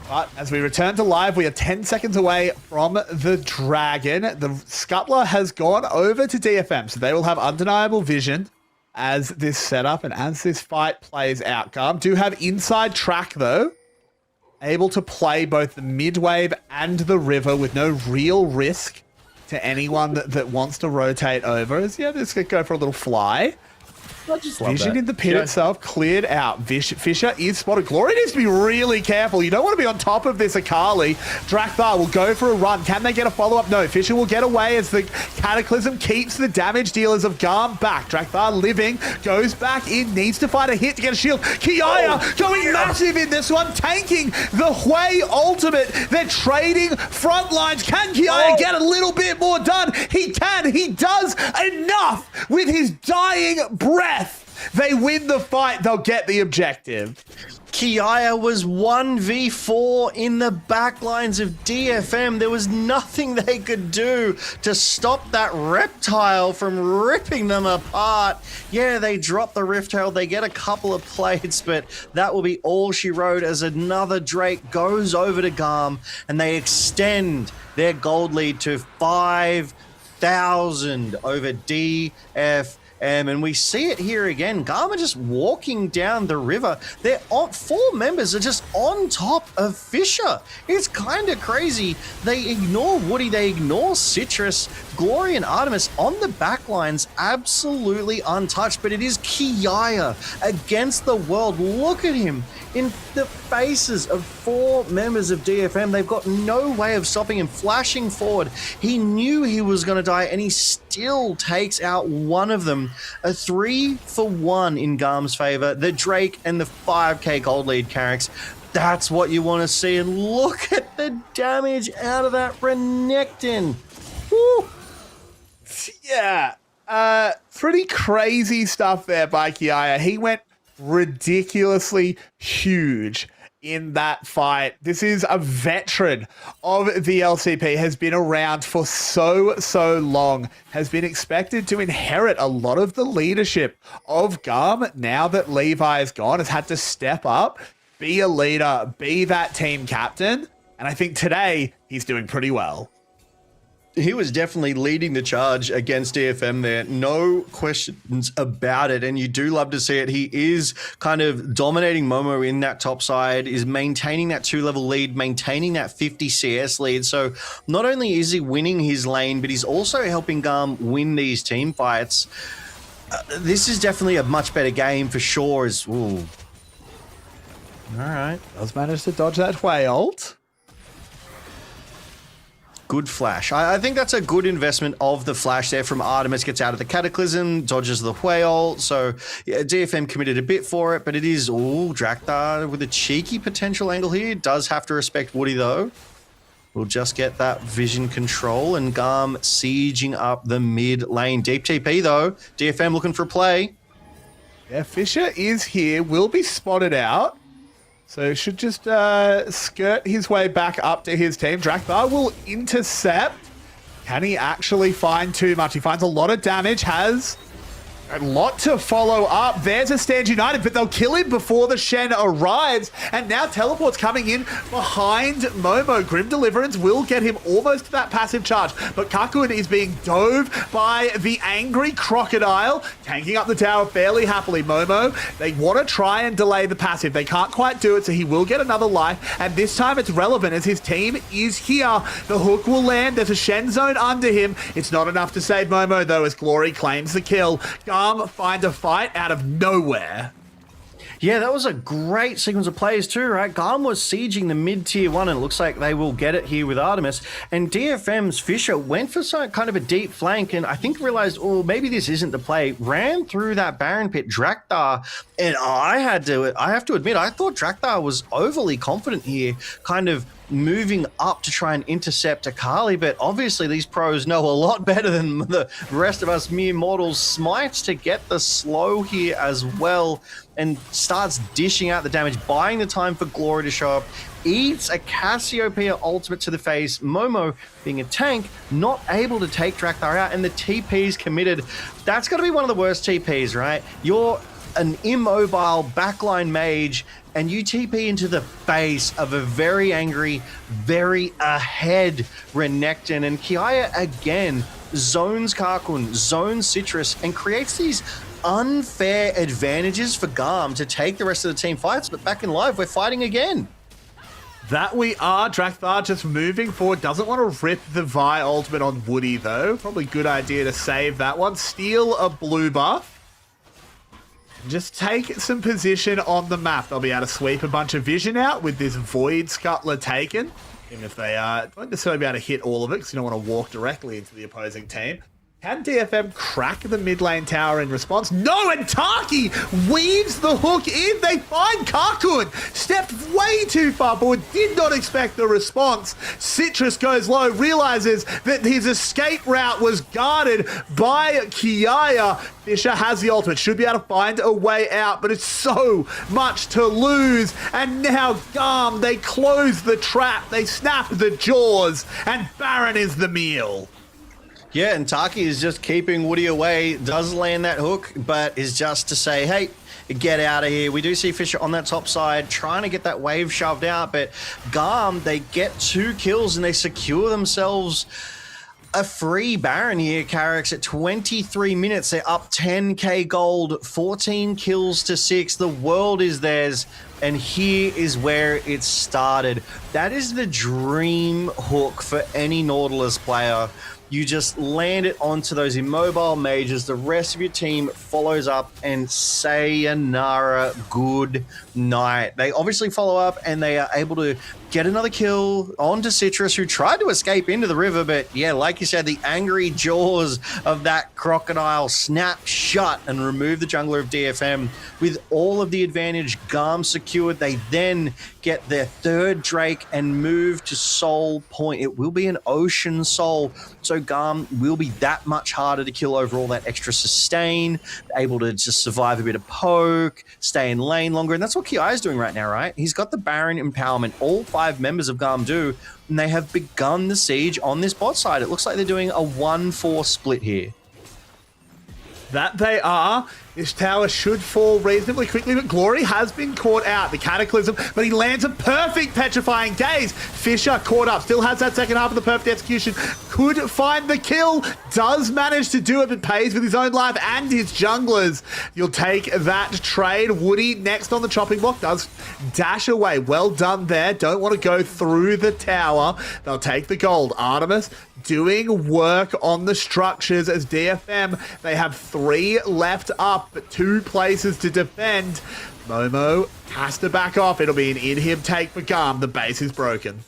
But as we return to live, we are 10 seconds away from the Dragon. The Scuttler has gone over to DFM, so they will have undeniable vision as this setup and as this fight plays out. GAM do have inside track, though. Able to play both the mid-wave and the river with no real risk to anyone that wants to rotate over. As, yeah, this could go for a little fly. Vision in the pit itself cleared out. Fisher is spotted. Glory needs to be really careful. You don't want to be on top of this Akali. Drakthar will go for a run. Can they get a follow-up? No. Fisher will get away as the Cataclysm keeps the damage dealers of GAM back. Drakthar living, goes back in, needs to find a hit to get a shield. Kiaya going massive in this one, tanking the Hui ultimate. They're trading front lines. Can Kiaya get a little bit more done? He can. He does enough with his dying breath. They win the fight. They'll get the objective. Kiaya was 1v4 in the backlines of DFM. There was nothing they could do to stop that reptile from ripping them apart. Yeah, they drop the Rifttail. They get a couple of plates, but that will be all she wrote as another Drake goes over to GAM and they extend their gold lead to 5,000 over DFM. And we see it here again. GAM are just walking down the river. They're on, 4 members are just on top of Fisher. It's kind of crazy. They ignore Woody. They ignore Citrus. Glory and Artemis on the backlines, absolutely untouched. But it is Kiaya against the world. Look at him in the faces of 4 members of DFM. They've got no way of stopping him. Flashing forward, he knew he was going to die, and he still takes out one of them. A 3-for-1 in GAM's favor. The Drake and the 5k gold lead, Carricks. That's what you want to see. And look at the damage out of that Renekton. Woo! Yeah, pretty crazy stuff there by Kiaya. He went ridiculously huge in that fight. This is a veteran of the LCP, has been around for so long, has been expected to inherit a lot of the leadership of GAM. Now that Levi is gone, has had to step up, be a leader, be that team captain, and I think today he's doing pretty well. He was definitely leading the charge against DFM there. No questions about it. And you do love to see it. He is kind of dominating Momo in that top side, is maintaining that 2-level lead, maintaining that 50 CS lead. So not only is he winning his lane, but he's also helping GAM win these team fights. This is definitely a much better game for sure. Ooh. All right. Does manage to dodge that Hui ult. Good flash. I think that's a good investment of the flash there from Artemis. Gets out of the Cataclysm, dodges the whale. So yeah, DFM committed a bit for it, but it is, Drakthar with a cheeky potential angle here. Does have to respect Woody though. We'll just get that vision control and GAM sieging up the mid lane. Deep TP though. DFM looking for a play. Yeah, Fisher is here, will be spotted out. So should just skirt his way back up to his team. Drakthar will intercept. Can he actually find too much? He finds a lot of damage, has a lot to follow up. There's a Stand United, but they'll kill him before the Shen arrives. And now Teleport's coming in behind Momo. Grim Deliverance will get him almost to that passive charge, but Kakun is being dove by the angry Crocodile, tanking up the tower fairly happily. Momo, they want to try and delay the passive. They can't quite do it, so he will get another life, and this time it's relevant as his team is here. The hook will land. There's a Shen zone under him. It's not enough to save Momo, though, as Glory claims the kill. GAM find a fight out of nowhere. Yeah, that was a great sequence of plays too, right? GAM was sieging the mid-tier 1, and it looks like they will get it here with Artemis. And DFM's Fisher went for some kind of a deep flank, and I think realized, oh, maybe this isn't the play. Ran through that Baron pit, Drakthar, and I have to admit, I thought Drakthar was overly confident here, kind of moving up to try and intercept Akali, but obviously these pros know a lot better than the rest of us mere mortals. Smites to get the slow here as well, and starts dishing out the damage, buying the time for Glory to show up, eats a Cassiopeia ultimate to the face. Momo, being a tank, not able to take Drakthar out, and the TP's committed. That's got to be one of the worst TPs, right? You're an immobile backline mage, and you TP into the face of a very angry, very ahead Renekton, and Kiaya again zones Karkun, zones Citrus, and creates these unfair advantages for GAM to take the rest of the team fights. But back in live, we're fighting again. That we are. Drakthar just moving forward. Doesn't want to rip the Vi ultimate on Woody, though. Probably good idea to save that one. Steal a blue buff. Just take some position on the map. They'll be able to sweep a bunch of vision out with this Void Scuttler taken. Even if they won't necessarily be able to hit all of it, because you don't want to walk directly into the opposing team. Can DFM crack the mid lane tower in response? No, and Taki weaves the hook in. They find Karkun. Stepped way too far forward. Did not expect the response. Citrus goes low, realizes that his escape route was guarded by Kiaya. Fisher has the ultimate. Should be able to find a way out, but it's so much to lose. And now GAM, they close the trap. They snap the jaws, and Baron is the meal. Yeah, and Taki is just keeping Woody away, does land that hook, but is just to say, hey, get out of here. We do see Fisher on that top side trying to get that wave shoved out, but GAM, they get 2 kills and they secure themselves a free Baron here. Carrick's at 23 minutes. They're up 10k gold, 14 kills to 6. The world is theirs. And here is where it started. That is the dream hook for any Nautilus player. You just land it onto those immobile mages. The rest of your team follows up, and sayonara, good night. They obviously follow up, and they are able to get another kill onto Citrus, who tried to escape into the river. But yeah, like you said, the angry jaws of that crocodile snap shut and remove the jungler of DFM. With all of the advantage GAM secured, they then get their 3rd Drake and move to Soul Point. It will be an Ocean Soul, so GAM will be that much harder to kill over all that extra sustain, able to just survive a bit of poke, stay in lane longer, and that's what Kiai is doing right now, right? He's got the Baron empowerment, all 5 members of GAM do, and they have begun the siege on this bot side. It looks like they're doing a 1-4 split here. That they are. This tower should fall reasonably quickly, but Glory has been caught out. The Cataclysm, but he lands a perfect Petrifying Gaze. Fisher caught up, still has that second half of the perfect execution. Could find the kill, does manage to do it, but pays with his own life and his junglers. You'll take that trade. Woody next on the chopping block, does dash away. Well done there. Don't want to go through the tower. They'll take the gold. Artemis doing work on the structures as DFM. They have 3 left up, but 2 places to defend. Momo has to back off. It'll be an in-him take for GAM. The base is broken.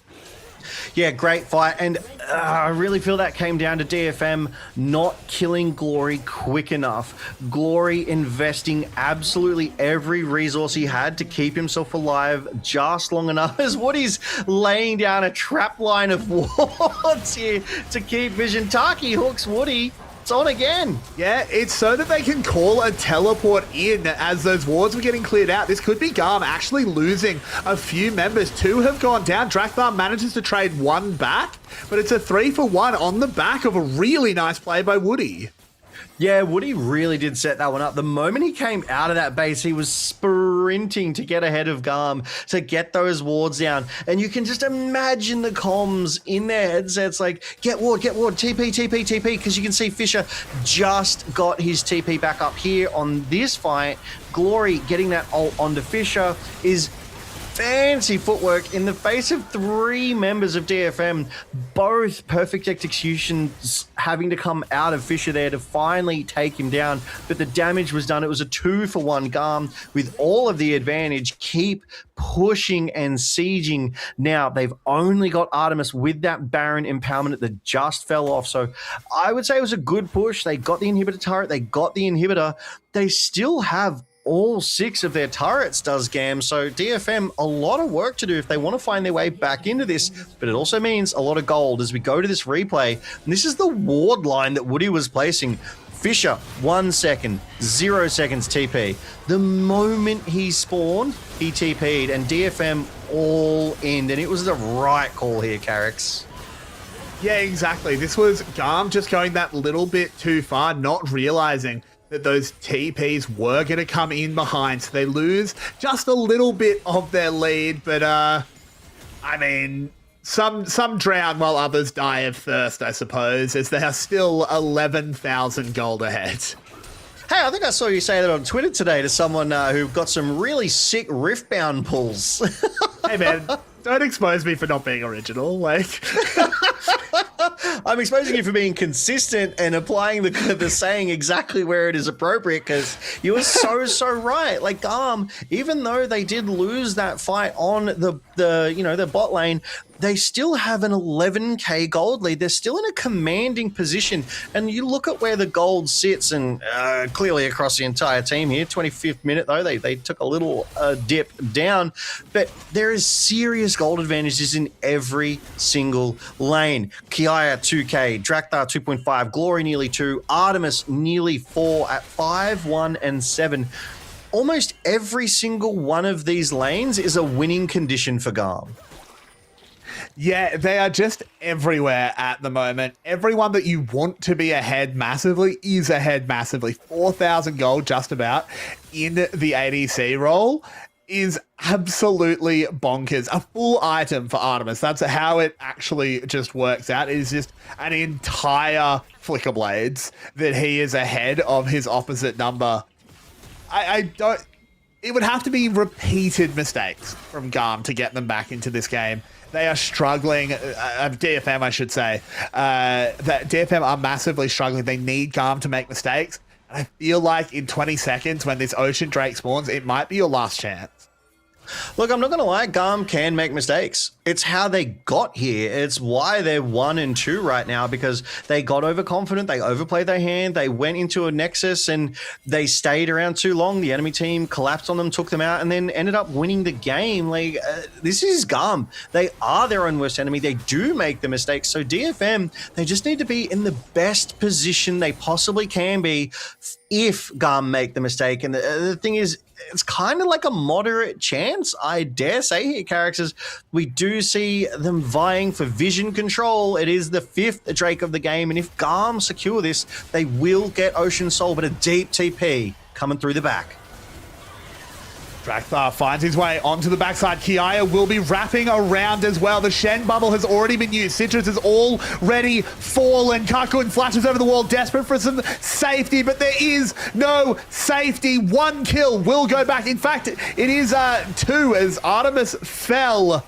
Yeah, great fight, and I really feel that came down to DFM not killing Glory quick enough. Glory investing absolutely every resource he had to keep himself alive just long enough as Woody's laying down a trap line of wards here to keep vision. Taki hooks Woody. It's on again. Yeah, it's so that they can call a teleport in as those wards were getting cleared out. This could be GAM actually losing a few members. 2 have gone down. Drakthar manages to trade 1 back, but it's a 3-for-1 on the back of a really nice play by Woody. Yeah, Woody really did set that one up. The moment he came out of that base, he was sprinting to get ahead of GAM, to get those wards down. And you can just imagine the comms in their headsets like, get ward, TP, TP, TP, because you can see Fisher just got his TP back up here on this fight. Glory getting that ult onto Fisher is fancy footwork in the face of 3 members of DFM, both perfect executions having to come out of Fisher there to finally take him down. But the damage was done. It was a 2-for-1 GAM with all of the advantage. Keep pushing and sieging. Now, they've only got Artemis with that Baron empowerment that just fell off. So I would say it was a good push. They got the inhibitor turret. They got the inhibitor. They still have all 6 of their turrets, does GAM. So DFM, a lot of work to do if they want to find their way back into this, but it also means a lot of gold as we go to this replay. And this is the ward line that Woody was placing. Fisher, 1 second, 0 seconds TP. The moment he spawned, he TP'd, and DFM all in, and it was the right call here, Carrix. Yeah, exactly. This was GAM just going that little bit too far, not realizing that those TPs were going to come in behind, so they lose just a little bit of their lead. But, I mean, some drown while others die of thirst, I suppose, as they are still 11,000 gold ahead. Hey, I think I saw you say that on Twitter today to someone who got some really sick Riftbound pulls. Hey, man, don't expose me for not being original, like... I'm exposing you for being consistent and applying the saying exactly where it is appropriate, because you were so right. Like GAM, even though they did lose that fight on the bot lane, they still have an 11k gold lead. They're still in a commanding position. And you look at where the gold sits, and clearly across the entire team here, 25th minute though, they took a little dip down. But there is serious gold advantages in every single lane. Kiaya 2k, Drakthar 2.5, Glory nearly 2, Artemis nearly 4 at 5, 1, and 7. Almost every single one of these lanes is a winning condition for GAM. Yeah, they are just everywhere at the moment. Everyone that you want to be ahead massively is ahead massively. 4,000 gold just about in the ADC role is absolutely bonkers. A full item for Artemis. That's how it actually just works out. It is just an entire Flicker Blades that he is ahead of his opposite number. I don't... It would have to be repeated mistakes from GAM to get them back into this game. They are struggling, DFM I should say, that DFM are massively struggling. They need GAM to make mistakes. And I feel like in 20 seconds when this Ocean Drake spawns, it might be your last chance. Look, I'm not going to lie, GAM can make mistakes. It's how they got here. It's why they're 1 and 2 right now, because they got overconfident, they overplayed their hand, they went into a nexus and they stayed around too long. The enemy team collapsed on them, took them out, and then ended up winning the game. Like, this is GAM. They are their own worst enemy. They do make the mistakes. So DFM, they just need to be in the best position they possibly can be if GAM make the mistake. And the thing is, it's kind of like a moderate chance, I dare say here, characters. We do see them vying for vision control. It is the 5th Drake of the game, and if GAM secure this, they will get Ocean Soul, but a deep TP coming through the back. Drakthar finds his way onto the backside. Kiaya will be wrapping around as well. The Shen bubble has already been used. Citrus is already fallen. Kakun flashes over the wall, desperate for some safety, but there is no safety. 1 kill will go back. In fact, it is 2 as Artemis fell.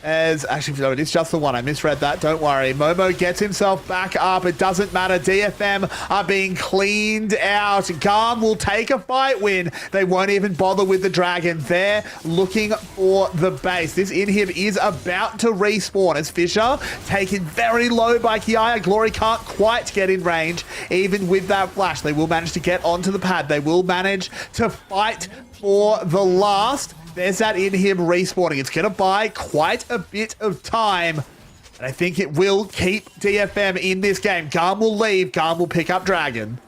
Actually, no, it is just the 1. I misread that. Don't worry. Momo gets himself back up. It doesn't matter. DFM are being cleaned out. GAM will take a fight win. They won't even bother with the dragon. They're looking for the base. This inhib is about to respawn as Fisher taken very low by Kiaya. Glory can't quite get in range. Even with that flash, they will manage to get onto the pad. They will manage to fight for the last. There's that inhib respawning. It's going to buy quite a bit of time. And I think it will keep DFM in this game. GAM will leave. GAM will pick up Dragon.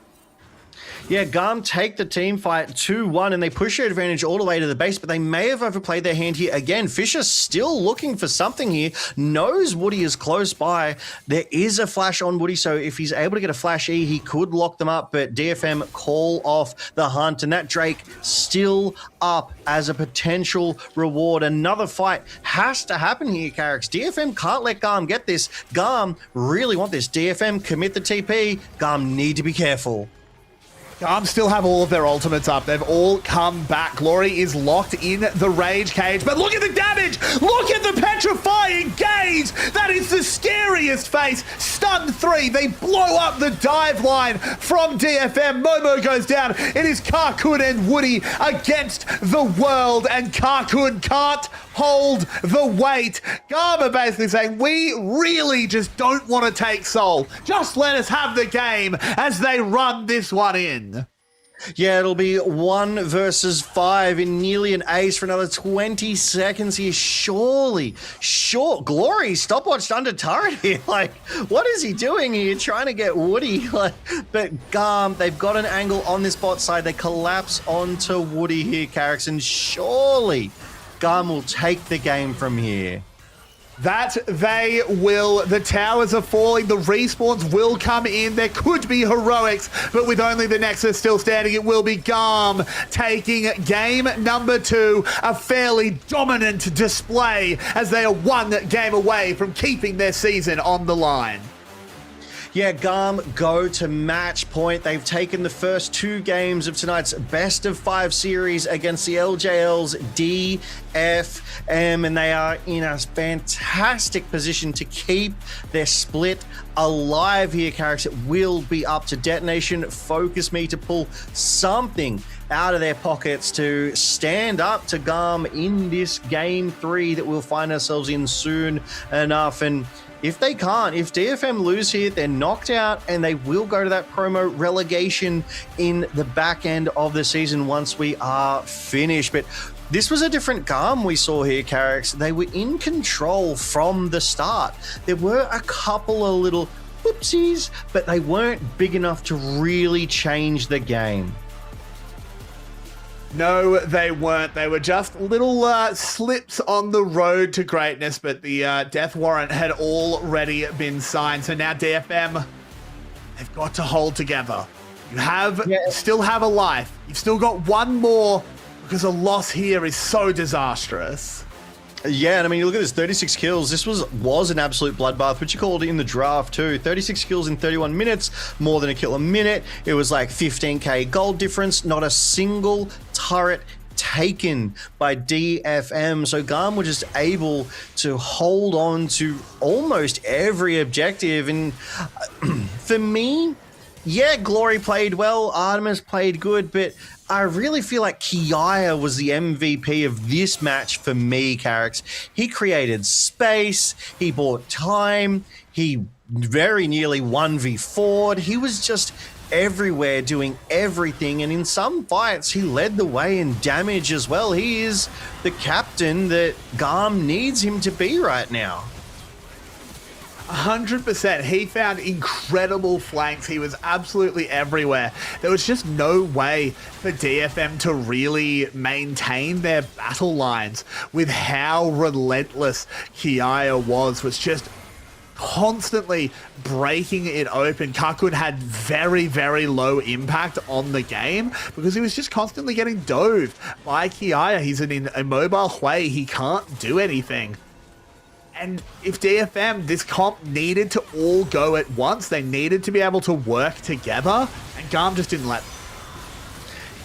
Yeah, GAM take the team fight 2-1 and they push their advantage all the way to the base, but they may have overplayed their hand here again. Fisher still looking for something here, knows Woody is close by. There is a flash on Woody, so if he's able to get a flash E, he could lock them up, but DFM call off the hunt, and that Drake still up as a potential reward. Another fight has to happen here, Carrix. DFM can't let GAM get this. GAM really want this. DFM commit the TP. GAM need to be careful. GAM still have all of their ultimates up. They've all come back. Glory is locked in the rage cage, but look at the damage! Look at the petrifying gaze! That is the scariest face. Stun 3. They blow up the dive line from DFM. Momo goes down. It is Karkun and Woody against the world, and Karkun can't hold the weight. GAM are basically saying, we really just don't want to take Seoul. Just let us have the game as they run this one in. Yeah, it'll be 1 versus 5 in nearly an ace for another 20 seconds here. Surely, Glory stopwatched under turret here. Like, what is he doing here? Trying to get Woody. Like, but GAM, they've got an angle on this bot side. They collapse onto Woody here, Carrix, and surely GAM will take the game from here. That they will. The towers are falling. The respawns will come in. There could be heroics, but with only the Nexus still standing, it will be GAM taking game number 2. A fairly dominant display as they are 1 game away from keeping their season on the line. Yeah, GAM go to match point. They've taken the first 2 games of tonight's best of 5 series against the LJL's DFM, and they are in a fantastic position to keep their split alive here, Carrix. It will be up to Detonation Focus Me to pull something out of their pockets to stand up to GAM in this game 3 that we'll find ourselves in soon enough. And if they can't, if DFM lose here, they're knocked out and they will go to that promo relegation in the back end of the season once we are finished. But this was a different GAM we saw here, Carrix. They were in control from the start. There were a couple of little whoopsies, but they weren't big enough to really change the game. No, they weren't. They were just little slips on the road to greatness, but the death warrant had already been signed. So now DFM, they've got to hold together. You still have a life. You've still got 1 more because a loss here is so disastrous. Yeah, and I mean, you look at this, 36 kills. This was an absolute bloodbath, which you called in the draft too. 36 kills in 31 minutes, more than a kill a minute. It was like 15k gold difference, not a single turret taken by DFM. So GAM were just able to hold on to almost every objective. And for me, yeah, Glory played well, Artemis played good, but I really feel like Kiaya was the MVP of this match for me, Carrix. He created space, he bought time, he very nearly 1v4'd. He was just everywhere doing everything, and in some fights he led the way in damage as well. He is the captain that GAM needs him to be right now. 100%. He found incredible flanks. He was absolutely everywhere. There was just no way for DFM to really maintain their battle lines with how relentless Kiaya was just constantly breaking it open. Karkun had very, very low impact on the game because he was just constantly getting dove by Kiaya. He's in a mobile way. He can't do anything. And if DFM, this comp needed to all go at once, they needed to be able to work together, and GAM just didn't let them.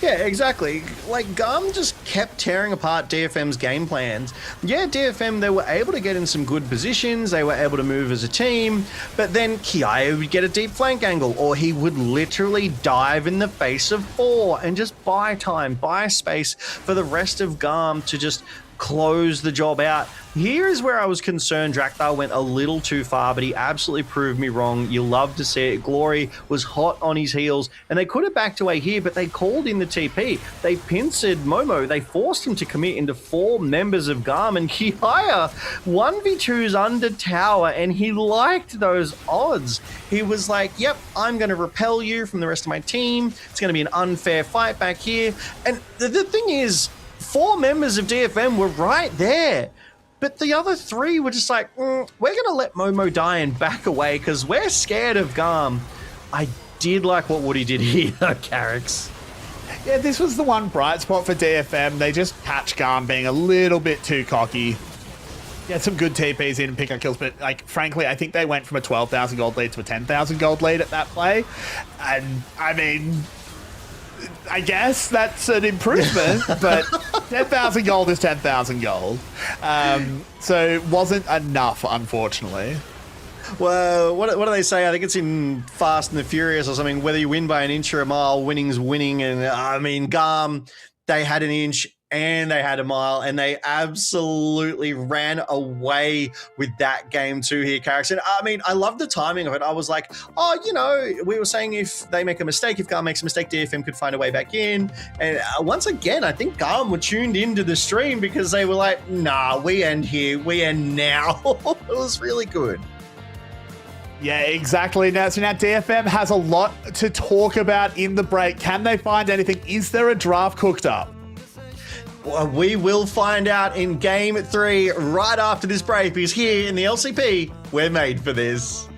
Yeah, exactly. Like, GAM just kept tearing apart DFM's game plans. Yeah, DFM, they were able to get in some good positions, they were able to move as a team, but then Kiaya would get a deep flank angle, or he would literally dive in the face of 4 and just buy time, buy space for the rest of GAM to just close the job out. Here is where I was concerned Drakthar went a little too far, but he absolutely proved me wrong. You love to see it. Glory was hot on his heels, and they could have backed away here, but they called in the TP. They pincered Momo. They forced him to commit into 4 members of GAM, and Kiaya 1v2s under tower, and he liked those odds. He was like, yep, I'm going to repel you from the rest of my team. It's going to be an unfair fight back here. And the thing is, 4 members of DFM were right there. But the other 3 were just like, we're going to let Momo die and back away because we're scared of GAM. I did like what Woody did here, though, Carrix. Yeah, this was the one bright spot for DFM. They just catch GAM being a little bit too cocky. Yeah, some good TPs in and pick up kills, but like, frankly, I think they went from a 12,000 gold lead to a 10,000 gold lead at that play. And I mean, I guess that's an improvement, but 10,000 gold is 10,000 gold. So it wasn't enough, unfortunately. Well, what do they say? I think it's in Fast and the Furious or something. Whether you win by an inch or a mile, winning's winning. And I mean, GAM, they had an inch and they had a mile, and they absolutely ran away with that game too here, Carrickson. I mean, I love the timing of it. I was like, oh, you know, we were saying if they make a mistake, if GAM makes a mistake, DFM could find a way back in. And once again, I think GAM were tuned into the stream because they were like, nah, we end here. We end now. It was really good. Yeah, exactly. So now DFM has a lot to talk about in the break. Can they find anything? Is there a draft cooked up? Well, we will find out in Game 3 right after this break, because here in the LCP, we're made for this.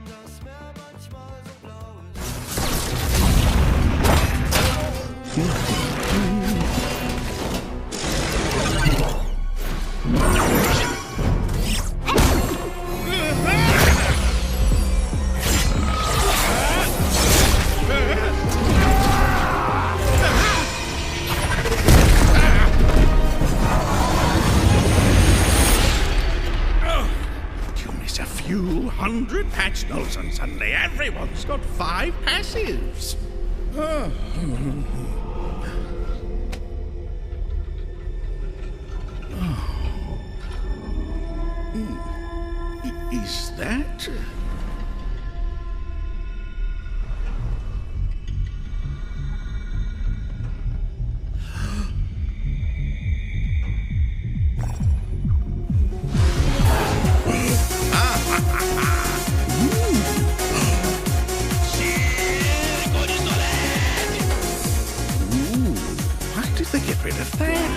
Few hundred patch notes and suddenly everyone's got 5 passives. Is that... Get rid of that.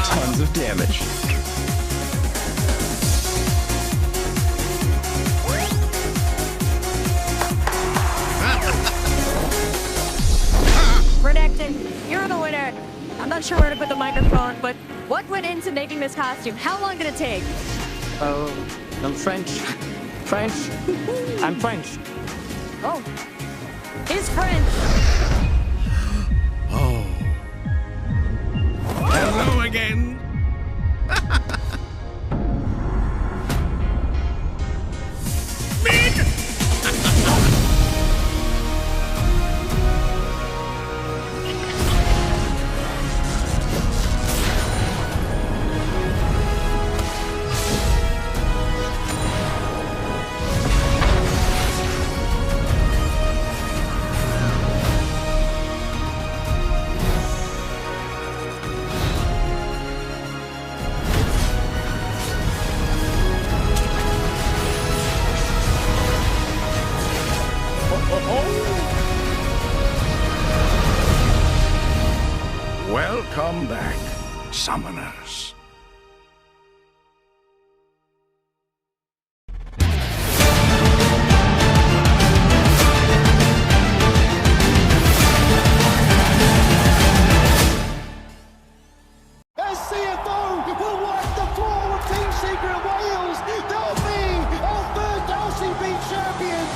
Tons of damage. Redacted, you're the winner. I'm not sure where to put the microphone, but what went into making this costume? How long did it take? I'm French. French. I'm French. Oh, he's French. Oh. Hello again. Mid! Welcome back, summoners. As CFO will wipe the floor with Team Secret Wales. They'll be our first LCP champion.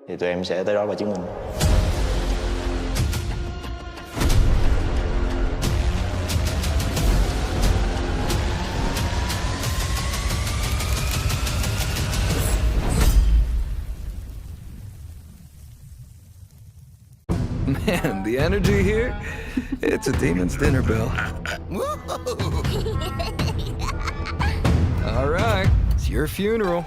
Thì tụi em sẽ tới đó và chứng minh. Man, the energy here, it's a demon's dinner bell. All right, it's your funeral.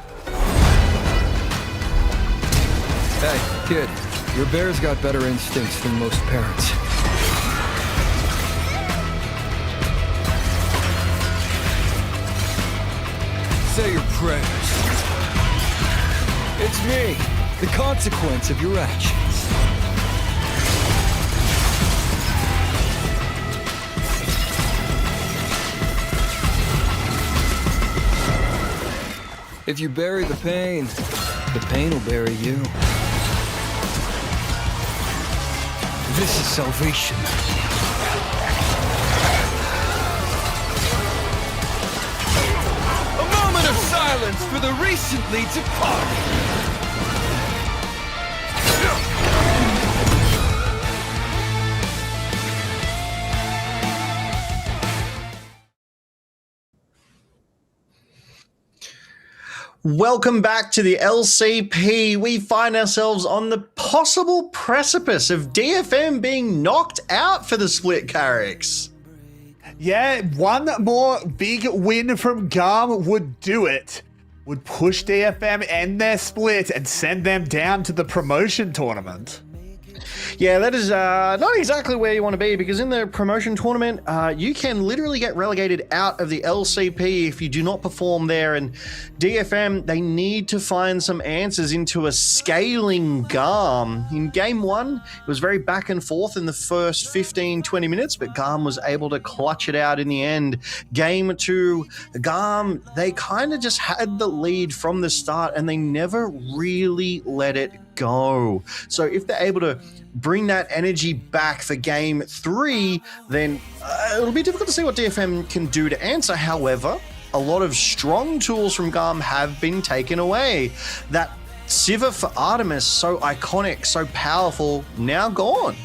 Hey, kid, your bear's got better instincts than most parents. Say your prayers. It's me, the consequence of your actions. If you bury the pain will bury you. This is salvation. A moment of silence for the recently departed. Welcome back to the LCP. We find ourselves on the possible precipice of DFM being knocked out for the split Carricks. Yeah, one more big win from GAM would do it. Would push DFM and their split and send them down to the promotion tournament. Yeah, that is not exactly where you want to be, because in the promotion tournament, you can literally get relegated out of the LCP if you do not perform there. And DFM, they need to find some answers into a scaling GAM. In game one, it was very back and forth in the first 15-20 minutes, but GAM was able to clutch it out in the end. Game two, GAM, they kind of just had the lead from the start and they never really let it go. So if they're able to bring that energy back for game three, then it'll be difficult to see what DFM can do to answer. However, a lot of strong tools from GAM have been taken away. That Siva for Artemis, so iconic, so powerful, now gone.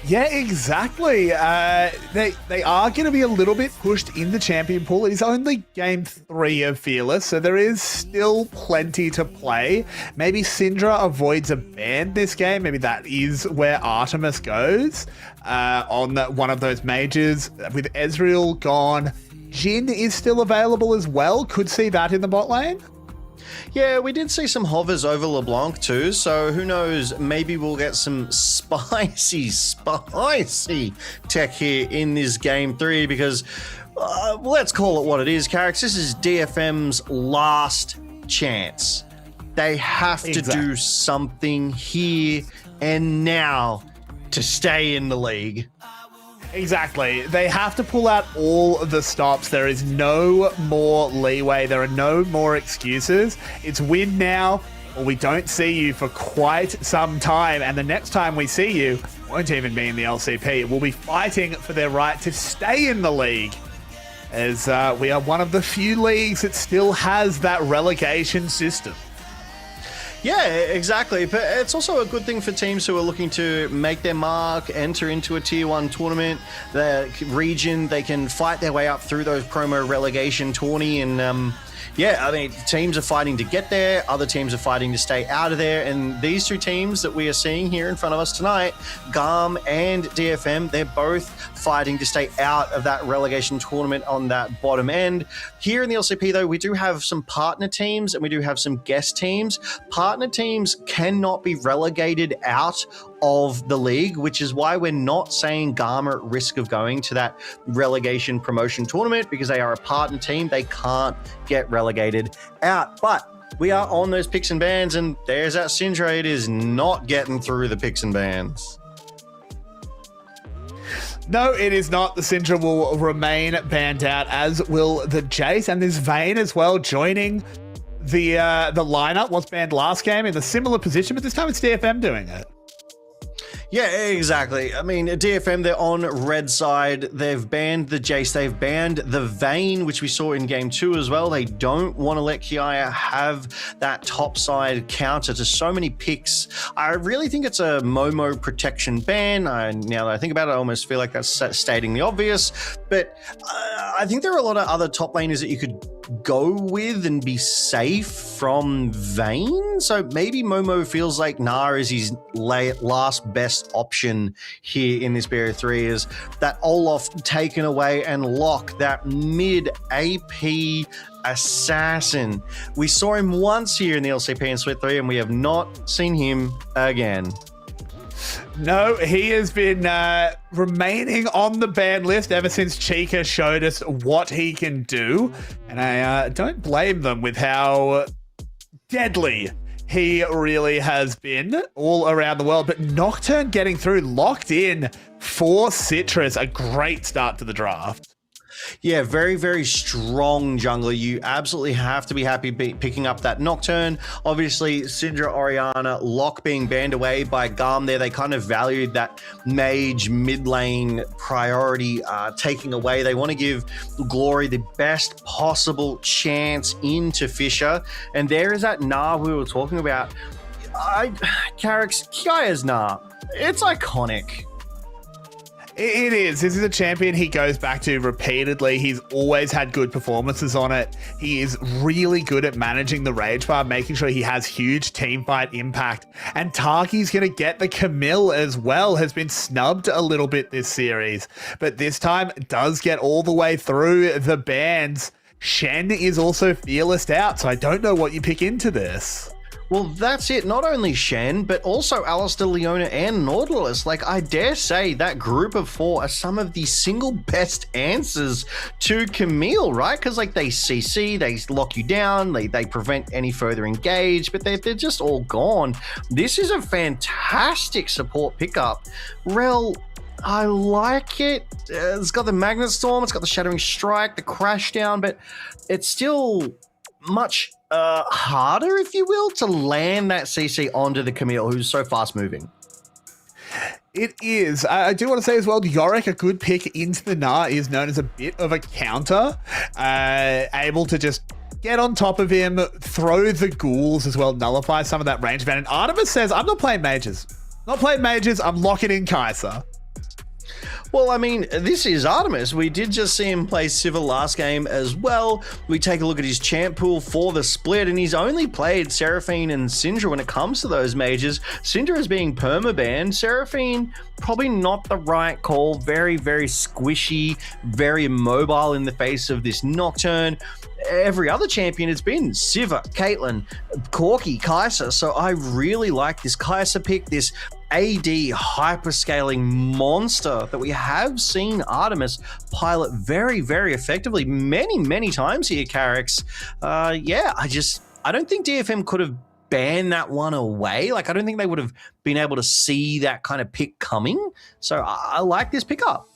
Yeah, exactly. They are going to be a little bit pushed in the champion pool. It is only game 3 of Fearless, so there is still plenty to play. Maybe Syndra avoids a ban this game. Maybe that is where Artemis goes on one of those majors. With Ezreal gone, Jhin is still available as well. Could see that in the bot lane. Yeah, we did see some hovers over LeBlanc too, so who knows, maybe we'll get some spicy tech here in this game 3, because let's call it what it is, Carricks. This is DFM's last chance. They have to do something here and now to stay in the league. Exactly. They have to pull out all the stops. There is no more leeway. There are no more excuses. It's win now, or we don't see you for quite some time. And the next time we see you won't even be in the LCP. We'll be fighting for their right to stay in the league, as we are one of the few leagues that still has that relegation system. Yeah, exactly. But it's also a good thing for teams who are looking to make their mark, enter into a tier 1 tournament, the region. They can fight their way up through those promo relegation tourney. And yeah, I mean, teams are fighting to get there. Other teams are fighting to stay out of there. And these two teams that we are seeing here in front of us tonight, GAM and DFM, they're both fighting to stay out of that relegation tournament on that bottom end. Here in the LCP, though, we do have some partner teams and we do have some guest teams. Partner teams cannot be relegated out of the league, which is why we're not saying GAM are at risk of going to that relegation promotion tournament, because they are a partner team. They can't get relegated out. But we are on those picks and bans, and there's that Syndra. It is not getting through the picks and bans. No, it is not. The Syndra will remain banned out, as will the Jace, and there's Vayne as well joining the lineup. Was banned last game in a similar position, but this time it's DFM doing it. Yeah, exactly. I mean, DFM, they're on red side. They've banned the Jace. They've banned the Vayne, which we saw in game 2 as well. They don't want to let Kiaya have that top side counter to so many picks. I really think it's a Momo protection ban. Now that I think about it, I almost feel like that's stating the obvious. But I think there are a lot of other top laners that you could go with and be safe from Vayne. So maybe Momo feels like Nah is his last best option here in this BO3, is that Olaf taken away and Lock, that mid AP assassin. We saw him once here in the LCP in Split 3 and we have not seen him again. No, he has been remaining on the ban list ever since Chica showed us what he can do. And I don't blame them with how deadly he really has been all around the world. But Nocturne getting through, locked in for Citrus. A great start to the draft. Yeah, very, very strong jungler. You absolutely have to be happy picking up that Nocturne. Obviously, Syndra, Orianna, Locke being banned away by GAM there. They kind of valued that mage mid lane priority taking away. They want to give Glory the best possible chance into Fisher. And there is that Nah we were talking about. Carrick's Kia's Nah. It's iconic. It is. This is a champion he goes back to repeatedly. He's always had good performances on it. He is really good at managing the rage bar, making sure he has huge team fight impact. And Tarki's going to get the Camille as well. Has been snubbed a little bit this series, but this time does get all the way through the bans. Shen is also fearless out, so I don't know what you pick into this. Well, that's it. Not only Shen, but also Alistair, Leona, and Nautilus. Like, I dare say that group of four are some of the single best answers to Camille, right? Because, like, they CC, they lock you down, they prevent any further engage, but they're just all gone. This is a fantastic support pickup. Rel, I like it. It's got the Magnet Storm, it's got the Shattering Strike, the Crash Down, but it's still much harder, if you will, to land that CC onto the Camille, who's so fast moving. It is. I do want to say as well, Yorick, a good pick into the Nah, is known as a bit of a counter, able to just get on top of him, throw the ghouls as well, nullify some of that range ban. And Artemis says, I'm not playing mages. Not playing mages, I'm locking in Kai'Sa. Well, I mean, this is Artemis. We did just see him play Sivir last game as well. We take a look at his champ pool for the split, and he's only played Seraphine and Syndra when it comes to those mages. Syndra is being perma-banned. Seraphine, probably not the right call. Very, very squishy, very immobile in the face of this Nocturne. Every other champion, it's been Sivir, Caitlyn, Corki, Kai'Sa. So I really like this Kai'Sa pick, this AD hyperscaling monster that we have seen Artemis pilot very, very effectively many times here, Carrix. Yeah, I don't think DFM could have banned that one away. Like, I don't think they would have been able to see that kind of pick coming. So I like this pickup.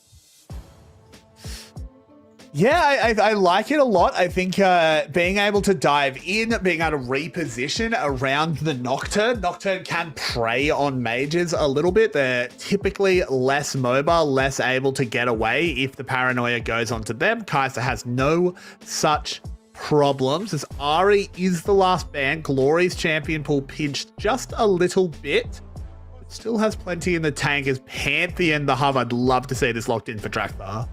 Yeah, I like it a lot. I think being able to dive in, being able to reposition around the Nocturne. Nocturne can prey on mages a little bit. They're typically less mobile, less able to get away if the paranoia goes onto them. Kai'Sa has no such problems, as Ari is the last ban. Glory's champion pool pinched just a little bit, but still has plenty in the tank as Pantheon the hub. I'd love to see this locked in for Drakthar.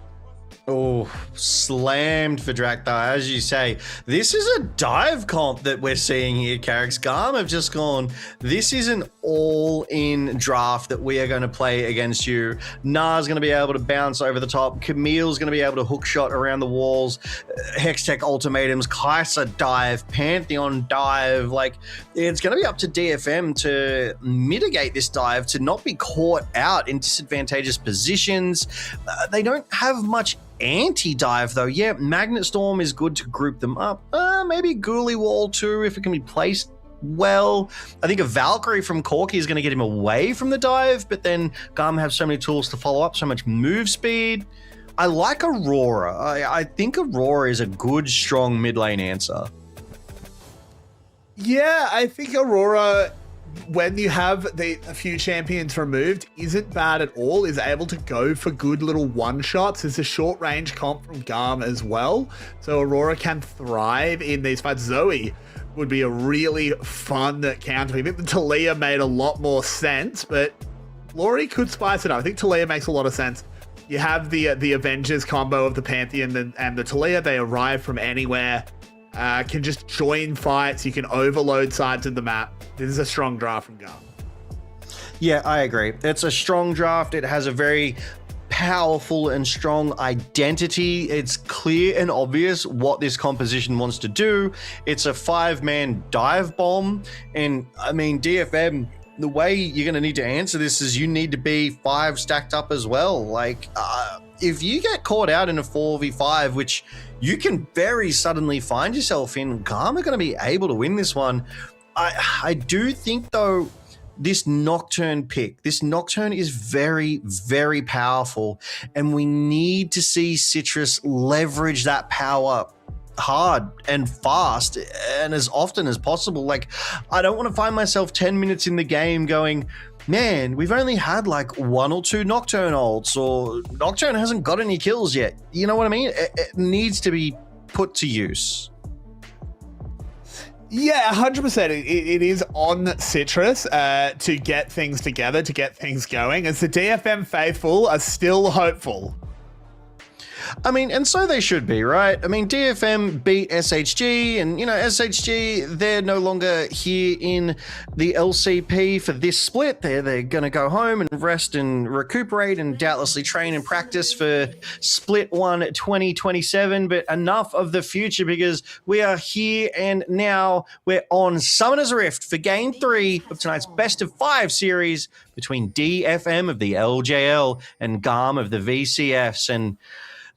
Oh, slammed for Drakthar, as you say. This is a dive comp that we're seeing here, Carrix. GAM have just gone, this is an all-in draft that we are going to play against you. Nah's going to be able to bounce over the top. Camille's going to be able to hook shot around the walls. Hextech ultimatums, Kai'Sa dive, Pantheon dive. Like, it's going to be up to DFM to mitigate this dive, to not be caught out in disadvantageous positions. They don't have much anti-dive though. Yeah, Magnet Storm is good to group them up. Maybe Ghoulie Wall too, if it can be placed well. I think a Valkyrie from Corki is going to get him away from the dive, but then GAM have so many tools to follow up, so much move speed. I like Aurora. I think Aurora is a good, strong mid lane answer. Yeah, I think Aurora, when you have a few champions removed, isn't bad at all, is able to go for good little one-shots. There's a short-range comp from GAM as well, so Aurora can thrive in these fights. Zoe would be a really fun counter. I think the Talia made a lot more sense, but Glory could spice it up. I think Talia makes a lot of sense. You have the Avengers combo of the Pantheon and the Talia. They arrive from anywhere. can just join fights. You can overload sides of the map. This is a strong draft from GAM. Yeah, I agree. It's a strong draft. It has a very powerful and strong identity. It's clear and obvious what this composition wants to do. It's a 5-man dive bomb. And I mean, DFM, the way you're going to need to answer this is you need to be 5 stacked up as well. Like, if you get caught out in a 4v5, which you can very suddenly find yourself in, GAM are going to be able to win this one. I do think, though, this Nocturne pick, this Nocturne is very, very powerful, and we need to see Citrus leverage that power hard and fast and as often as possible. Like, I don't want to find myself 10 minutes in the game going, man, we've only had like 1 or 2 Nocturne ults, or Nocturne hasn't got any kills yet. You know what I mean? It needs to be put to use. Yeah, 100%. It is on Citrus to get things together, to get things going, as the DFM faithful are still hopeful. I mean, and so they should be, right? I mean, DFM beat SHG, and, you know, SHG, they're no longer here in the LCP for this split. They're going to go home and rest and recuperate and doubtlessly train and practice for Split 1 2027. But enough of the future, because we are here and now. We're on Summoner's Rift for Game 3 of tonight's Best of 5 series between DFM of the LJL and GAM of the VCFs. And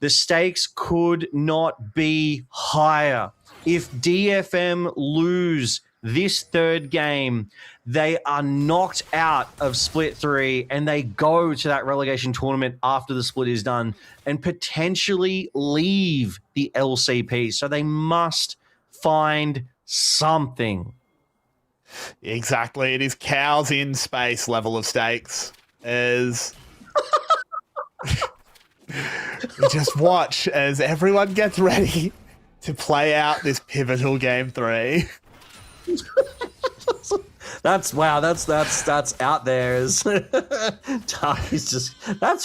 the stakes could not be higher. If DFM lose this third game, they are knocked out of Split 3 and they go to that relegation tournament after the split is done and potentially leave the LCP. So they must find something. Exactly. It is cows in space level of stakes. We just watch as everyone gets ready to play out this pivotal Game 3. That's out there. He's just,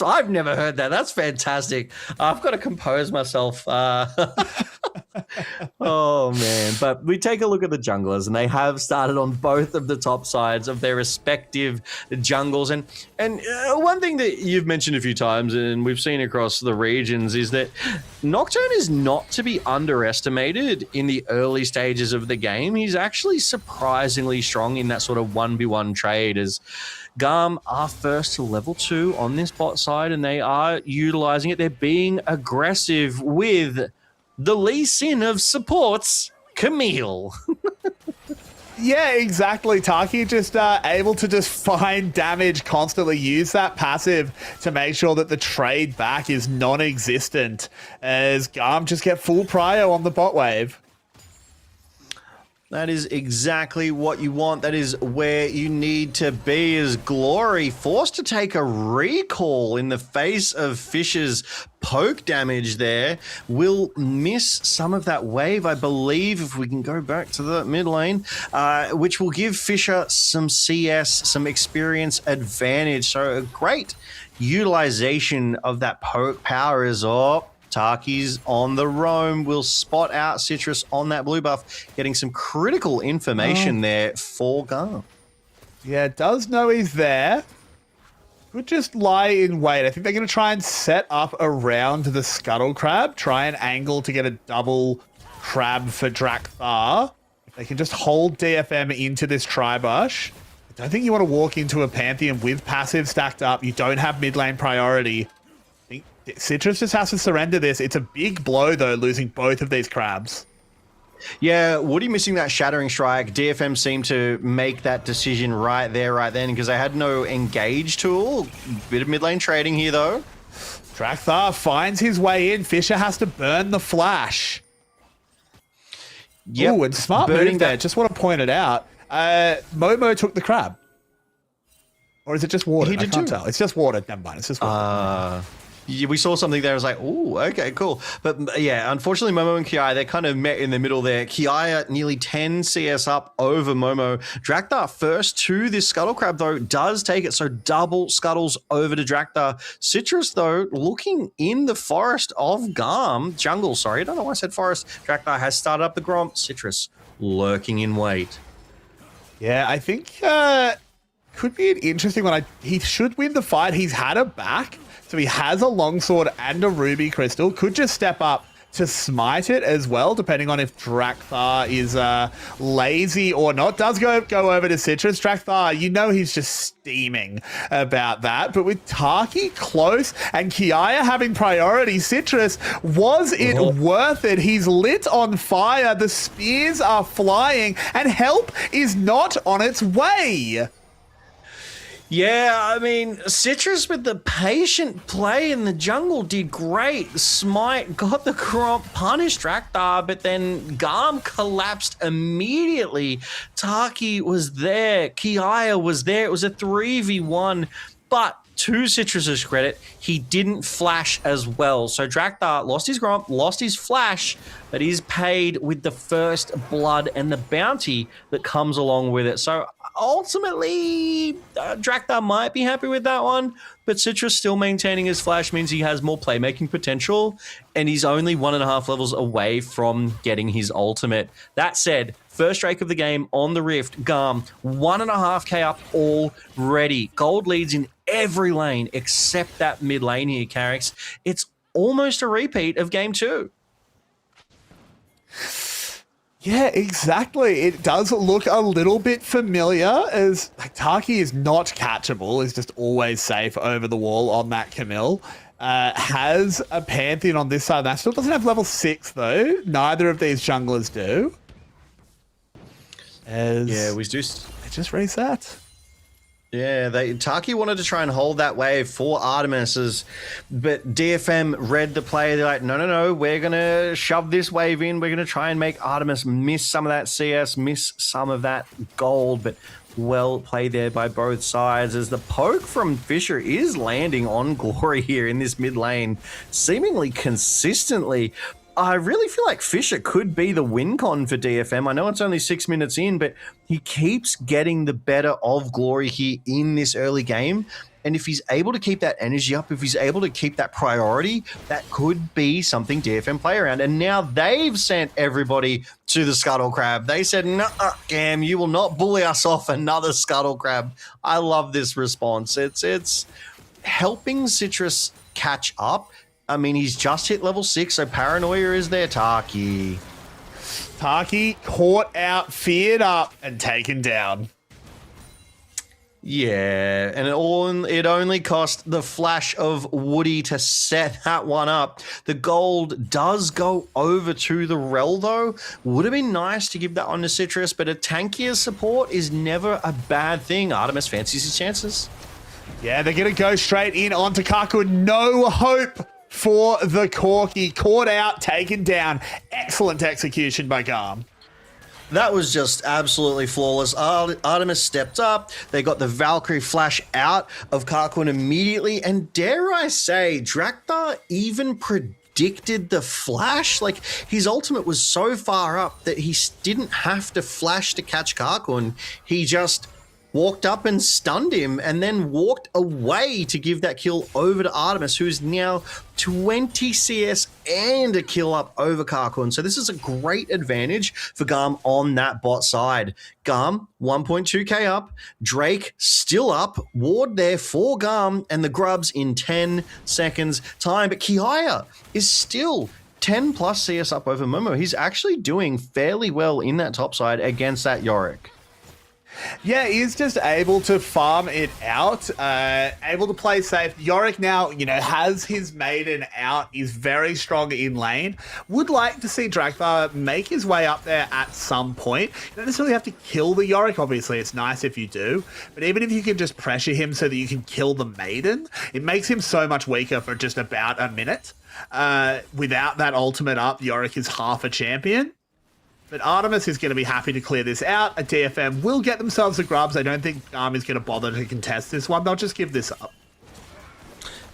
I've never heard that. That's fantastic. I've got to compose myself. Oh man. But we take a look at the junglers, and they have started on both of the top sides of their respective jungles. And one thing that you've mentioned a few times, and we've seen across the regions, is that Nocturne is not to be underestimated in the early stages of the game. He's actually surprisingly strong in that sort of 1v1 trade, as GAM are first to level 2 on this bot side, and they are utilizing it. They're being aggressive with the Lee Sin of supports, Camille. Yeah, exactly. Taki just able to just find damage, constantly use that passive to make sure that the trade back is non-existent, as GAM just get full prio on the bot wave. That is exactly what you want. That is where you need to be, as Glory forced to take a recall in the face of Fisher's poke damage there. Will miss some of that wave, I believe, if we can go back to the mid lane, which will give Fisher some CS, some experience advantage. So a great utilization of that poke power is up. Taki's on the roam, will spot out Citrus on that blue buff, getting some critical information there for GAM. Yeah, does know he's there. Could just lie in wait. I think they're going to try and set up around the Scuttle Crab, try and angle to get a double crab for Drakthar. If they can just hold DFM into this Tribush. I don't think you want to walk into a Pantheon with passive stacked up. You don't have mid lane priority. Citrus just has to surrender this. It's a big blow, though, losing both of these crabs. Yeah, Woody missing that Shattering Strike. DFM seemed to make that decision right there, right then, because they had no engage tool. Bit of mid lane trading here, though. Drakthar finds his way in. Fisher has to burn the flash. Yep. Ooh, and smart move there. Just want to point it out. Momo took the crab. Or is it just water? I can't tell. It's just water. Never mind. It's just water. we saw something there. I was like, ooh, okay, cool. But yeah, unfortunately, Momo and Kiaya, they kind of met in the middle there. Kiaya nearly 10 CS up over Momo. Drakthar first to this Scuttle Crab, though, does take it. So double scuttles over to Drakthar. Citrus, though, looking in the forest of GAM. Jungle, sorry. I don't know why I said forest. Drakthar has started up the Gromp. Citrus lurking in wait. Yeah, I think could be an interesting one. He should win the fight. He's had a back, so he has a longsword and a ruby crystal. Could just step up to smite it as well, depending on if Drakthar is lazy or not. Does go over to Citrus. Drakthar, you know he's just steaming about that. But with Taki close and Kiaya having priority, Citrus, was it worth it? He's lit on fire. The spears are flying and help is not on its way. Yeah, I mean, Citrus with the patient play in the jungle did great. Smite got the Gromp, punished Drakthar, but then GAM collapsed immediately. Taki was there. Kiaya was there. It was a 3v1, but to Citrus's credit, he didn't flash as well. So Drakthar lost his Gromp, lost his flash, but he's paid with the first blood and the bounty that comes along with it. So ultimately, Drakthar might be happy with that one, but Citrus still maintaining his flash means he has more playmaking potential, and he's only 1.5 levels away from getting his ultimate. That said, first Drake of the game on the Rift, GAM, 1.5k up already. Gold leads in every lane except that mid lane here, Carrix. It's almost a repeat of game 2. Yeah, exactly. It does look a little bit familiar as Taki is not catchable, is just always safe over the wall on that Camille. Has a Pantheon on this side. That still doesn't have level 6 though. Neither of these junglers do. Yeah, we do. They just reset. Yeah, Taki wanted to try and hold that wave for Artemis, but DFM read the play. They're like, no, we're going to shove this wave in. We're going to try and make Artemis miss some of that CS, miss some of that gold, but well played there by both sides as the poke from Fisher is landing on Glory here in this mid lane, seemingly consistently. I really feel like Fisher could be the win con for DFM. I know it's only 6 minutes in, but he keeps getting the better of Glory here in this early game. And if he's able to keep that energy up, if he's able to keep that priority, that could be something DFM play around. And now they've sent everybody to the Scuttle Crab. They said, "Nuh-uh, GAM, you will not bully us off another Scuttle Crab." I love this response. It's helping Citrus catch up. I mean, he's just hit level 6, so Paranoia is there. Taki caught out, feared up, and taken down. Yeah, and it only cost the flash of Woody to set that one up. The gold does go over to the Rel, though. Would have been nice to give that on to Citrus, but a tankier support is never a bad thing. Artemis fancies his chances. Yeah, they're going to go straight in onto Kaku. No hope for the Corki. Caught out, taken down. Excellent execution by GAM. That was just absolutely flawless. Artemis stepped up. They got the Valkyrie flash out of Karkun immediately. And dare I say, Drakthar even predicted the flash. Like, his ultimate was so far up that he didn't have to flash to catch Karkun. He just walked up and stunned him and then walked away to give that kill over to Artemis, who's now 20 CS and a kill up over Karkun. So this is a great advantage for GAM on that bot side. GAM, 1.2k up. Drake still up. Ward there for GAM and the Grubs in 10 seconds time. But Kiaya is still 10 plus CS up over Momo. He's actually doing fairly well in that top side against that Yorick. Yeah, he's just able to farm it out, able to play safe. Yorick now, has his maiden out. He's very strong in lane. Would like to see Drakthar make his way up there at some point. You don't necessarily have to kill the Yorick. Obviously, it's nice if you do. But even if you can just pressure him so that you can kill the maiden, it makes him so much weaker for just about a minute. Without that ultimate up, Yorick is half a champion. But Artemis is going to be happy to clear this out. A DFM will get themselves a Grubs. I don't think GAM is going to bother to contest this one. They'll just give this up.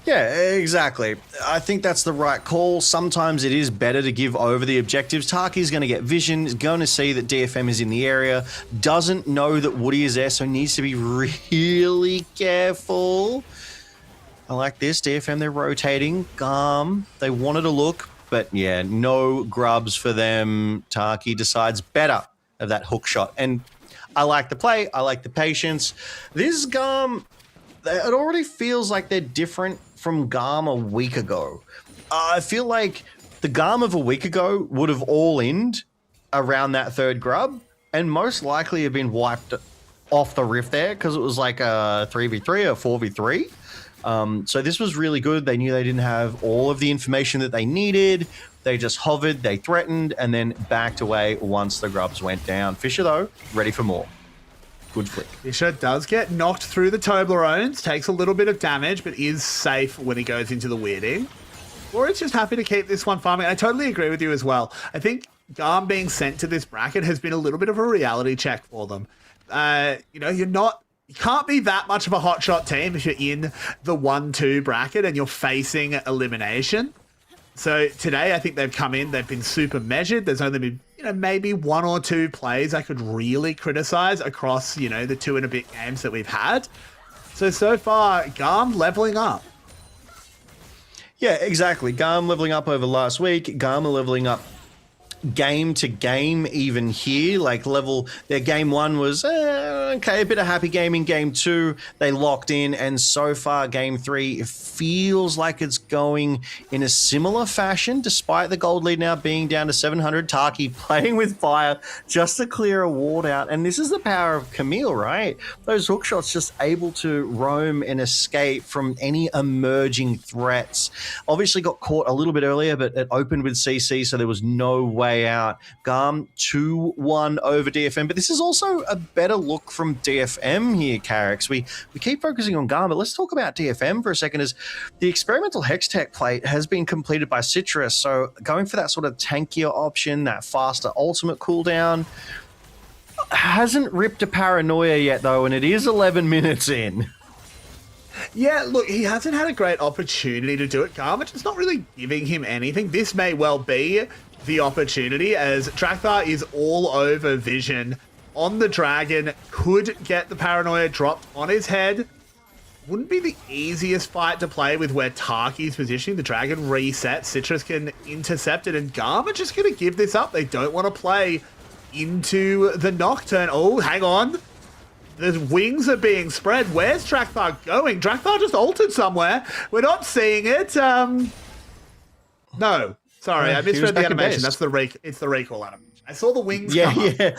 Yeah, exactly. I think that's the right call. Sometimes it is better to give over the objectives. Taki's going to get vision, is going to see that DFM is in the area, doesn't know that Woody is there, so needs to be really careful. I like this. DFM, they're rotating. GAM, they wanted to look, but yeah, no grubs for them. Taki decides better of that hook shot. And I like the play. I like the patience. This GAM, it already feels like they're different from GAM a week ago. I feel like the GAM of a week ago would have all-ined around that third grub and most likely have been wiped off the rift there because it was like a 3v3 or 4v3. So this was really good. They knew they didn't have all of the information that they needed. They just hovered, they threatened, and then backed away once the grubs went down. Fisher, though, ready for more. Good flick. Fisher does get knocked through the Toblerones, takes a little bit of damage, but is safe when he goes into the weirding. Warriors just happy to keep this one farming. I totally agree with you as well. I think GAM being sent to this bracket has been a little bit of a reality check for them. You can't be that much of a hotshot team if you're in the 1-2 bracket and you're facing elimination. So today, I think they've come in, they've been super measured. There's only been, maybe 1 or 2 plays I could really criticize across, the 2 and a bit games that we've had. So far, GAM leveling up. Yeah, exactly. GAM leveling up over last week. GAM are leveling up game to game even here. Their game 1 was okay, a bit of happy game in game 2. They locked in, and so far game 3 it feels like it's going in a similar fashion, despite the gold lead now being down to 700. Taki playing with fire just to clear a ward out, and this is the power of Camille, right? Those hook shots just able to roam and escape from any emerging threats. Obviously got caught a little bit earlier, but it opened with CC, so there was no way out. GAM 2-1 over DFM, but this is also a better look from DFM here, Carrix. We keep focusing on GAM, but let's talk about DFM for a second. As the experimental Hextech plate has been completed by Citrus, so going for that sort of tankier option, that faster ultimate cooldown. Hasn't ripped a paranoia yet though, and it is 11 minutes in. Yeah, look, he hasn't had a great opportunity to do it. Garbage is not really giving him anything. This may well be the opportunity, as Trakthar is all over vision on the dragon, could get the paranoia dropped on his head. Wouldn't be the easiest fight to play with where Taki's positioning. The dragon resets, Citrus can intercept it, and GAM are just going to give this up. They don't want to play into the Nocturne. Oh, hang on. The wings are being spread. Where's Trakthar going? Trakthar just altered somewhere. We're not seeing it. No. Sorry, I misread the animation. That's it's the recall animation. I saw the wings come up. Yeah.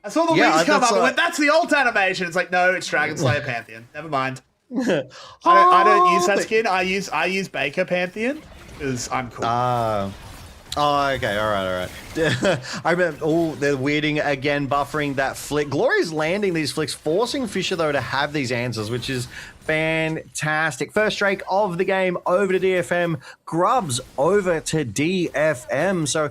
I saw the wings come up. I went, that's the alt animation. It's like, no, it's Dragon Slayer Pantheon. Never mind. I don't use that skin. I use Baker Pantheon because I'm cool. Oh, okay. All right. I remember, they're weirding again, buffering that flick. Glory's landing these flicks, forcing Fisher, though, to have these answers, which is fantastic. First strike of the game over to DFM. Grubs over to DFM. So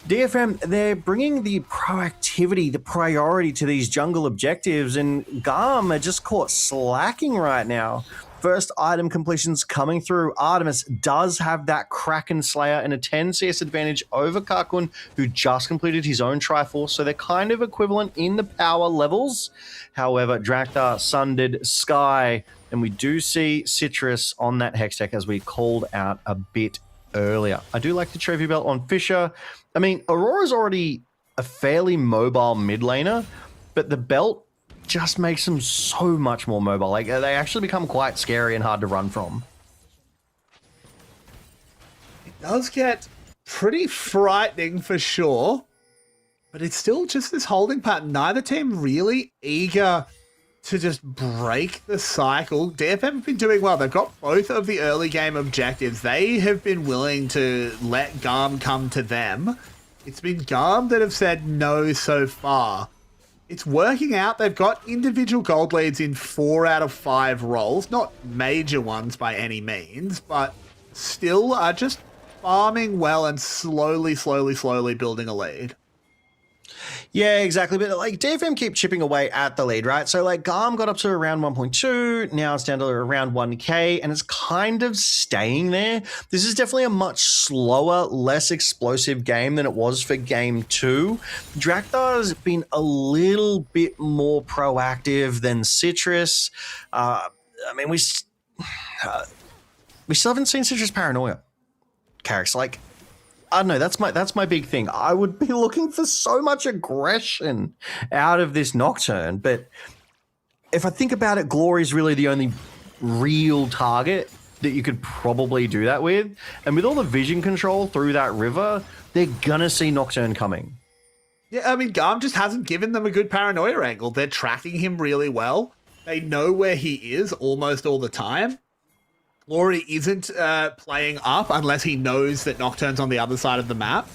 DFM, they're bringing the proactivity, the priority to these jungle objectives, and GAM are just caught slacking right now. First item completions coming through. Artemis does have that Kraken Slayer and a 10 CS advantage over Kakun, who just completed his own Triforce, so they're kind of equivalent in the power levels. However, Drakthar, Sundered, Sky, and we do see Citrus on that Hextech as we called out a bit earlier. I do like the trophy belt on Fisher. I mean, Aurora's already a fairly mobile mid laner, but the belt just makes them so much more mobile. Like, they actually become quite scary and hard to run from. It does get pretty frightening for sure, but it's still just this holding pattern. Neither team really eager to just break the cycle. DFM have been doing well. They've got both of the early game objectives. They have been willing to let GAM come to them. It's been GAM that have said no so far. It's working out. They've got individual gold leads in 4 out of 5 roles. Not major ones by any means, but still are just farming well and slowly building a lead. Yeah, exactly. But like DFM keep chipping away at the lead, right? So like GAM got up to around 1.2, now it's down to around 1K, and it's kind of staying there. This is definitely a much slower, less explosive game than it was for game 2. Draktar's been a little bit more proactive than Citrus. I mean, we still haven't seen Citrus Paranoia. Carrick's like, I don't know, that's my big thing. I would be looking for so much aggression out of this Nocturne, but if I think about it, Glory's really the only real target that you could probably do that with. And with all the vision control through that river, they're gonna see Nocturne coming. Yeah, I mean, GAM just hasn't given them a good paranoia angle. They're tracking him really well. They know where he is almost all the time. Glory isn't playing up unless he knows that Nocturne's on the other side of the map.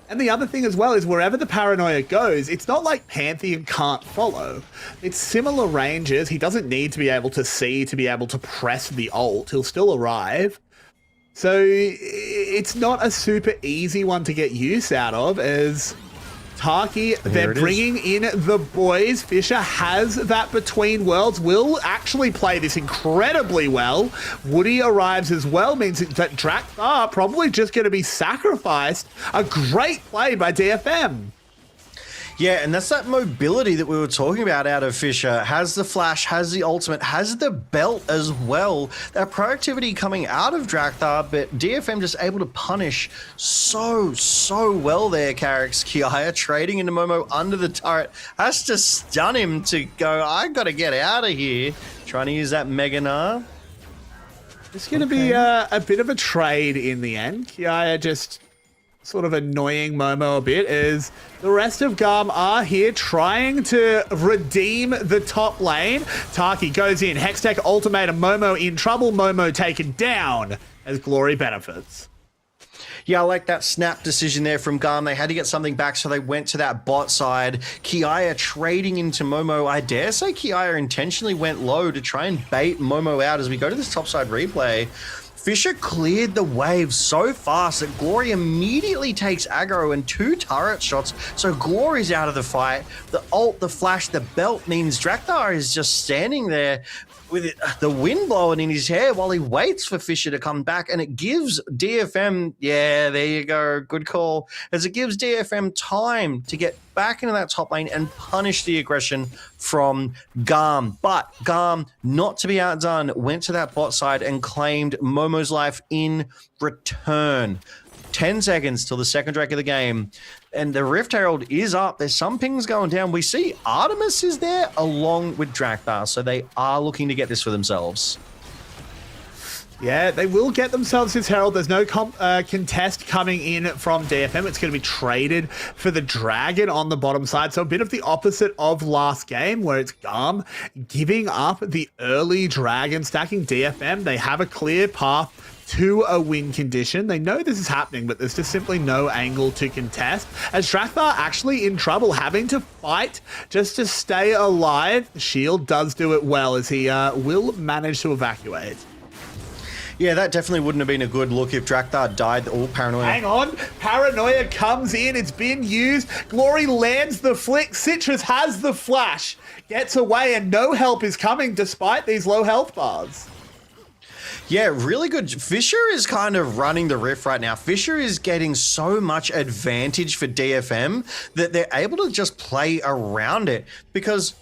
And the other thing as well is wherever the paranoia goes, it's not like Pantheon can't follow. It's similar ranges. He doesn't need to be able to see to be able to press the ult. He'll still arrive. So it's not a super easy one to get use out of as Taki, they're bringing in the boys. Fisher has that between worlds, will actually play this incredibly well. Woody arrives as well, means that Draktar probably just going to be sacrificed. A great play by DFM. Yeah, and that's that mobility that we were talking about out of Fisher. Has the flash, has the ultimate, has the belt as well. That proactivity coming out of Draktar, but DFM just able to punish so well there, Carrick's. Kiaya trading into Momo under the turret. Has to stun him to go, I gotta get out of here. Trying to use that Mega Gnar. It's going to be a bit of a trade in the end. Kiaya just sort of annoying Momo a bit as the rest of GAM are here trying to redeem the top lane. Taki goes in, Hextech ultimatum, Momo in trouble, Momo taken down as Glory benefits. Yeah, I like that snap decision there from GAM. They had to get something back, so they went to that bot side. Kiaya trading into Momo. I dare say Kiaya intentionally went low to try and bait Momo out as we go to this topside replay. Fisher cleared the wave so fast that Glory immediately takes aggro and 2 turret shots, so Glory's out of the fight. The ult, the flash, the belt means Draktar is just standing there with the wind blowing in his hair while he waits for Fisher to come back, and it gives DFM, yeah, there you go, good call, as it gives DFM time to get back into that top lane and punish the aggression from GAM. But GAM, not to be outdone, went to that bot side and claimed Momo's life in return. 10 seconds till the second Drake of the game, and the Rift Herald is up. There's some pings going down. We see Artemis is there along with Draktar, so they are looking to get this for themselves. Yeah, they will get themselves his Herald. There's no contest coming in from DFM. It's going to be traded for the Dragon on the bottom side. So a bit of the opposite of last game where it's GAM giving up the early Dragon, stacking DFM. They have a clear path to a win condition. They know this is happening, but there's just simply no angle to contest. As Draktar actually in trouble, having to fight just to stay alive. The shield does do it well as he will manage to evacuate. Yeah, that definitely wouldn't have been a good look if Draktar died. Oh, Paranoia. Hang on. Paranoia comes in. It's been used. Glory lands the flick. Citrus has the flash. Gets away and no help is coming despite these low health bars. Yeah, really good. Fisher is kind of running the Rift right now. Fisher is getting so much advantage for DFM that they're able to just play around it, because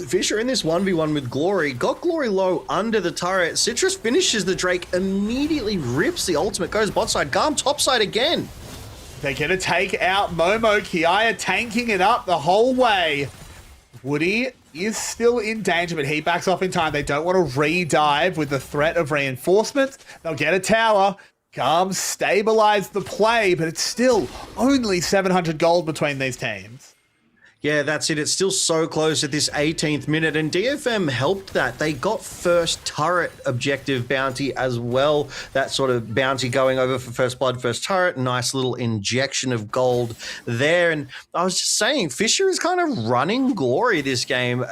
Fisher in this 1v1 with Glory got Glory low under the turret. Citrus finishes the Drake, immediately rips the ultimate, goes bot side, GAM top side again. They're going to take out Momo. Kiaya tanking it up the whole way. Woody is still in danger, but he backs off in time. They don't want to re-dive with the threat of reinforcements. They'll get a tower. GAM stabilize the play, but it's still only 700 gold between these teams. Yeah, that's it. It's still so close at this 18th minute, and DFM helped that. They got first turret objective bounty as well. That sort of bounty going over for first blood, first turret. Nice little injection of gold there. And I was just saying, Fisher is kind of running Glory this game.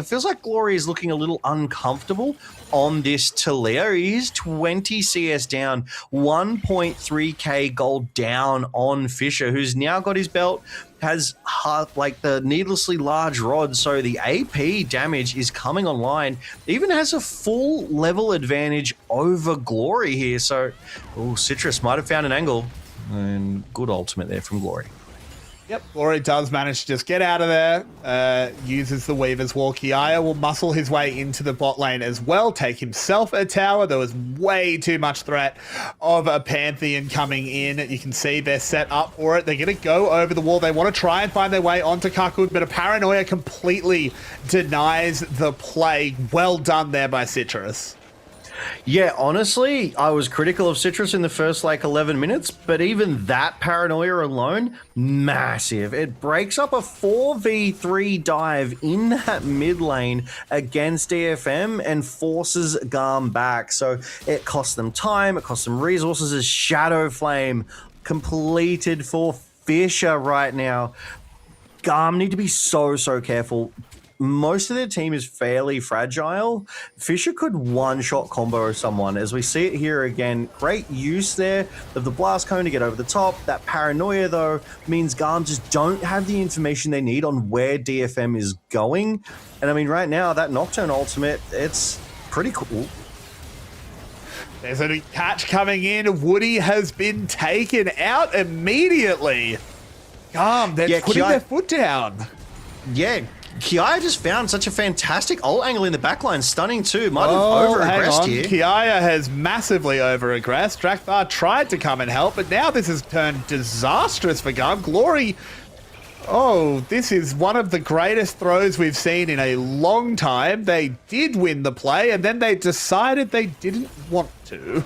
Feels like Glory is looking a little uncomfortable on this Talia. He's 20 CS down, 1.3k gold down on Fisher, who's now got his belt, has like the needlessly large rod, so the AP damage is coming online. Even has a full level advantage over Glory here. So, Citrus might have found an angle, and good ultimate there from Glory. Yep, Glory does manage to just get out of there, uses the Weaver's Wall. Kiaya will muscle his way into the bot lane as well, take himself a tower. There was way too much threat of a Pantheon coming in. You can see they're set up for it. They're going to go over the wall. They want to try and find their way onto Kakun, but a Paranoia completely denies the play. Well done there by Citrus. Yeah, honestly, I was critical of Citrus in the first 11 minutes, but even that Paranoia alone, massive. It breaks up a 4v3 dive in that mid lane against DFM and forces GAM back. So it costs them time, it costs them resources as Shadow Flame completed for Fisher right now. GAM need to be so careful. Most of their team is fairly fragile. Fisher could one-shot combo someone. As we see it here again, great use there of the blast cone to get over the top. That Paranoia, though, means GAM just don't have the information they need on where DFM is going. And I mean, right now, that Nocturne ultimate, it's pretty cool. There's a catch coming in. Woody has been taken out immediately. GAM, they're putting their foot down. Yeah, Kiaya just found such a fantastic ult angle in the backline. Stunning too. Might have over-aggressed here. Kiaya has massively over-aggressed. Drakthar tried to come and help, but now this has turned disastrous for GAM. Glory, this is one of the greatest throws we've seen in a long time. They did win the play, and then they decided they didn't want to.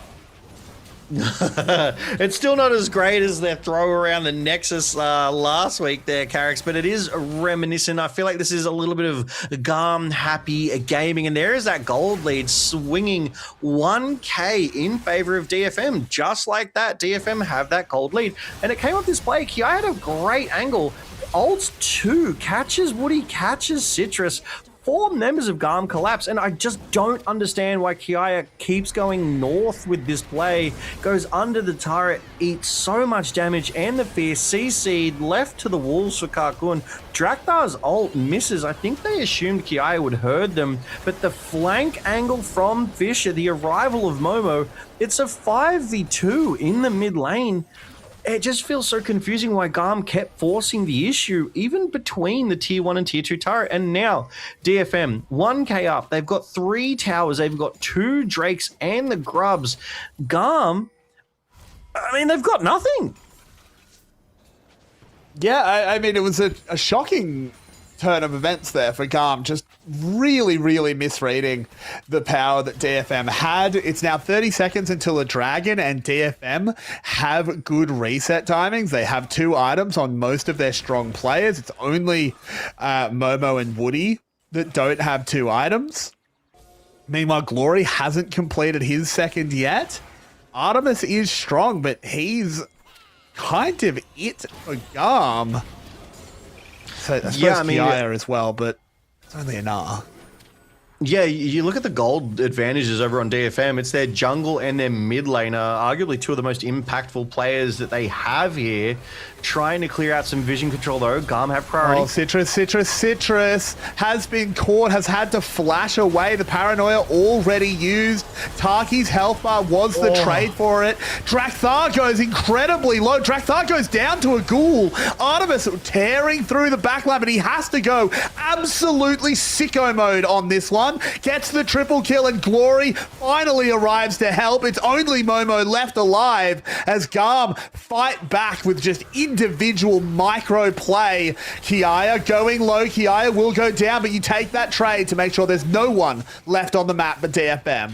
It's still not as great as their throw around the Nexus last week there, Carrix, but it is reminiscent. I feel like this is a little bit of GAM happy gaming, and there is that gold lead swinging 1k in favor of DFM. Just like that, DFM have that gold lead, and it came off this play. Kiaya had a great angle. Ults 2, catches Woody, catches Citrus. 4 members of GAM collapse, and I just don't understand why Kiaya keeps going north with this play, goes under the turret, eats so much damage, and the fear CC'd left to the wolves for Kakun. Drakthar's ult misses. I think they assumed Kiaya would herd them, but the flank angle from Fisher, the arrival of Momo, it's a 5v2 in the mid lane. It just feels so confusing why GAM kept forcing the issue, even between the tier 1 and tier 2 turret. And now, DFM, 1k up. They've got 3 towers. They've got 2 Drakes and the Grubs. GAM, I mean, they've got nothing. Yeah, I mean, it was a shocking turn of events there for GAM, just really misreading the power that DFM had. It's now 30 seconds until a dragon, and DFM have good reset timings. They have 2 items on most of their strong players. It's only Momo and Woody that don't have 2 items. Meanwhile, Glory hasn't completed his second yet. Artemis is strong, but he's kind of it for GAM. So I suppose Kiaya as well, but it's only an R. Yeah, you look at the gold advantages over on DFM. It's their jungle and their mid laner, arguably 2 of the most impactful players that they have here. Trying to clear out some vision control, though. GAM have priority. Citrus has been caught, has had to flash away. The Paranoia already used. Taki's health bar was the trade for it. Drakthar goes incredibly low. Drakthar goes down to a ghoul. Artemis tearing through the backline, but he has to go absolutely sicko mode on this one. Gets the triple kill, and Glory finally arrives to help. It's only Momo left alive as GAM fight back with just individual micro play. Kiaya going low. Kiaya will go down, but you take that trade to make sure there's no one left on the map but DFM.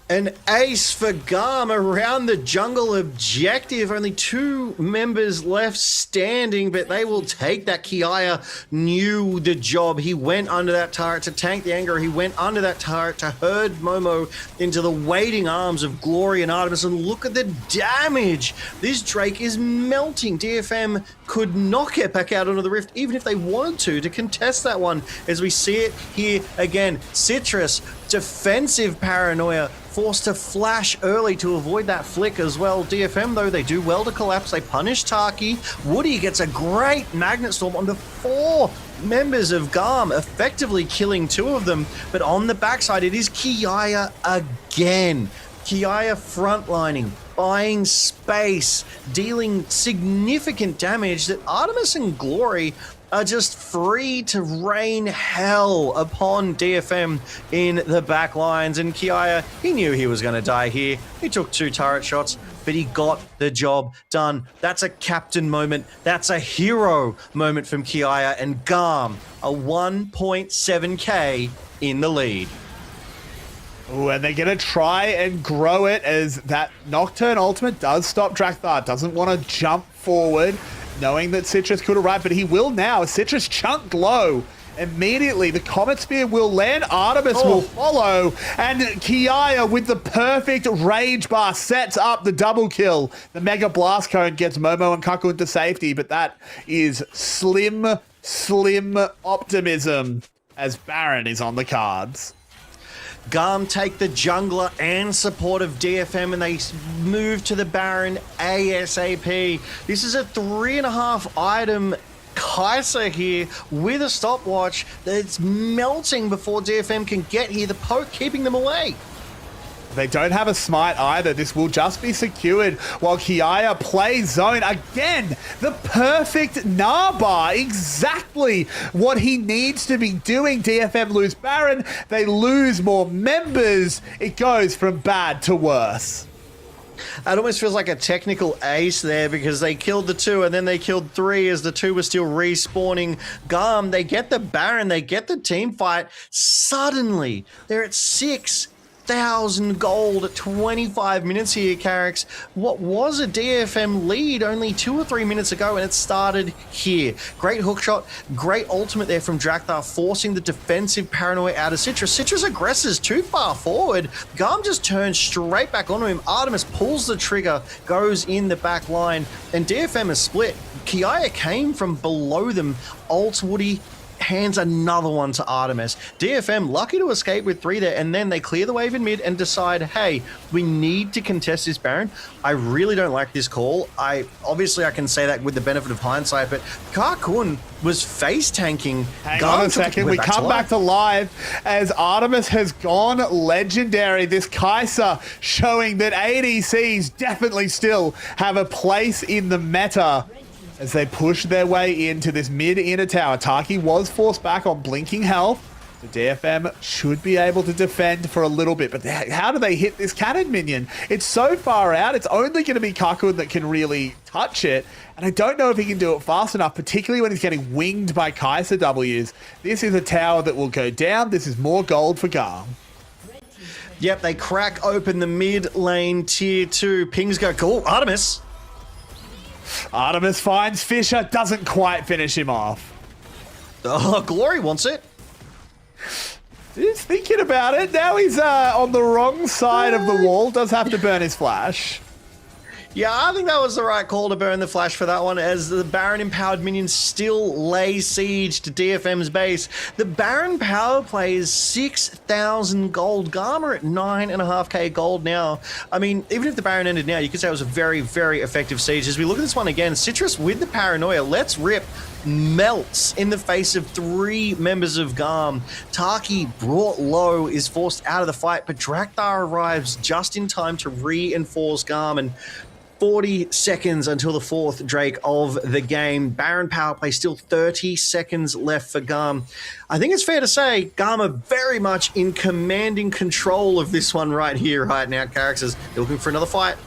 An ace for GAM around the jungle objective. Only 2 members left standing, but they will take that. Kiaya knew the job. He went under that turret to tank the anger. He went under that turret to herd Momo into the waiting arms of Glory and Artemis. And look at the damage. This Drake is melting. DFM could not get back out onto the rift, even if they wanted to contest that one. As we see it here again, Citrus, defensive Paranoia, forced to flash early to avoid that flick as well. DFM, though, they do well to collapse. They punish Taki. Woody gets a great Magnet Storm on the 4 members of GAM, effectively killing 2 of them. But on the backside, it is Kiaya again. Kiaya frontlining, buying space, dealing significant damage that Artemis and Glory are just free to rain hell upon DFM in the back lines. And Kiaya, he knew he was going to die here. He took 2 turret shots, but he got the job done. That's a captain moment. That's a hero moment from Kiaya, and GAM, a 1.7k in the lead. Ooh, and they're going to try and grow it as that Nocturne ultimate does stop Drakthar. Doesn't want to jump forward, knowing that Citrus could arrive, but he will now. Citrus chunked low. Immediately, the Comet Spear will land. Artemis will follow. And Kiaya, with the perfect Rage Bar, sets up the double kill. The Mega Blast Cone gets Momo and Kaku into safety, but that is slim optimism as Baron is on the cards. GAM take the jungler and support of DFM, and they move to the Baron ASAP. This is a 3.5 item Kai'Sa here with a stopwatch that's melting before DFM can get here. The poke keeping them away. They don't have a smite either. This will just be secured while Kiaya plays zone. Again, the perfect Narbar. Exactly what he needs to be doing. DFM lose Baron. They lose more members. It goes from bad to worse. It almost feels like a technical ace there because they killed the 2 and then they killed 3 as the 2 were still respawning. GAM, they get the Baron, they get the team fight. Suddenly, they're at 6,000 gold at 25 minutes here, Carrix. What was a DFM lead only 2 or 3 minutes ago, and it started here. Great hookshot, great ultimate there from Drakthar, forcing the defensive paranoia out of Citrus. Citrus aggresses too far forward. GAM just turns straight back onto him. Artemis pulls the trigger, goes in the back line, and DFM is split. Kiaya came from below them. Ult Woody hands another one to Artemis. DFM lucky to escape with 3 there, and then they clear the wave in mid and decide, hey, we need to contest this Baron. I really don't like this call. Obviously I can say that with the benefit of hindsight, but Ka-Kun was face tanking. Hang on a second, we come back to live as Artemis has gone legendary. This Kai'Sa showing that ADCs definitely still have a place in the meta as they push their way into this mid-inner tower. Taki was forced back on blinking health. The DFM should be able to defend for a little bit, but how do they hit this cannon minion? It's so far out, it's only going to be Kakun that can really touch it, and I don't know if he can do it fast enough, particularly when he's getting winged by Kai'Sa Ws. This is a tower that will go down. This is more gold for GAM. Yep, they crack open the mid lane tier 2. Pings go, cool, Artemis. Artemis finds Fisher, doesn't quite finish him off. Oh, Glory wants it. He's thinking about it. Now he's on the wrong side of the wall. Does have to burn his flash. Yeah, I think that was the right call to burn the flash for that one, as the Baron empowered minions still lay siege to DFM's base. The Baron power play is 6,000 gold. GAM are at 9.5k gold now. I mean, even if the Baron ended now, you could say it was a very, very effective siege. As we look at this one again, Citrus with the paranoia, let's rip, melts in the face of 3 members of GAM. Taki, brought low, is forced out of the fight, but Drakthar arrives just in time to reinforce GAM, and 40 seconds until the 4th Drake of the game. Baron power play, still 30 seconds left for GAM. I think it's fair to say GAM are very much in commanding control of this one right here, right now. Characters, they're looking for another fight.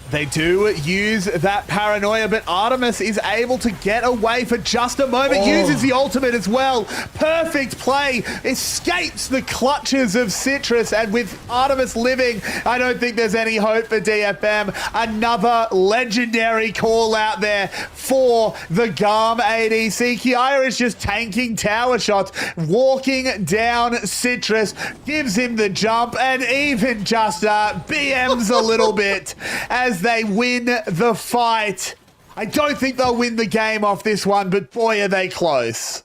They do use that paranoia, but Artemis is able to get away for just a moment. Uses the ultimate as well. Perfect play. Escapes the clutches of Citrus, and with Artemis living, I don't think there's any hope for DFM. Another legendary call out there for the GAM ADC. Kiaya is just tanking tower shots, walking down Citrus, gives him the jump, and even just BMs a little bit as they win the fight. I don't think they'll win the game off this one, but boy, are they close.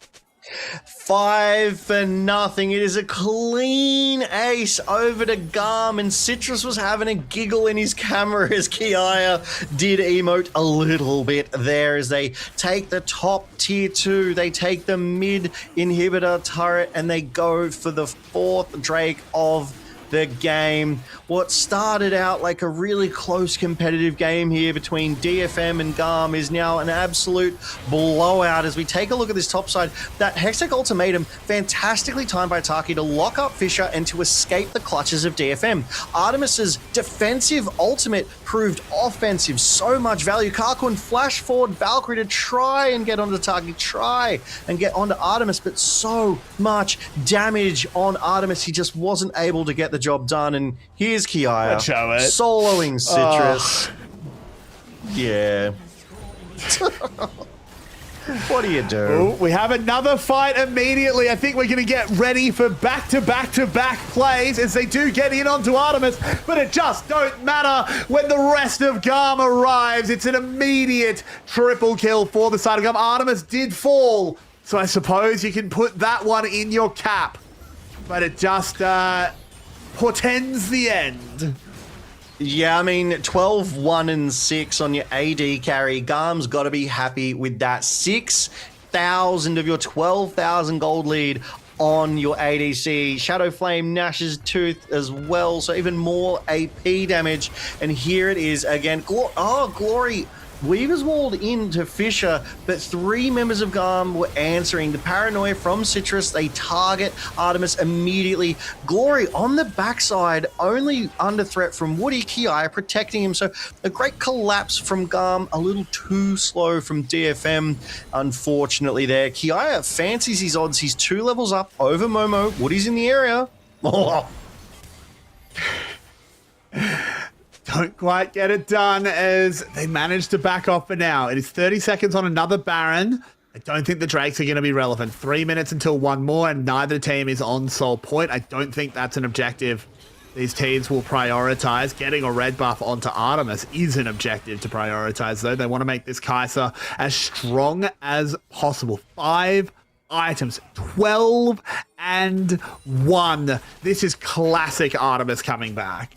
5-0. It is a clean ace over to GAM, and Citrus was having a giggle in his camera as Kiaya did emote a little bit there as they take the top tier 2, they take the mid inhibitor turret, and they go for the 4th Drake of the game. What started out like a really close competitive game here between DFM and GAM is now an absolute blowout as we take a look at this top side. That Hextech ultimatum, fantastically timed by Taki to lock up Fisher and to escape the clutches of DFM. Artemis's defensive ultimate proved offensive, so much value. Karkun flash forward Valkyrie to try and get onto Taki, try and get onto Artemis, but so much damage on Artemis, he just wasn't able to get the job done. And here's Kiaya soloing Citrus. Yeah. What do you do? Ooh, we have another fight immediately. I think we're going to get ready for back-to-back-to-back plays as they do get in onto Artemis, but it just don't matter when the rest of GAM arrives. It's an immediate triple kill for the side of GAM. Artemis did fall, so I suppose you can put that one in your cap, but it just portends the end. Yeah, I mean, 12, 1, and 6 on your AD carry. GAM's got to be happy with that. 6,000 of your 12,000 gold lead on your ADC. Shadow Flame gnashes tooth as well, so even more AP damage. And here it is again. Glory. Weaver's walled into Fisher, but 3 members of GAM were answering. The paranoia from Citrus, they target Artemis immediately. Glory on the backside, only under threat from Woody. Kiaya protecting him, so a great collapse from GAM, a little too slow from DFM, unfortunately there. Kiaya fancies his odds. He's 2 levels up over Momo. Woody's in the area. Oh. Don't quite get it done as they manage to back off for now. It is 30 seconds on another Baron. I don't think the Drakes are going to be relevant. 3 minutes until one more, and neither team is on Soul Point. I don't think that's an objective these teams will prioritize. Getting a red buff onto Artemis is an objective to prioritize, though. They want to make this Kai'Sa as strong as possible. 5 items, 12 and 1. This is classic Artemis coming back.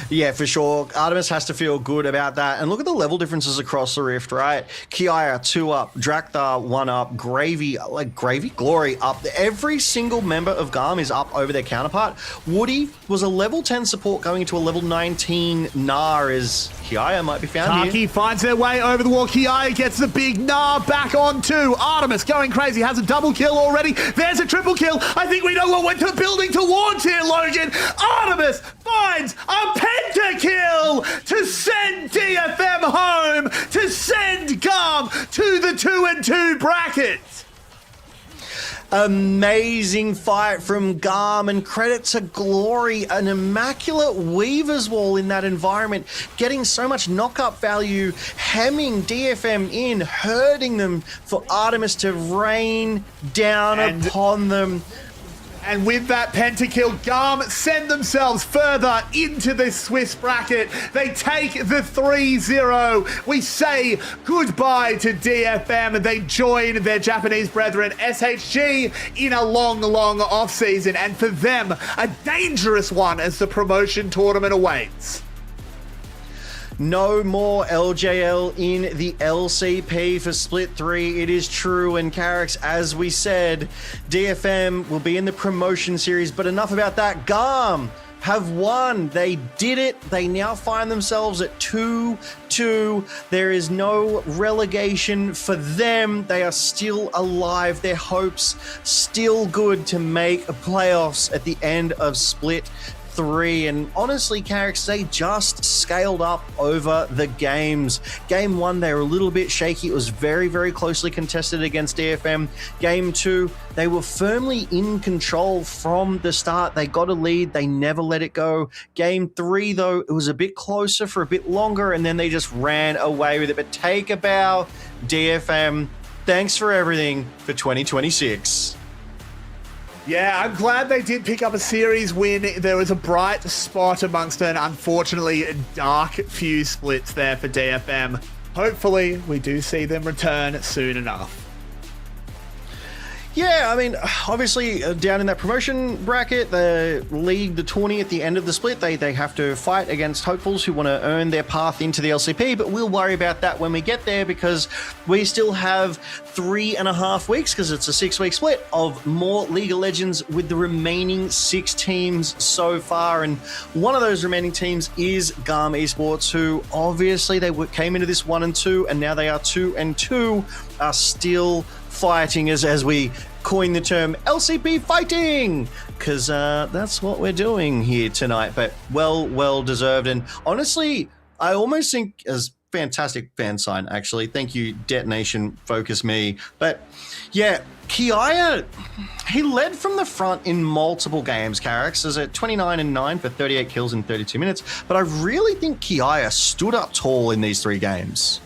Yeah, for sure. Artemis has to feel good about that. And look at the level differences across the Rift, right? Kiaya 2 up, Drakthar 1 up, Glory up. Every single member of GAM is up over their counterpart. Woody was a level 10 support going into a level 19 Gnar as Kiaya might be found Taki here. finds their way over the wall. Kiaya gets the big Gnar back on 2. Artemis going crazy, has a double kill already. There's a triple kill. I think we know what we're building towards here, Logan. Artemis finds a pentakill to send DFM home, to send GAM to the 2-2 bracket. Amazing fight from GAM, and credit to Glory, an immaculate Weaver's Wall in that environment, getting so much knock-up value, hemming DFM in, hurting them for Artemis to rain down upon them. And with that pentakill, GAM send themselves further into the Swiss bracket. They take the 3-0. We say goodbye to DFM, and they join their Japanese brethren, SHG, in a long, long off-season. And for them, a dangerous one as the promotion tournament awaits. No more LJL in the LCP for Split 3. It is true. And Carrick's, as we said, DFM will be in the promotion series. But enough about that. GAM have won. They did it. They now find themselves at 2-2. There is no relegation for them. They are still alive. Their hopes still good to make playoffs at the end of Split 3. And honestly, Carrick's, they just scaled up over the games. Game 1, they were a little bit shaky. It was very, very closely contested against DFM. Game 2, they were firmly in control from the start. They got a lead. They never let it go. Game 3, though, it was a bit closer for a bit longer, and then they just ran away with it. But take a bow, DFM. Thanks for everything for 2026. Yeah, I'm glad they did pick up a series win. There was a bright spot amongst an unfortunately dark few splits there for DFM. Hopefully, we do see them return soon enough. Yeah, I mean, obviously, down in that promotion bracket, the league, the tourney at the end of the split, they have to fight against hopefuls who want to earn their path into the LCP, but we'll worry about that when we get there because we still have 3.5 weeks, because it's a 6-week split, of more League of Legends with the remaining 6 teams so far, and one of those remaining teams is GAM Esports, who obviously they came into this 1-2, and now they are 2-2, are still fighting as we coin the term LCP fighting, because that's what we're doing here tonight. But well deserved, and honestly, I almost think as fantastic fan sign, actually. Thank you, Detonation, Focus Me. But yeah, Kiaya, he led from the front in multiple games, Carrix, as at 29-9 for 38 kills in 32 minutes. But I really think Kiaya stood up tall in these 3 games.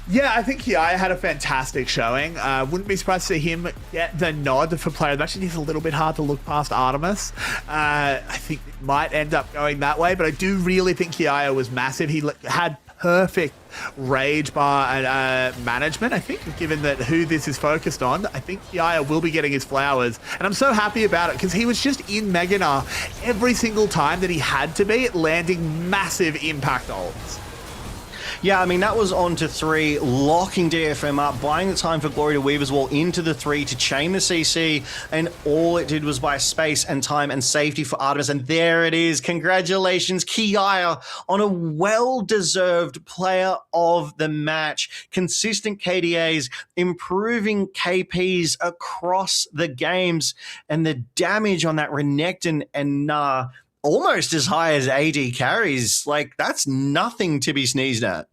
Yeah, I think Kiaya had a fantastic showing. Wouldn't be surprised to see him get the nod for player of the match. It is a little bit hard to look past Artemis. I think it might end up going that way, but I do really think Kiaya was massive. He had perfect rage bar and management. I think, given that who this is focused on, I think Kiaya will be getting his flowers. And I'm so happy about it because he was just in Meganar every single time that he had to be, landing massive impact ults. Yeah, I mean, that was on to 3, locking DFM up, buying the time for Glory to Weaver's Wall into the 3 to chain the CC, and all it did was buy space and time and safety for Artemis, and there it is. Congratulations, Kiaya, on a well-deserved player of the match. Consistent KDAs, improving KPs across the games, and the damage on that Renekton and almost as high as AD carries. Like, that's nothing to be sneezed at.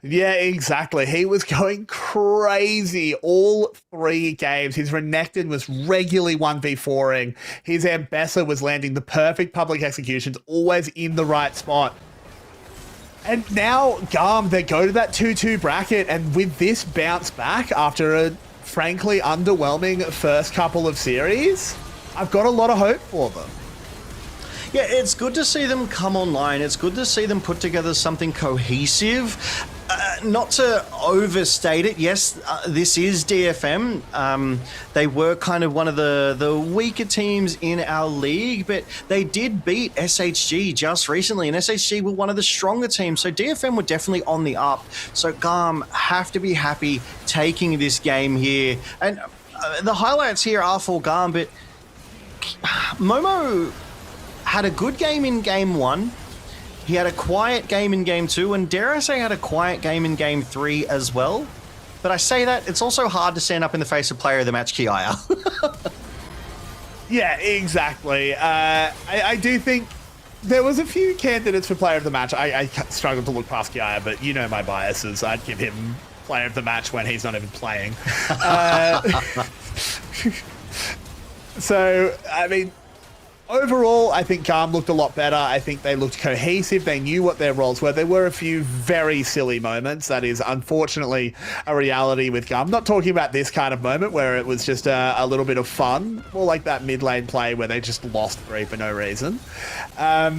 Yeah, exactly. He was going crazy all 3 games. His Renekton was regularly 1v4ing. His Ambessa was landing the perfect public executions, always in the right spot. And now GAM, they go to that 2-2 bracket, and with this bounce back after a frankly underwhelming first couple of series, I've got a lot of hope for them. Yeah, it's good to see them come online. It's good to see them put together something cohesive. Not to overstate it, yes, this is DFM. They were kind of one of the weaker teams in our league, but they did beat SHG just recently, and SHG were one of the stronger teams, so DFM were definitely on the up. So GAM have to be happy taking this game here. And the highlights here are for GAM, but Momo had a good game in game 1. He had a quiet game in game 2, and dare I say had a quiet game in game 3 as well. But I say that, it's also hard to stand up in the face of player of the match Kiaya. Yeah, exactly. I do think there was a few candidates for player of the match. I struggled to look past Kiaya, but you know my biases. I'd give him player of the match when he's not even playing. So, I mean, overall, I think GAM looked a lot better. I think they looked cohesive. They knew what their roles were. There were a few very silly moments. That is, unfortunately, a reality with GAM. I'm not talking about this kind of moment where it was just a little bit of fun. More like that mid lane play where they just lost 3 for no reason. There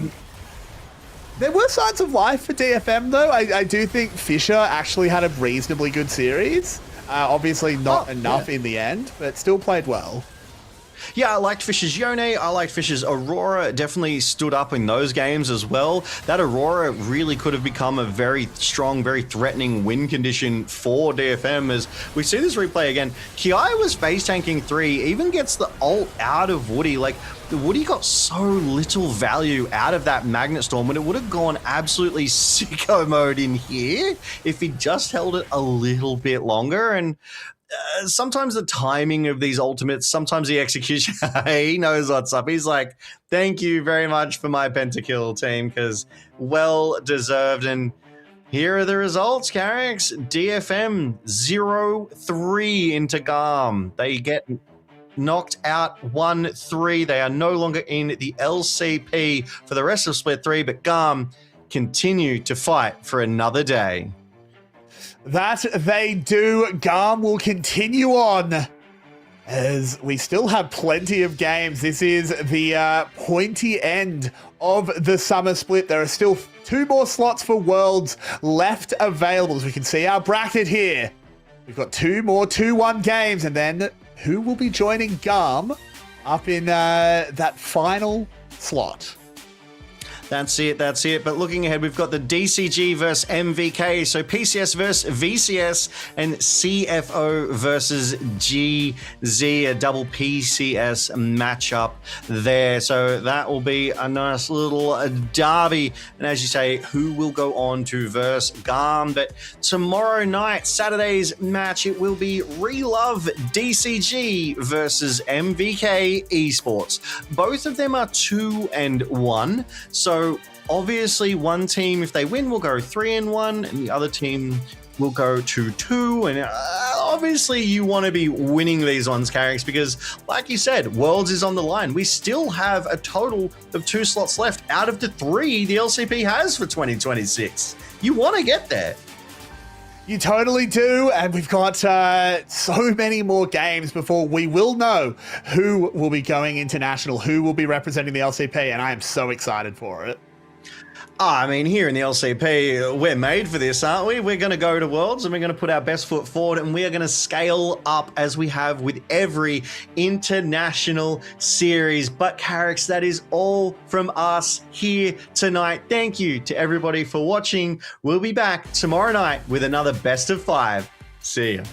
were signs of life for DFM, though. I do think Fisher actually had a reasonably good series. Obviously not enough in the end, but still played well. Yeah, I liked Fisher's Yone. I liked Fisher's Aurora. It definitely stood up in those games as well. That Aurora really could have become a very strong, very threatening win condition for DFM as we see this replay again. Kiaya was face tanking 3, even gets the ult out of Woody. Like, the Woody got so little value out of that Magnet Storm when it would have gone absolutely sicko mode in here if he just held it a little bit longer. And sometimes the timing of these ultimates, sometimes the execution, he knows what's up. He's like, thank you very much for my pentakill, team, because well deserved. And here are the results, Carrix. DFM 0-3 into GAM. They get knocked out 1-3. They are no longer in the LCP for the rest of Split 3, but GAM continue to fight for another day. That they do. GAM will continue on as we still have plenty of games. This is the pointy end of the summer split. There are still 2 more slots for Worlds left available. As we can see our bracket here, We've got 2 more 2-1 games, and then who will be joining GAM up in that final slot? That's it. But looking ahead, we've got the DCG versus MVK. So PCS versus VCS and CFO versus GZ, a double PCS matchup there. So that will be a nice little derby. And as you say, who will go on to verse GAM? But tomorrow night, Saturday's match, it will be Relove DCG versus MVK Esports. Both of them are 2-1. So obviously one team, if they win, will go 3-1, and the other team will go 2-2. And obviously you want to be winning these ones, Carrix, because like you said, Worlds is on the line. We still have a total of 2 slots left out of the 3 the LCP has for 2026. You want to get there. You totally do, and we've got so many more games before we will know who will be going international, who will be representing the LCP, and I am so excited for it. I mean, here in the LCP, we're made for this, aren't we? We're going to go to Worlds and we're going to put our best foot forward, and we are going to scale up as we have with every international series. But Carrix, that is all from us here tonight. Thank you to everybody for watching. We'll be back tomorrow night with another best of 5. See ya.